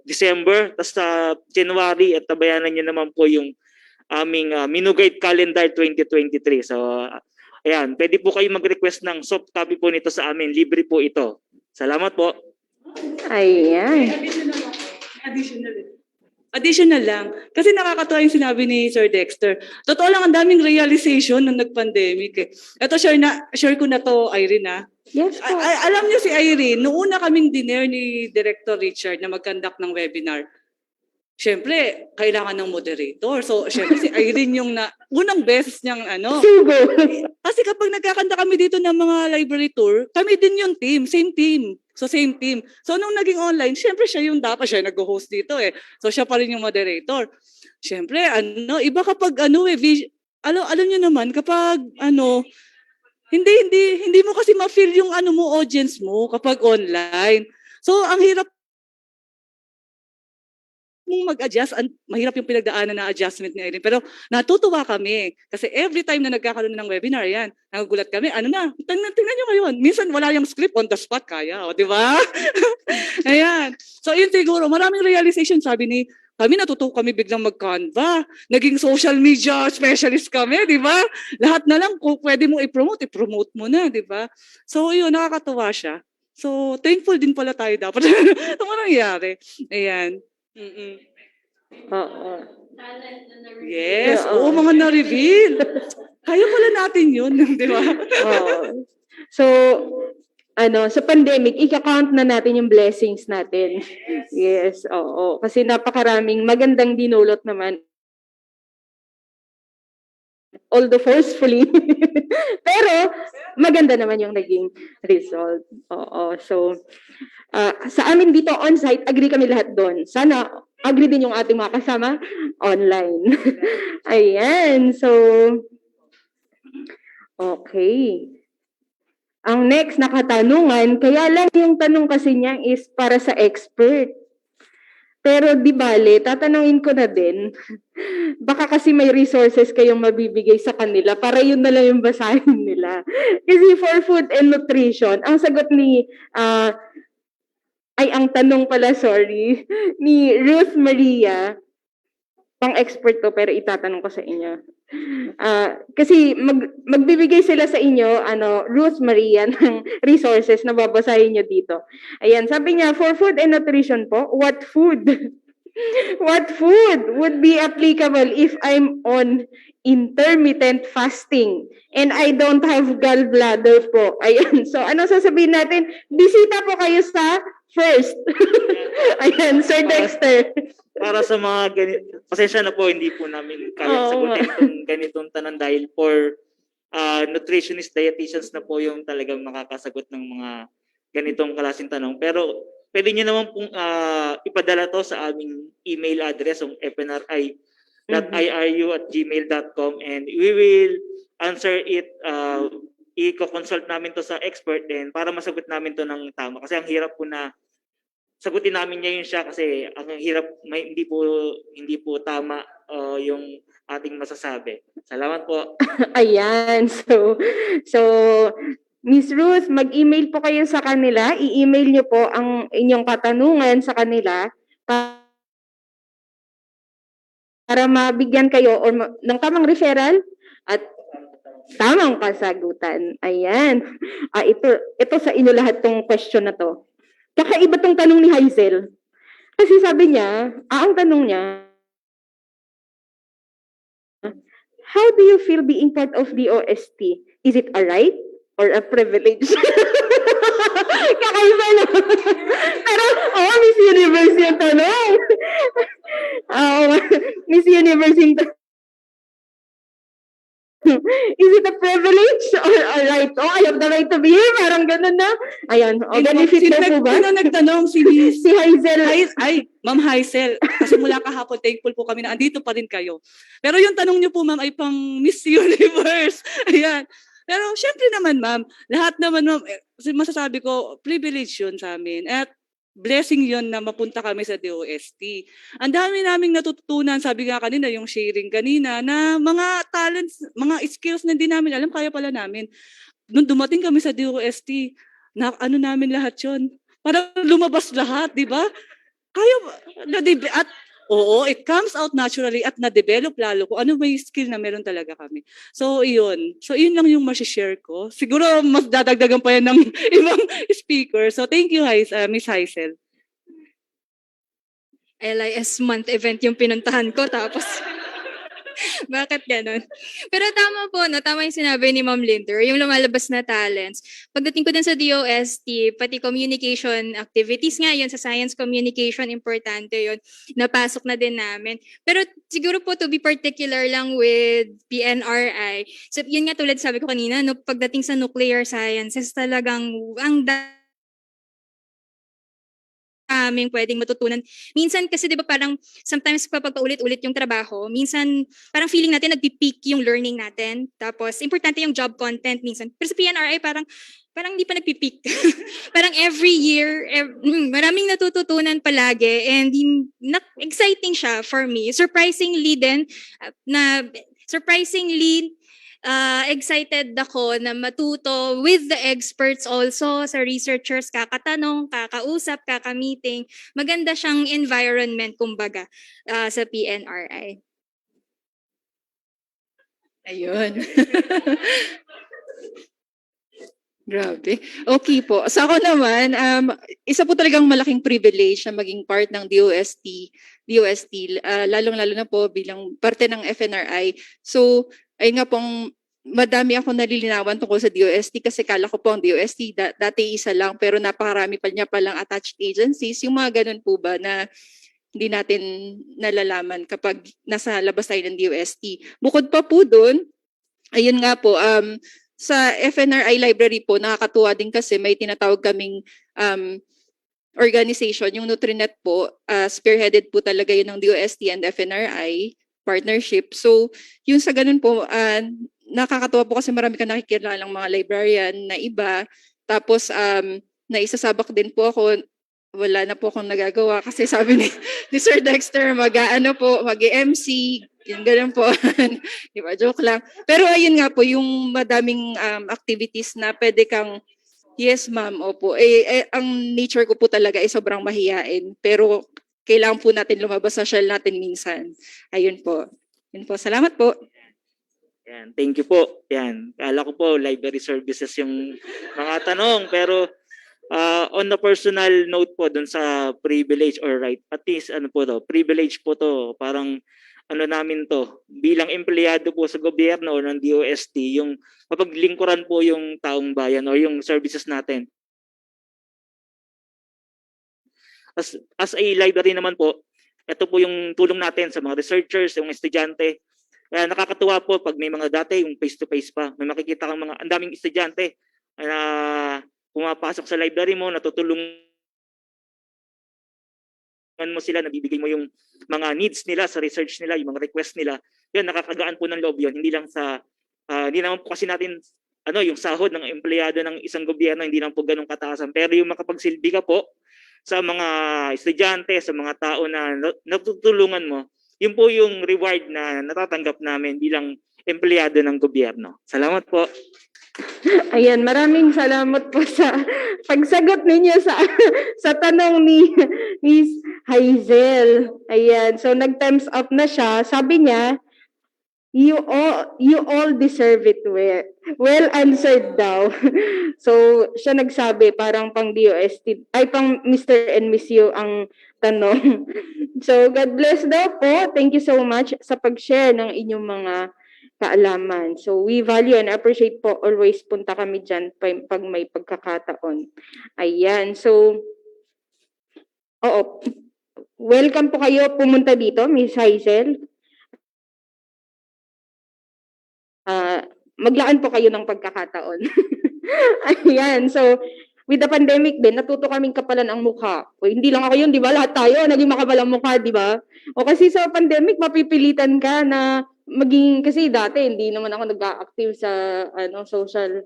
December, tapos sa January, at tabayanan niyo naman po yung aming Minugate Calendar 2023. So ayan, pwede po kayo mag-request ng soft copy po nito sa amin. Libre po ito. Salamat po. Ayan. Additional lang. Kasi nakakatawa yung sinabi ni Sir Dexter. Totoo lang, ang daming realization nung nag-pandemic. Ito, share ko na to, Irene. Yes po. Alam niyo si Irene, noong una kaming dinner ni Director Richard na mag-conduct ng webinar, syempre, kailangan ng moderator. So, syempre, si Irene yung unang beses niyang Kasi kapag nagkakanta kami dito ng mga library tour, kami din yung team, same team. So, same team. So, nung naging online, syempre siya yung dapat, siya nag-host dito So, siya pa rin yung moderator. Syempre, iba kapag alam niyo naman, kapag hindi mo kasi ma-feel yung audience mo kapag online. So, ang hirap mong mag-adjust, mahirap yung pinagdaanan na adjustment ni Irene. Pero natutuwa kami kasi every time na nagkakaroon ng webinar, yan, nagugulat kami, tingnan nyo ngayon. Minsan wala yung script, on the spot, kaya, di ba? Ayan. So yun siguro, maraming realization, kami natutuwa kami biglang mag-Canva. Naging social media specialist kami, di ba? Lahat na lang, kung pwede mo i-promote mo na, di ba? So yun, nakakatuwa siya. So thankful din pala tayo dapat. Ito mo nangyari. Ayan. Oo. Yes, mga na-reveal. Kaya pala natin yun, di ba? Oo. So, sa pandemic, ika-count na natin yung blessings natin. Yes, oo. Kasi napakaraming magandang dinulot naman. Although forcefully. Pero, maganda naman yung naging result. Oo. So, sa amin dito on-site, agree kami lahat doon. Sana agree din yung ating mga kasama online. Ayan. So, okay. Ang next na katanungan, kaya lang yung tanong kasi niya is para sa expert. Pero di bale, tatanungin ko na din. Baka kasi may resources kayong mabibigay sa kanila para yun na lang yung basahin nila. Kasi for food and nutrition, ang sagot ang tanong pala, sorry, ni Ruth Maria, pang-expert to pero itatanong ko sa inyo. Kasi magbibigay sila sa inyo, Ruth Maria, ng resources na babasahin nyo dito. Ayan, sabi niya, for food and nutrition po, what food would be applicable if I'm on intermittent fasting and I don't have gallbladder po? Ayan, so ano sasabihin natin? Bisita po kayo sa first. Ayan, Sir Dexter. Para sa mga pasensya na po, hindi po namin kaya sagutin itong ganitong tanong dahil for nutritionist, dietitians na po yung talagang makakasagot ng mga ganitong klaseng tanong. Pero pwede nyo naman pong ipadala to sa aming email address, yung fnri.iru@gmail.com, and we will answer it. I-consult namin to sa expert din para masagot namin to ng tama. Kasi ang hirap po na sagutin namin ngayon siya kasi ang hirap, hindi po tama yung ating masasabi. Salamat po. Ayan. So Miss Ruth, mag-email po kayo sa kanila. I-email niyo po ang inyong katanungan sa kanila para mabigyan kayo or ng tamang referral at tamang kasagutan. Ayan. Ito sa inyo lahat tong question na to. Kakaiba tong tanong ni Hazel. Kasi sabi niya, ang tanong niya, how do you feel being part of DOST? Is it a right or a privilege? Kakaiba na. Pero, Miss Universe yung tanong. Miss Universe yung tanong. Is it a privilege or a right? I have the right to be here. Parang ganun na. Ayan. Benefit na po ba? Sino nagtanong? Si Si Hazel. Ay, Ma'am Hazel. Kasi mula kahapon, thankful po kami na andito pa rin kayo. Pero yung tanong niyo po, ma'am, ay pang Miss Universe. Ayan. Pero syempre naman, ma'am, lahat naman, ma'am, masasabi ko, privilege yun sa amin. At blessing yun na mapunta kami sa DOST. Ang dami naming natututunan, sabi nga kanina, yung sharing kanina, na mga talents, mga skills na hindi namin alam, kaya pala namin. Nung dumating kami sa DOST, na ano namin lahat yun. Parang lumabas lahat, di ba? Kaya, at oo, it comes out naturally at na-develop lalo kung ano may skill na meron talaga kami. So, iyon. So, iyon lang yung masishare ko. Siguro, mas dadagdagan pa yan ng ibang speaker. So, thank you, Miss Hazel. LIS month event yung pinuntahan ko, tapos bakit ganun? Pero tama po, no? Tama yung sinabi ni Ma'am Linder, yung lumalabas na talents. Pagdating ko din sa DOST, pati communication activities nga yun, sa science communication, importante yun. Napasok na din namin. Pero siguro po to be particular lang with PNRI. So, yun nga tulad sabi ko kanina, no? Pagdating sa nuclear sciences, talagang ang aming pwedeng matutunan. Minsan kasi 'di ba parang sometimes kapag paulit-ulit yung trabaho, minsan parang feeling natin nagpi-peak yung learning natin. Tapos importante yung job content minsan. Pero sa PNRI parang hindi pa nagpi-peak. Parang every year maraming natututunan palagi and exciting siya for me. Surprisingly excited ako na matuto with the experts also, sa researchers, kakatanong, kakausap, kaka-meeting. Maganda siyang environment, kumbaga, sa PNRI. Ayun. Grabe. Okay po. Sa ako naman, isa po talagang malaking privilege na maging part ng DOST, lalong-lalo na po bilang parte ng FNRI. So, ayun nga pong madami ako nalilinawan tungkol sa DOST kasi kala ko po ang DOST dati isa lang pero napakarami pa niya palang attached agencies. Yung mga ganun po ba na hindi natin nalalaman kapag nasa labas tayo ng DOST. Bukod pa po dun, ayun nga po, sa FNRI library po, nakakatuwa din kasi may tinatawag kaming organization, yung Nutrinet po, spearheaded po talaga yun ng DOST and FNRI partnership. So, yung sa ganun po, nakakatuwa po kasi marami ka nakikilalang mga librarian na iba. Tapos, naisasabak din po ako, wala na po akong nagagawa kasi sabi ni Sir Dexter, mag-MC, yung ganun po. Diba, joke lang. Pero ayun nga po, yung madaming activities na pwede kang, yes ma'am, opo. Ang nature ko po talaga ay sobrang mahiyain. Pero kailangan po natin lumabas sa shell natin minsan. Ayun po. Yun po. Salamat po. Yan, thank you po. Yan, kala ko po library services yung mga tanong, pero on the personal note po dun sa privilege or right, at least privilege po to, parang namin to, bilang empleyado po sa gobyerno o ng DOST, yung mapaglingkuran po yung taong bayan o yung services natin. As a library naman po, ito po yung tulong natin sa mga researchers, yung estudyante. Kaya nakakatuwa po pag may mga dati yung face-to-face pa. May makikita kang ang daming estudyante na pumapasok sa library mo, natutulungan mo sila, nabibigay mo yung mga needs nila sa research nila, yung mga request nila. Yan, nakakagaan po ng loob yun. Hindi naman po kasi natin yung sahod ng empleyado ng isang gobyerno, hindi naman po ganun kataasan. Pero yung makapagsilbi ka po sa mga estudyante, sa mga tao na natutulungan mo, yun po yung reward na natatanggap namin bilang empleyado ng gobyerno. Salamat po. Ayan, maraming salamat po sa pagsagot ninyo sa sa tanong ni Miss Hazel. Ayan, so nag-times up na siya. Sabi niya, you all deserve it well. Well answered daw. So, siya nagsabi, parang pang DOST, ay pang Mr. and Miss You ang tanong. So, God bless daw po. Thank you so much sa pag-share ng inyong mga kaalaman. So, we value and appreciate po. Always punta kami dyan pag may pagkakataon. Ayan. So, oo. Welcome po kayo pumunta dito, Miss Hazel. Maglaan po kayo ng pagkakataon. Ayan. So, with the pandemic din, natuto kaming kapalan ang mukha. O, hindi lang ako yun, di ba? Lahat tayo, naging makapal ang mukha, di ba? O kasi sa pandemic, mapipilitan ka na maging, kasi dati, hindi naman ako nag-active sa social.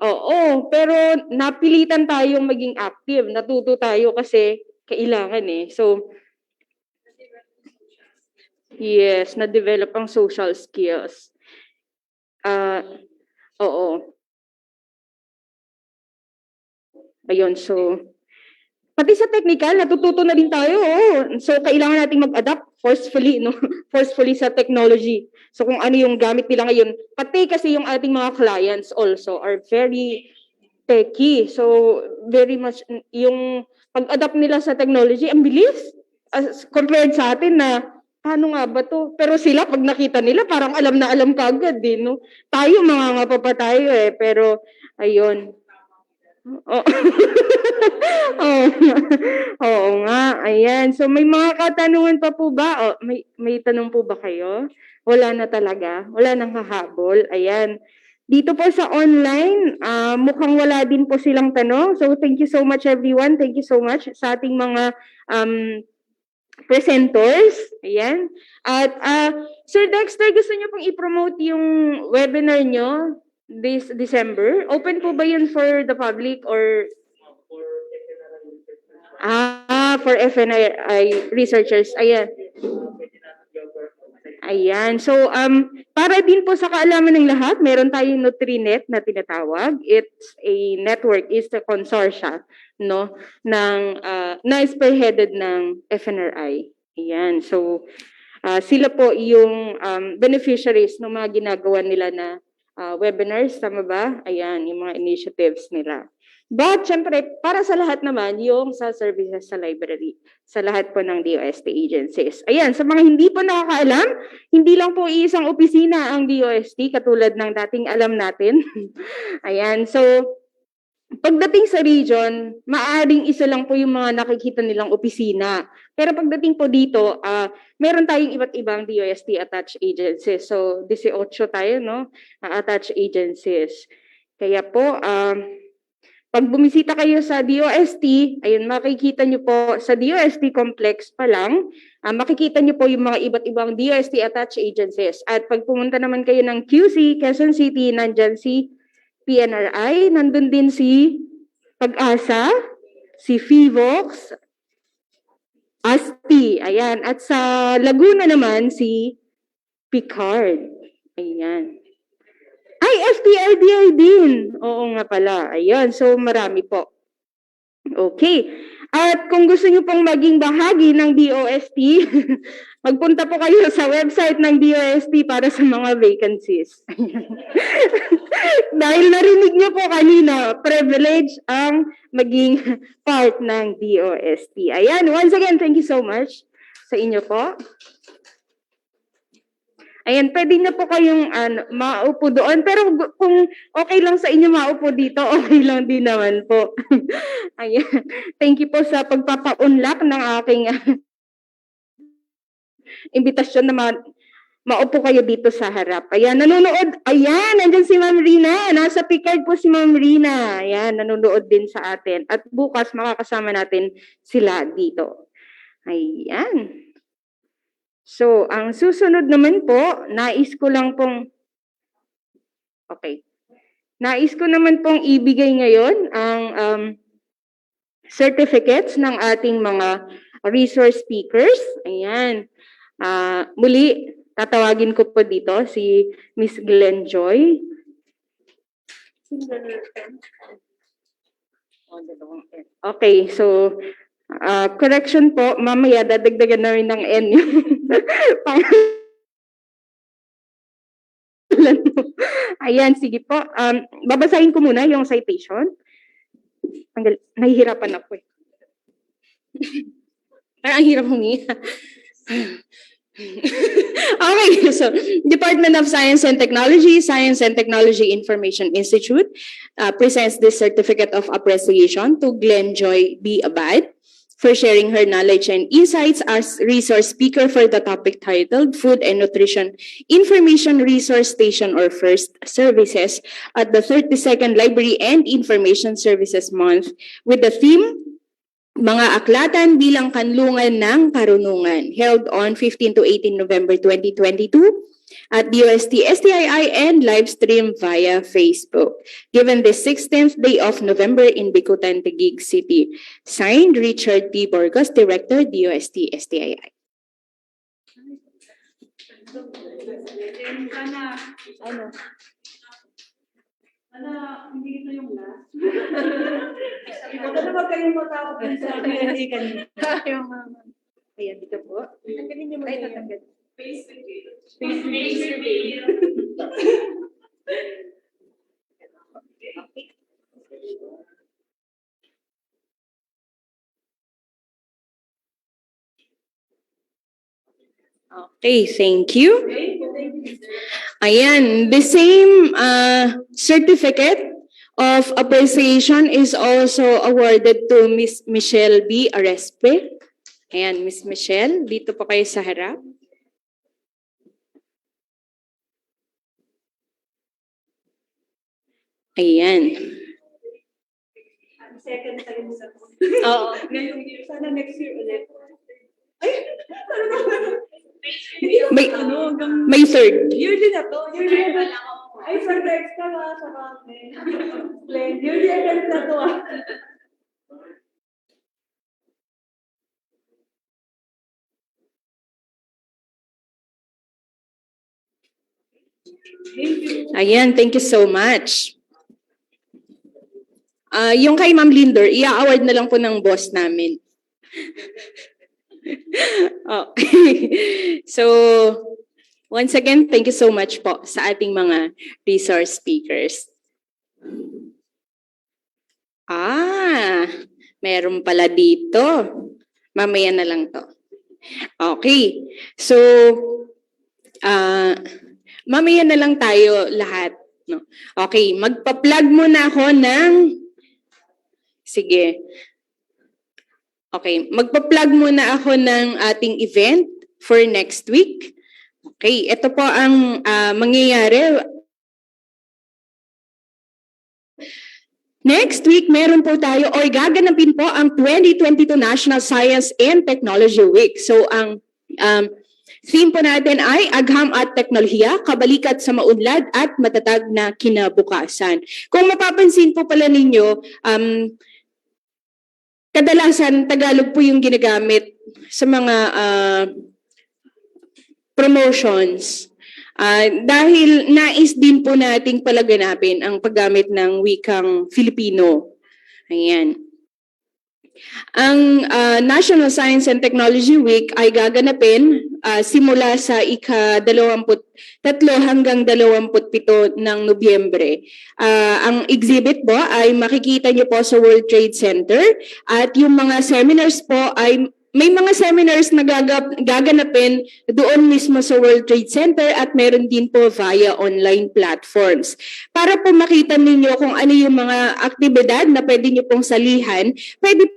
Oo, pero napilitan tayong maging active. Natuto tayo kasi kailangan eh. So, yes, na-develop ang social skills. Oo. Ayun, so, pati sa technical, natututo na din tayo. Oh. So, kailangan nating mag-adapt forcefully, no? Forcefully sa technology. So, kung ano yung gamit nila ngayon. Pati kasi yung ating mga clients also are very techy. So, very much, yung pag-adapt nila sa technology, ang bilis. As compared sa atin na, paano nga ba to? Pero sila, pag nakita nila, parang alam na alam ka agad, din, no? Tayo, mga nga pa tayo eh. Pero, ayun. Oh. Oo nga, ayan. So, may mga katanungan pa po ba? May tanong po ba kayo? Wala na talaga. Wala nang hahabol. Ayan. Dito po sa online, mukhang wala din po silang tanong. So, thank you so much everyone. Thank you so much sa ating mga presenters. Ayan. At Sir Dexter, gusto niyo pong i-promote yung webinar nyo this December? Open po ba yun for the public or? For FNRI researchers. Ayan. Ayan. So, para din po sa kaalaman ng lahat, meron tayong Nutrinet na tinatawag. It's a network, it's a consortia, no, na spearheaded ng FNRI. Ayan. So, sila po yung beneficiaries ng mga ginagawa nila na webinars, tama ba? Ayan, yung mga initiatives nila. But, syempre, para sa lahat naman, yung sa services sa library, sa lahat po ng DOST agencies. Ayan, sa mga hindi po nakakaalam, hindi lang po iisang opisina ang DOST, katulad ng dating alam natin. Ayan, so, pagdating sa region, maaaring isa lang po yung mga nakikita nilang opisina. Pero pagdating po dito, meron tayong iba't ibang DOST attached agencies. So, 18 tayo, no? Attached agencies. Kaya po, pag bumisita kayo sa DOST, ayun, makikita nyo po sa DOST complex pa lang, makikita nyo po yung mga iba't ibang DOST attached agencies. At pag pumunta naman kayo ng QC, Quezon City, nandyan si PNRI, nandun din si Pag-asa, si FIVOX, ASTI, ayan. At sa Laguna naman, si Picard, ayan. Ay, FTRDI din. Oo nga pala. Ayun. So, marami po. Okay. At kung gusto niyo pong maging bahagi ng DOST, magpunta po kayo sa website ng DOST para sa mga vacancies. Dahil narinig niyo po kanina, privilege ang maging part ng DOST. Ayan. Once again, thank you so much sa inyo po. Ayan, pwede na po kayong maupo doon. Pero kung okay lang sa inyo maupo dito, okay lang din naman po. Ayan. Thank you po sa pagpapa-unlock ng aking imbitasyon na maupo kayo dito sa harap. Ayan, nanonood. Ayan, nandyan si Ma'am Rina. Nasa Picard po si Ma'am Rina. Ayan, nanonood din sa atin. At bukas makakasama natin sila dito. Ayan. So, ang susunod naman po, nais ko naman pong ibigay ngayon ang certificates ng ating mga resource speakers. Ayan. Muli, Tatawagin ko po dito si Miss Glenn Joy. Okay, so correction po, mamaya dadagdagan namin ng N yung Ayan, sige po. Babasahin ko muna yung citation. Nahihirapan ako eh. Ang hirap humingi. Okay, so Department of Science and Technology, Science and Technology Information Institute presents this certificate of appreciation to Glenn Joy B. Abad for sharing her knowledge and insights as resource speaker for the topic titled Food and Nutrition Information Resource Station or FIRST Services at the 32nd Library and Information Services Month with the theme Mga Aklatan bilang Kanlungan ng Karunungan, held on 15 to 18 November 2022 at DOST-STII and live stream via Facebook, given the 16th day of November in Bicutan, Taguig City. Signed, Richard P. Borgos, Director, DOST-STII. Hindi ito yung last. Huwag na naman kayong matakot sa akin. Ayan, dito po. Tanggalin niyo muna yan. Face reveal. Okay, thank you. Ayan, the same certificate of appreciation is also awarded to Miss Michelle B. Arispe. Ayan, Miss Michelle, dito po kayo sa harap. Ayan. Second time sa Oo. ngayong year. Sana next year ulit. May third. Yearly na to. Yearly na to. Ay, sa next ka ba? Sa kami. Yearly na to. Ayan, thank you so much. Yung kay Ma'am Linder, i-award na lang po ng boss namin. Okay. So, once again, thank you so much po sa ating mga resource speakers. Meron pala dito. Mamaya na lang to. Okay. So, mamaya na lang tayo lahat. No? Okay, magpa-plug muna ako ng... Sige. Okay, magpa-plug muna ako ng ating event for next week. Okay, ito po ang mangyayari. Next week, meron po tayo o gaganapin po ang 2022 National Science and Technology Week. So, ang theme po natin ay Agham at Teknolohiya, Kabalikat sa Maunlad at Matatag na Kinabukasan. Kung mapapansin po pala ninyo, kadalasan Tagalog po yung ginagamit sa mga promotions. Dahil nais din po nating palaganapin ang paggamit ng wikang Filipino. Ayan. Ang National Science and Technology Week ay gaganapin simula sa ika-23 hanggang 27 ng Nobyembre. Ang exhibit po ay makikita niyo po sa World Trade Center at yung mga seminars po ay may mga seminars na gaganapin doon mismo sa World Trade Center at meron din po via online platforms. Para po makita ninyo kung ano yung mga aktibidad na pwede nyo pong salihan, pwede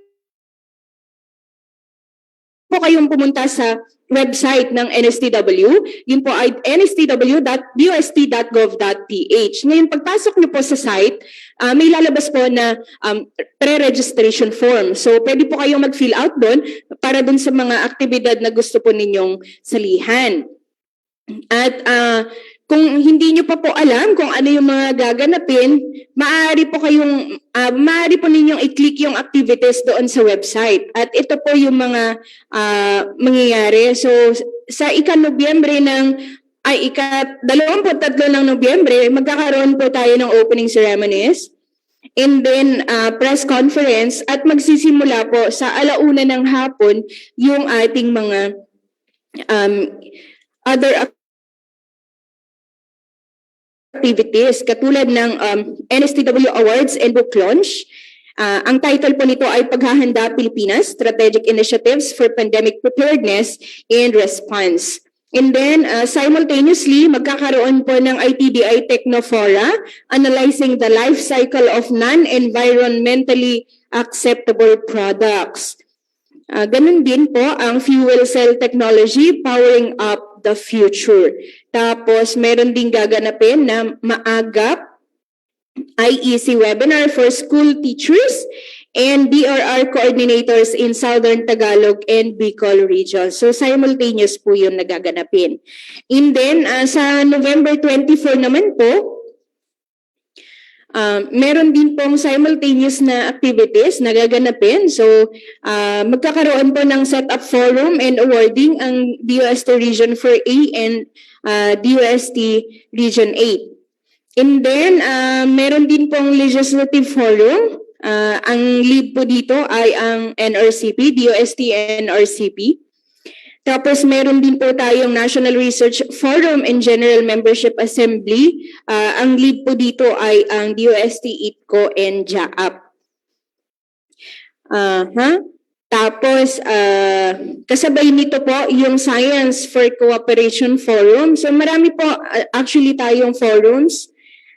po kayong pumunta sa website ng NSTW. Yun po ay nstw.dost.gov.ph. Ngayon, pagpasok nyo po sa site, may lalabas po na pre-registration form. So, pwede po kayong mag-fill out doon para doon sa mga aktibidad na gusto po ninyong salihan. At kung hindi nyo pa po alam kung ano yung mga gaganapin, maaari po ninyong i-click yung activities doon sa website. At ito po yung mga mangyayari. So, sa ika-23 ng Nobyembre, magkakaroon po tayo ng opening ceremonies. And then, press conference at magsisimula po sa 1:00 ng hapon yung ating mga other activities katulad ng NSTW Awards and Book Launch. Ang title po nito ay Paghahanda Pilipinas, Strategic Initiatives for Pandemic Preparedness and Response. And then, simultaneously, magkakaroon po ng ITBI Technofora, Analyzing the Life Cycle of Non-Environmentally Acceptable Products. Ganun din po ang Fuel Cell Technology, Powering Up the Future. Tapos, meron din gaganapin na maagap IEC webinar for school teachers and DRR coordinators in Southern Tagalog and Bicol region. So simultaneous po yun nagaganapin. And then sa November 24 naman po, meron din pong simultaneous na activities na gaganapin. So magkakaroon po ng setup forum and awarding ang DOST Region 4A and DOST Region 8. And then, meron din pong legislative forum. Ang lead po dito ay ang NRCP, DOST-NRCP. Tapos meron din po tayong National Research Forum and General Membership Assembly. Ang lead po dito ay ang DOST-ITCO and JAAP. Tapos, kasabay nito po yung Science for Cooperation Forum. So marami po actually tayong forums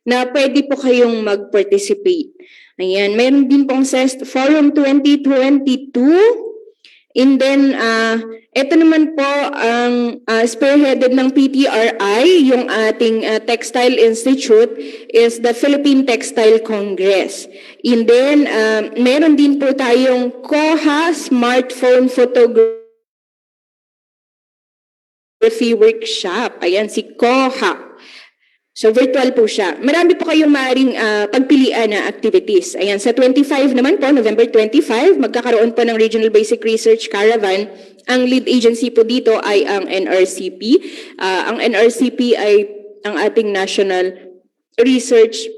na pwede po kayong mag-participate. Ayan, mayroon din pong CEST Forum 2022. And then, ito naman po ang spearheaded ng PTRI, yung ating Textile Institute, is the Philippine Textile Congress. And then, meron din po tayong COHA Smartphone Photography Workshop. Ayan, si COHA. So virtual po siya. Marami po kayong maaaring pagpilian na activities. Ayan, sa 25 naman po, November 25, magkakaroon po ng Regional Basic Research Caravan. Ang lead agency po dito ay ang NRCP. Ang NRCP ay ang ating National Research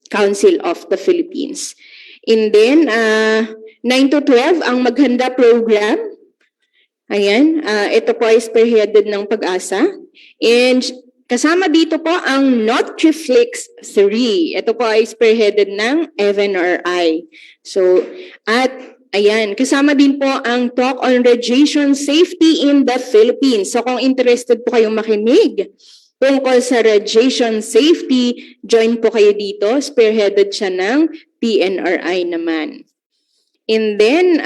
Council of the Philippines. And then, 9 to 12, ang Maghanda Program. Ayan, ito po ay spearheaded ng Pag-asa. And kasama dito po ang Nutriflix 3. Ito po ay spearheaded ng FNRI. So, at ayan, kasama din po ang Talk on Radiation Safety in the Philippines. So, kung interested po kayong makinig tungkol sa radiation safety, join po kayo dito. Spearheaded siya ng PNRI naman. And then,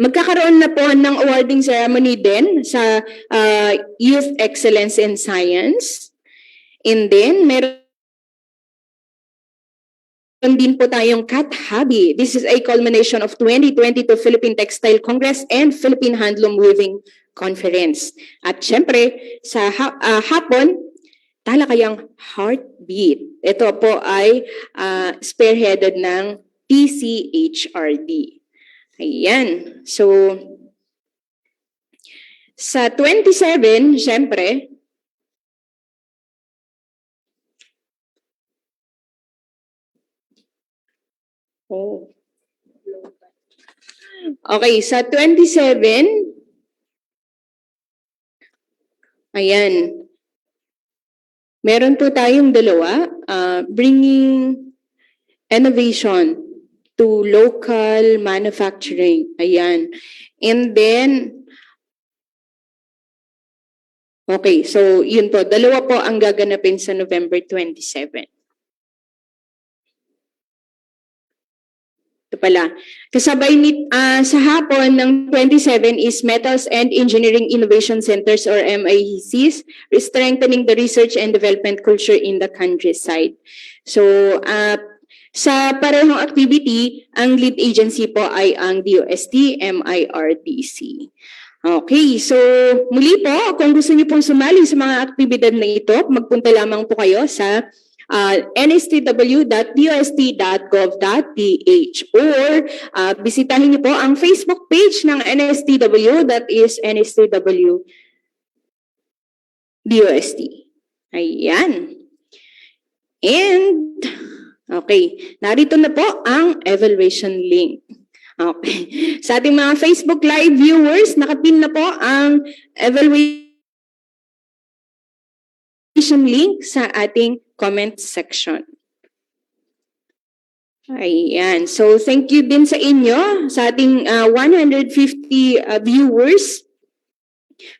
magkakaroon na po ng awarding ceremony din sa Youth Excellence in Science. And then, meron din po tayong Cat Hobby. This is a culmination of 2022 Philippine Textile Congress and Philippine Handloom Weaving Conference. At syempre, sa hapon, talakayang Heartbeat. Ito po ay spearheaded ng TCHRD. Ayan. So, sa 27, syempre, okay, sa 27, ayan, meron po tayong dalawa, bringing innovation to local manufacturing. Ayan. And then, okay, so yun po, dalawa po ang gaganapin sa November 27. Ito pala. Kasabay sa hapon ng 27 is Metals and Engineering Innovation Centers or MIECs, strengthening the research and development culture in the countryside. So, sa parehong activity, ang lead agency po ay ang DOST-MIRDC. Okay, so muli po, kung gusto niyo pong sumali sa mga aktibidad na ito, magpunta lamang po kayo sa nstw.dost.gov.ph or bisitahin niyo po ang Facebook page ng NSTW, that is NSTW DOST. Ayan. And, okay, narito na po ang evaluation link. Okay. Sa ating mga Facebook Live viewers, nakapin na po ang evaluation link sa ating comment section. Ayan. So, thank you din sa inyo, sa ating 150 viewers.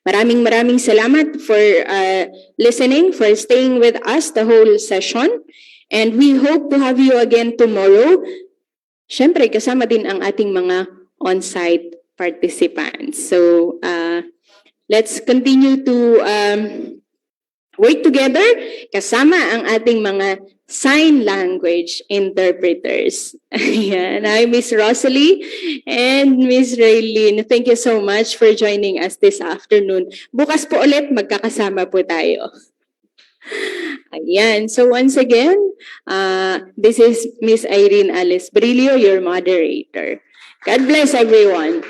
Maraming salamat for listening, for staying with us the whole session. And we hope to have you again tomorrow. Siyempre, kasama din ang ating mga on-site participants. So, let's continue to work together kasama ang ating mga sign language interpreters. Ayan. Hi, Miss Rosalie and Miss Raylene. Thank you so much for joining us this afternoon. Bukas po ulit, magkakasama po tayo. Ayan. So once again, this is Miss Irene Alice Brillo, your moderator. God bless everyone.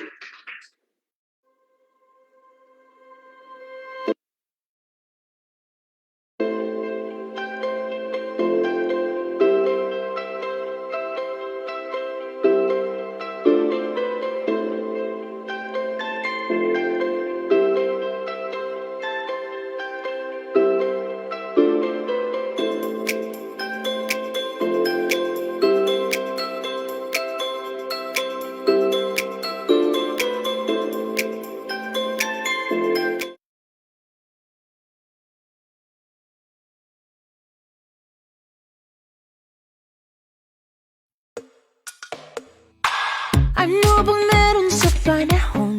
Ano bang meron sa panahon?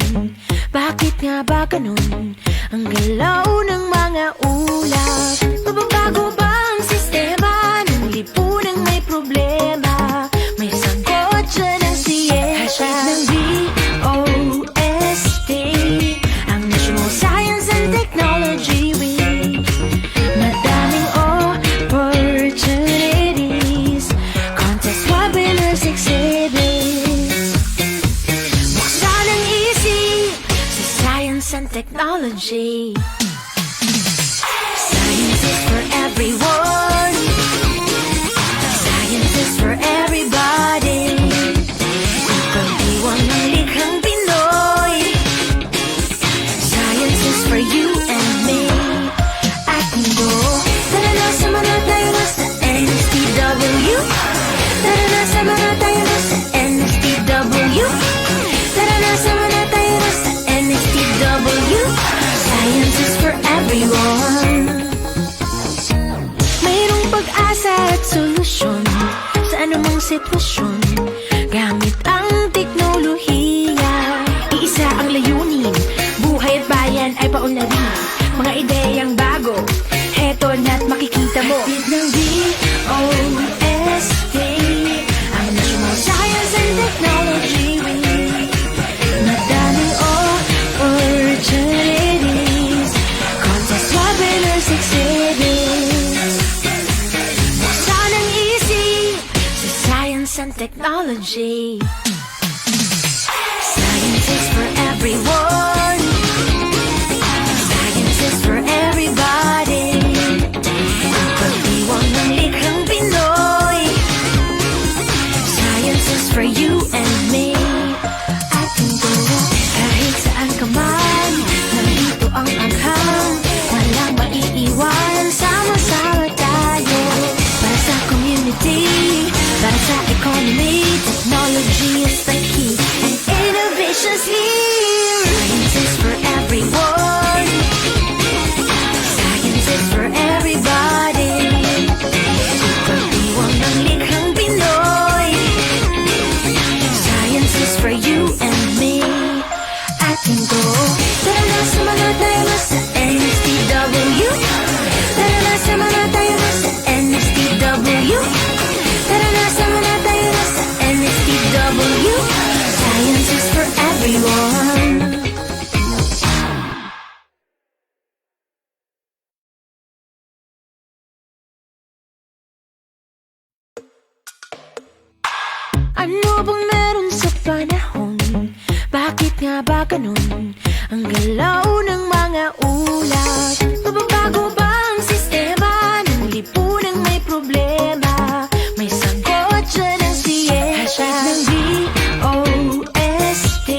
Bakit nga ba ganun? Ang galaw ng mga ulap. Mababago ba ang sistema? Ng lipunang may problema. May sagot dyan ang siyeta. Hashtag ng DOST, ang National Science and Technology Week. Madaming opportunities, contest, webinars, exhibits. And technology. Science is for everyone. Science is for everybody. Pagdiwang ng likhang Pinoy. Science is for you and me. At mundo. Tara na sa mga tayo na sa NSTW. Tara na sa mga tayo na sa NSTW. Tara na sa mga tayo na sa NSTW. Science is for everyone. Mayroong pag-asa at solusyon sa anumang sitwasyon. Gamit ang teknolohiya, iisa ang layunin. Buhay at bayan ay paunlarin. Mga ideyang bago, heto na't makikita mo. Hatid ng DOST, ang National Science and Technology Week. Madaming opportunities, contest, webinars, exhibits. Buksan ang isip sa science and technology. Science is for everyone. Science is for everybody. Ang pagdiwang ng likhang Pinoy. Science is for you and me. At mundo, kahit saan ka man, nandito ang anghang. Walang maiiwan, sama-sama tayo. Para sa community, para sa economy, technology is the key. And innovation's here. Science is for everyone. Science is for everybody. Pagdiwang ng likhang Pinoy. Science is for you and me. At mundo, tara na sa mga tayo na sa NSTW. Tara na sa mga tayo na sa NSTW. Tara na sa mga tayo na sa NSTW. Science is for everyone. Ano bang meron sa panahon? Bakit nga ba ganun? Ang galaw ng mga ulat. Mababago ba ang sistema ng lipunang may problema? May sagot dyan ang siyensya. Hashtag ng DOST,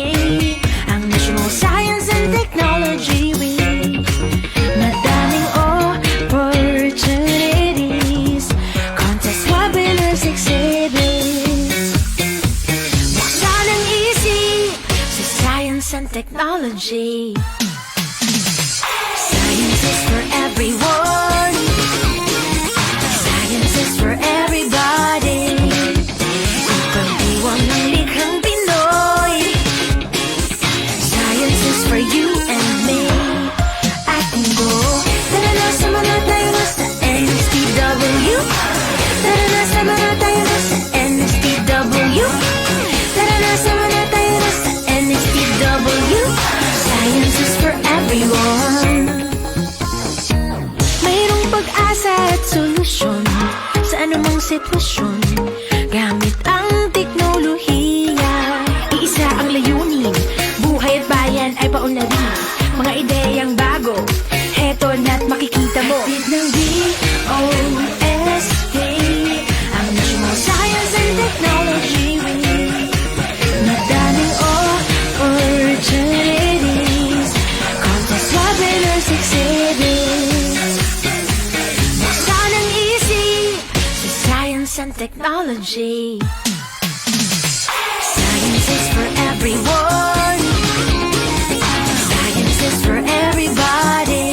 ang National Science and Technology Week. Madaming opportunities, contest, webinars, exhibits. Buksan ang isip sa science and technology. Science is for everyone. Science is for everybody. Ipagdiwang ng likhang Pinoy. Science is for you and me. At go. Tara na, sama na tayo na sa NSTW. Tara na, sama na tayo na sa NSTW. Tara na, sama na tayo na sa NSTW. Science is for everyone. Mayroong pag-asa at solusyon sa anumang sitwasyon. Gamit ang teknolohiya, iisa ang layunin. Buhay at bayan ay paunlarin. Mga ideyang bago, heto na't makikita mo. Hatid ng DOST, ang National Science and Technology Week. Madaming opportunities, contest, webinars, exhibits. Buksan ang isip sa science and technology. Science is for everyone. Science is for everybody.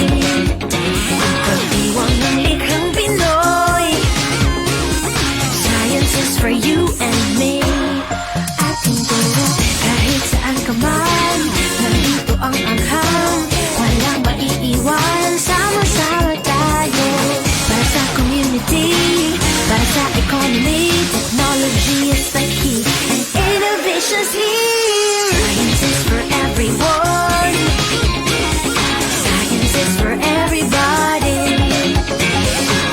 Pagdiwang ng likhang Pinoy. Science is for you and me. Ating turo kahit saan ka man. Nandito ang anghang, walang maiiwan. Sama-sama tayo para sa community, para sa economy. Technology is the key and innovation's here. Science is for everyone. Science is for everybody.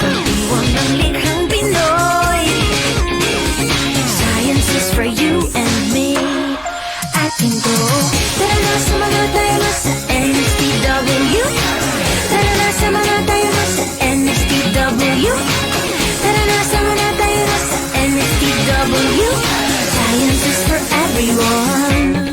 Pagdiwang ng likhang Pinoy. Science is for you and me. Atin ko. Tara na, sama na tayo na sa NSTW. Tara na, sama na tayo na sa NSTW. Tara na, sama na tayo na sa NSTW. Science is for everyone.